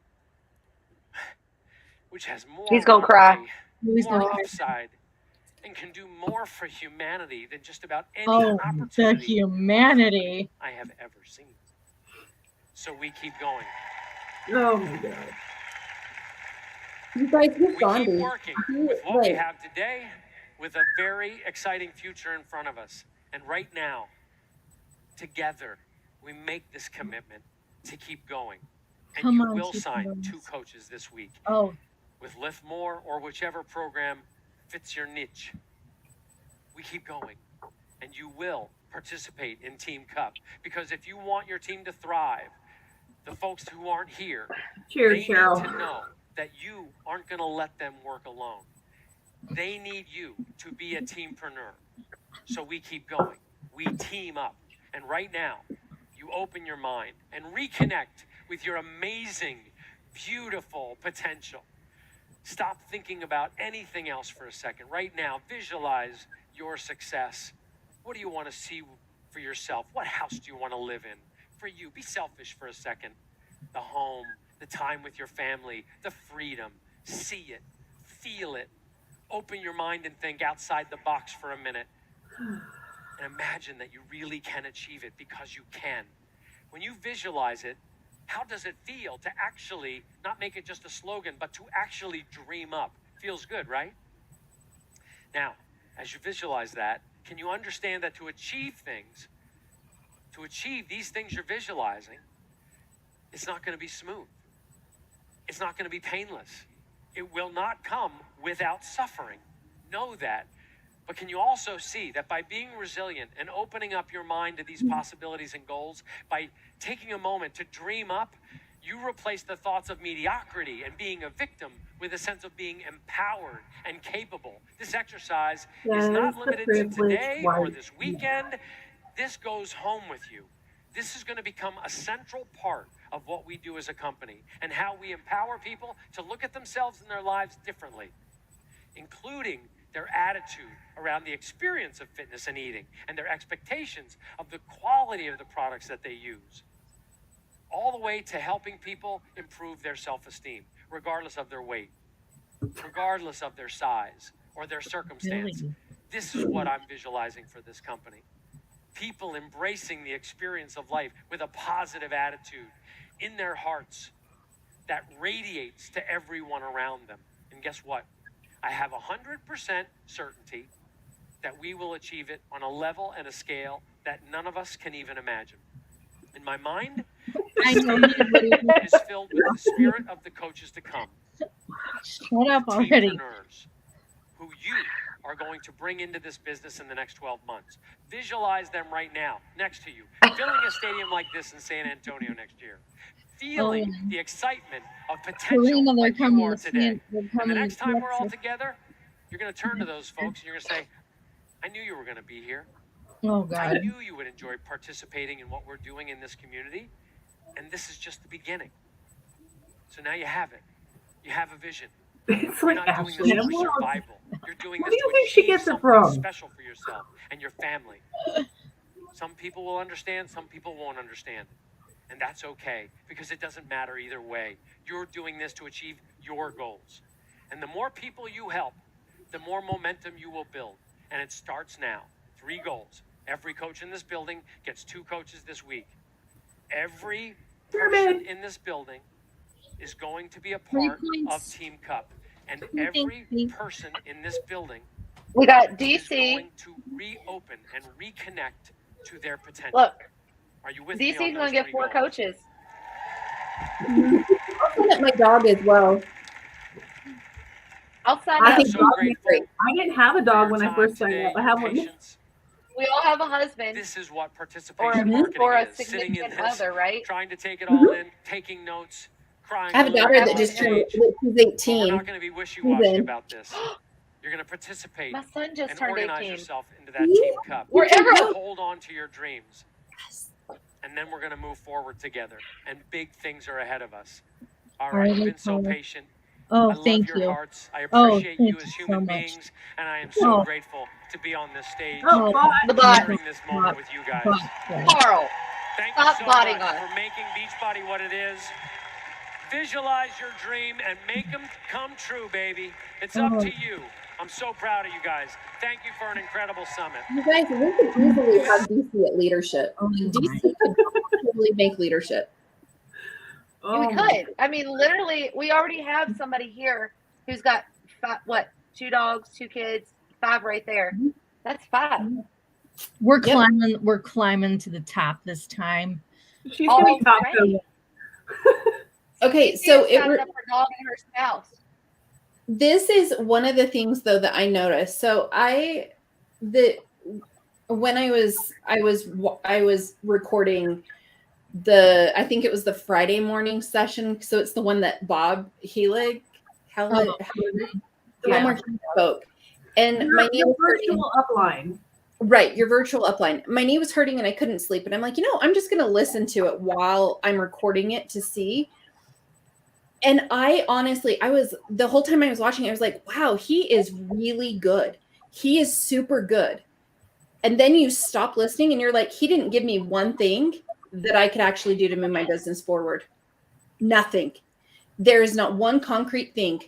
which has more He's gonna cry. runway, He's more gonna cry. upside, and can do more for humanity than just about any Oh, the opportunity humanity. I have ever seen. So we keep going. Oh my God. You guys, We he's keep Gandhi. working with what we Wait. have today, with a very exciting future in front of us. And right now, together, we make this commitment to keep going. And Come you on, will Chief sign Williams. 2 coaches this week Oh, with Lift More or whichever program fits your niche. We keep going. And you will participate in Team Cup. Because if you want your team to thrive, the folks who aren't here, Cheers, they Cheryl. need to know that you aren't going to let them work alone. They need you to be a teampreneur. So we keep going. We team up. And right now, you open your mind and reconnect with your amazing, beautiful potential. Stop thinking about anything else for a second. Right now, visualize your success. What do you want to see for yourself? What house do you want to live in? For you, be selfish for a second. The home, the time with your family, the freedom. See it, feel it. Open your mind and think outside the box for a minute. And imagine that you really can achieve it, because you can. When you visualize it, how does it feel to actually not make it just a slogan, but to actually dream up? Feels good, right? Now, as you visualize that, can you understand that to achieve these things you're visualizing, it's not going to be smooth. It's not going to be painless. It will not come without suffering. Know that. But can you also see that by being resilient and opening up your mind to these possibilities and goals, by taking a moment to dream up, you replace the thoughts of mediocrity and being a victim with a sense of being empowered and capable. This exercise is not limited to today or this weekend. This goes home with you. This is going to become a central part of what we do as a company and how we empower people to look at themselves and their lives differently, including their attitude around the experience of fitness and eating and their expectations of the quality of the products that they use, all the way to helping people improve their self-esteem, regardless of their weight, regardless of their size or their circumstance. This is what I'm visualizing for this company. People embracing the experience of life with a positive attitude in their hearts that radiates to everyone around them. And guess what? I have 100% certainty that we will achieve it on a level and a scale that none of us can even imagine. In my mind, I this know stage is filled with the spirit of the coaches to come. Shut up already. Teampreneurs who you are going to bring into this business in the next 12 months. Visualize them right now, next to you, filling a stadium like this in San Antonio next year. Feeling the excitement of potential Karina, they're like you coming are to today. they're And the coming next to time we're all Texas. together, you're going to turn to those folks and you're going to say, I knew you were going to be here. Oh I God. knew you would enjoy participating in what we're doing in this community. And this is just the beginning. So now you have it. You have a vision. It's You're like not doing Ashley this for Emerald. survival. You're doing Where this do you to think she achieve gets it something from? special for yourself and your family. Some people will understand, some people won't understand. And that's okay, because it doesn't matter either way. You're doing this to achieve your goals. And the more people you help, the more momentum you will build. And it starts now. 3 goals. Every coach in this building gets 2 coaches this week. Every person in this building is going to be a 3 part of points. Team Cup. And 2 every points, please. person in this building We got is DC. going to reopen and reconnect to their potential. Look, Are you with me DC's on gonna those get 3 4 goals? coaches. I'll send it my dog as well. I'll sign I up. I'm think so dogs are grateful great. I didn't have a for dog your when I time first signed today, up. I your have one. patience. We all have a husband This is what or participation a, marketing or a is. Sitting in significant this, other, right? trying to take it all in, taking notes, crying I have a a little daughter bit that on just turned, stage. she's But we're 18. not going to be wishy-washy Susan. about this. You're going to participate My son just and turned organize 18. yourself into that Team Cup. We're everyone. Hold on to your dreams. And and then we're going to move forward together. And big things are ahead of us. All All right, right, you've been so Nicole. patient. Oh, I love thank your you. hearts. I Oh, appreciate thank you as you human so much. beings, and I am so Oh. grateful to be on this stage Oh, bot. The bot. sharing this moment with you guys. Carl, Thank stop you so botting much us. for making Beachbody what it is. Visualize your dream and make them come true, baby. It's up to you. I'm so proud of you guys. Thank you for an incredible summit. You guys, we could easily have DC at leadership. Oh, DC could totally make leadership. Oh, We could. I mean, literally, we already have somebody here who's got two dogs, 2 kids, 5 right there. That's 5. We're Yep. climbing. We're climbing to the top this time. She's gonna be top Already. Okay, She so signed up her dog and her spouse. this is one of the things though that I noticed. So when I was recording I think it was the Friday morning session. So it's the one that Bob Helig, the one where he spoke. And my knee your was hurting. virtual upline. Right, your virtual upline. My knee was hurting and I couldn't sleep. And I'm like, I'm just going to listen to it while I'm recording it to see. And I honestly, the whole time I was watching, I was like, wow, he is really good. He is super good. And then you stop listening and you're like, he didn't give me one thing that I could actually do to move my business forward. Nothing. There is not one concrete thing.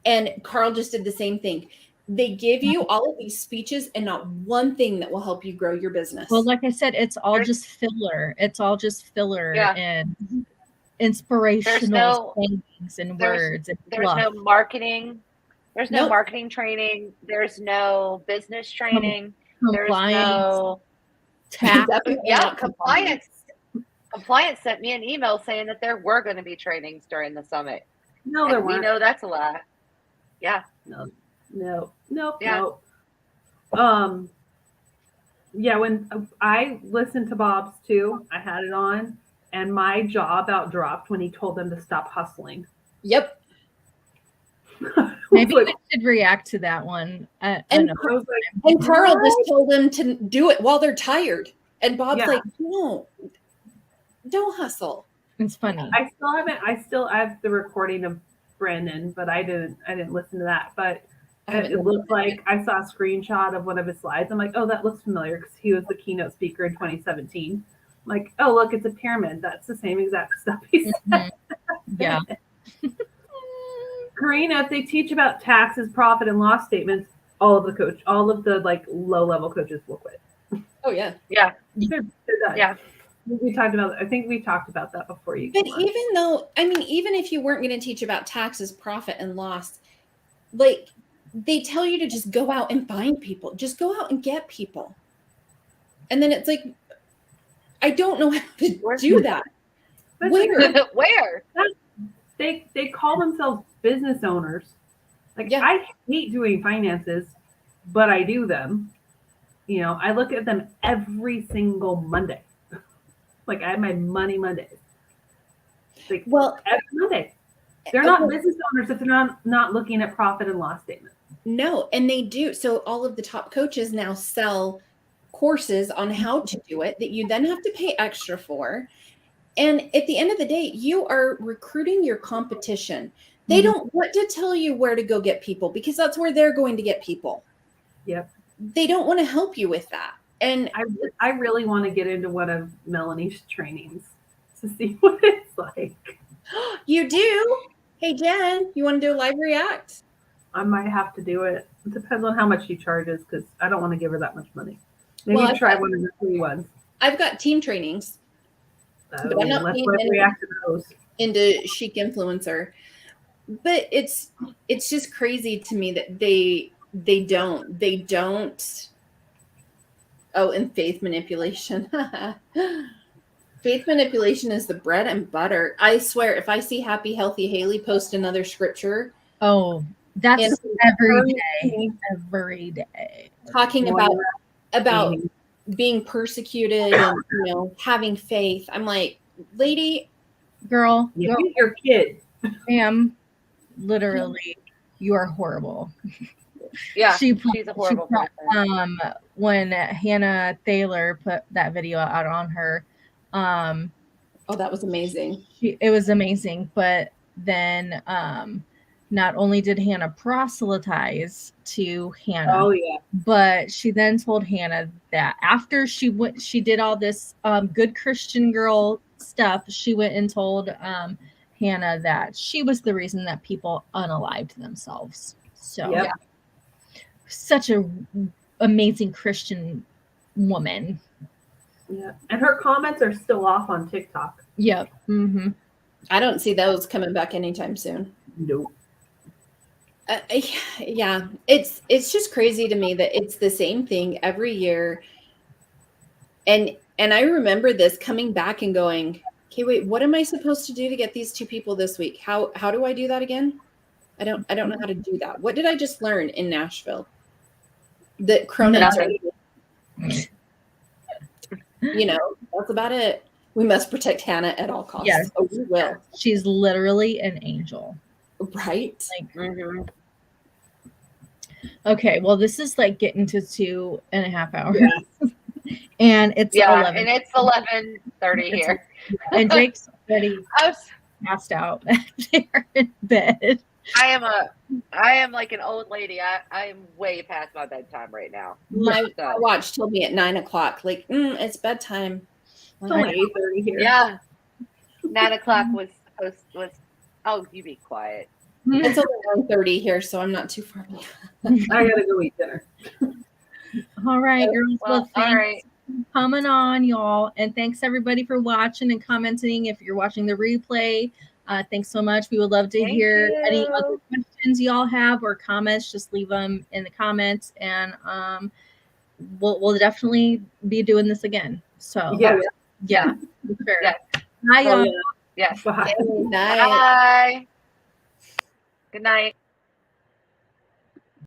And Carl just did the same thing. They give you all of these speeches and not one thing that will help you grow your business. Well, like I said, it's all just filler. It's all just filler and inspirational things and words. And there's no marketing. There's no marketing training. There's no business training. There's no compliance. Compliance sent me an email saying that there were going to be trainings during the summit. No, there weren't. We know that's a lie. Yeah. No. Yeah. Yeah, when I listened to Bob's too, I had it on, and my jaw about dropped when he told them to stop hustling. Yep. Maybe I should react to that one. And Carl just told them to do it while they're tired. And Bob's like, no, don't hustle. It's funny. I still have the recording of Brandon, but I didn't listen to that. But it looked like I saw a screenshot of one of his slides. I'm like, oh, that looks familiar because he was the keynote speaker in 2017. I'm like, oh, look, it's a pyramid. That's the same exact stuff he said. Yeah. Karina, if they teach about taxes, profit, and loss statements, all of the like low level coaches will quit. Oh yeah. Yeah. They're done. Yeah. I think we talked about that before you. But even if you weren't going to teach about taxes, profit, and loss, like they tell you to just go out and find people, just go out and get people. And then it's like, I don't know how to do that. Where? They call themselves business owners. Like I hate doing finances, but I do them. I look at them every single Monday. Like I have my money Mondays. Like every Monday. They're not business owners if they're not looking at profit and loss statements. No, and they do. So all of the top coaches now sell courses on how to do it that you then have to pay extra for. And at the end of the day, you are recruiting your competition. They don't want to tell you where to go get people because that's where they're going to get people. Yep. They don't want to help you with that. And I really want to get into one of Melanie's trainings to see what it's like. You do? Hey, Jen, you want to do a live react? I might have to do it. It depends on how much she charges because I don't want to give her that much money. Maybe try one of the free ones. I've got team trainings. But I'm not into chic influencer. But it's just crazy to me that they don't. Oh, and faith manipulation. Faith manipulation is the bread and butter. I swear, if I see Happy Healthy Haley post another scripture. Oh, that's every day. Talking about being persecuted and having faith. I'm like, lady, girl, your kid. Ma'am, literally, you are horrible. Yeah, she's a horrible person. When Hannah Thaler put that video out on her, Oh, that was amazing. It was amazing. But then not only did Hannah proselytize to Hannah, Oh yeah. but she then told Hannah that after she did all this good Christian girl stuff, she went and told Hannah that she was the reason that people unalived themselves. So Yep. such a amazing Christian woman. Yeah. And her comments are still off on TikTok. Yep. Mm-hmm. I don't see those coming back anytime soon. Nope. Yeah, it's just crazy to me that it's the same thing every year. And I remember this coming back and going, okay, wait, what am I supposed to do to get these 2 people this week? How do I do that again? I don't know how to do that. What did I just learn in Nashville? That Cronin's are, you know, that's about it. We must protect Hannah at all costs. Yes. Oh, we will. She's literally an angel. Right? Mm-hmm. Okay, well, this is like getting to 2.5 hours. Yeah. And it's 11. And it's 11:30 here. And Jake's already passed out there in bed. I am like an old lady. I am way past my bedtime right now. My watch told me at 9 o'clock, like, it's bedtime. It's only 8:30 here. Yeah. 9 o'clock was. Oh, you be quiet. It's only 1:30 here, so I'm not too far behind. I gotta go eat dinner. All right, girls. Well, thanks all right. for coming on, y'all. And thanks everybody for watching and commenting. If you're watching the replay, thanks so much. We would love to hear any other questions y'all have or comments. Just leave them in the comments, and we'll definitely be doing this again. So Yeah. Sure. Yeah. Bye, y'all. Yes. Bye. Good night. Bye. Good night.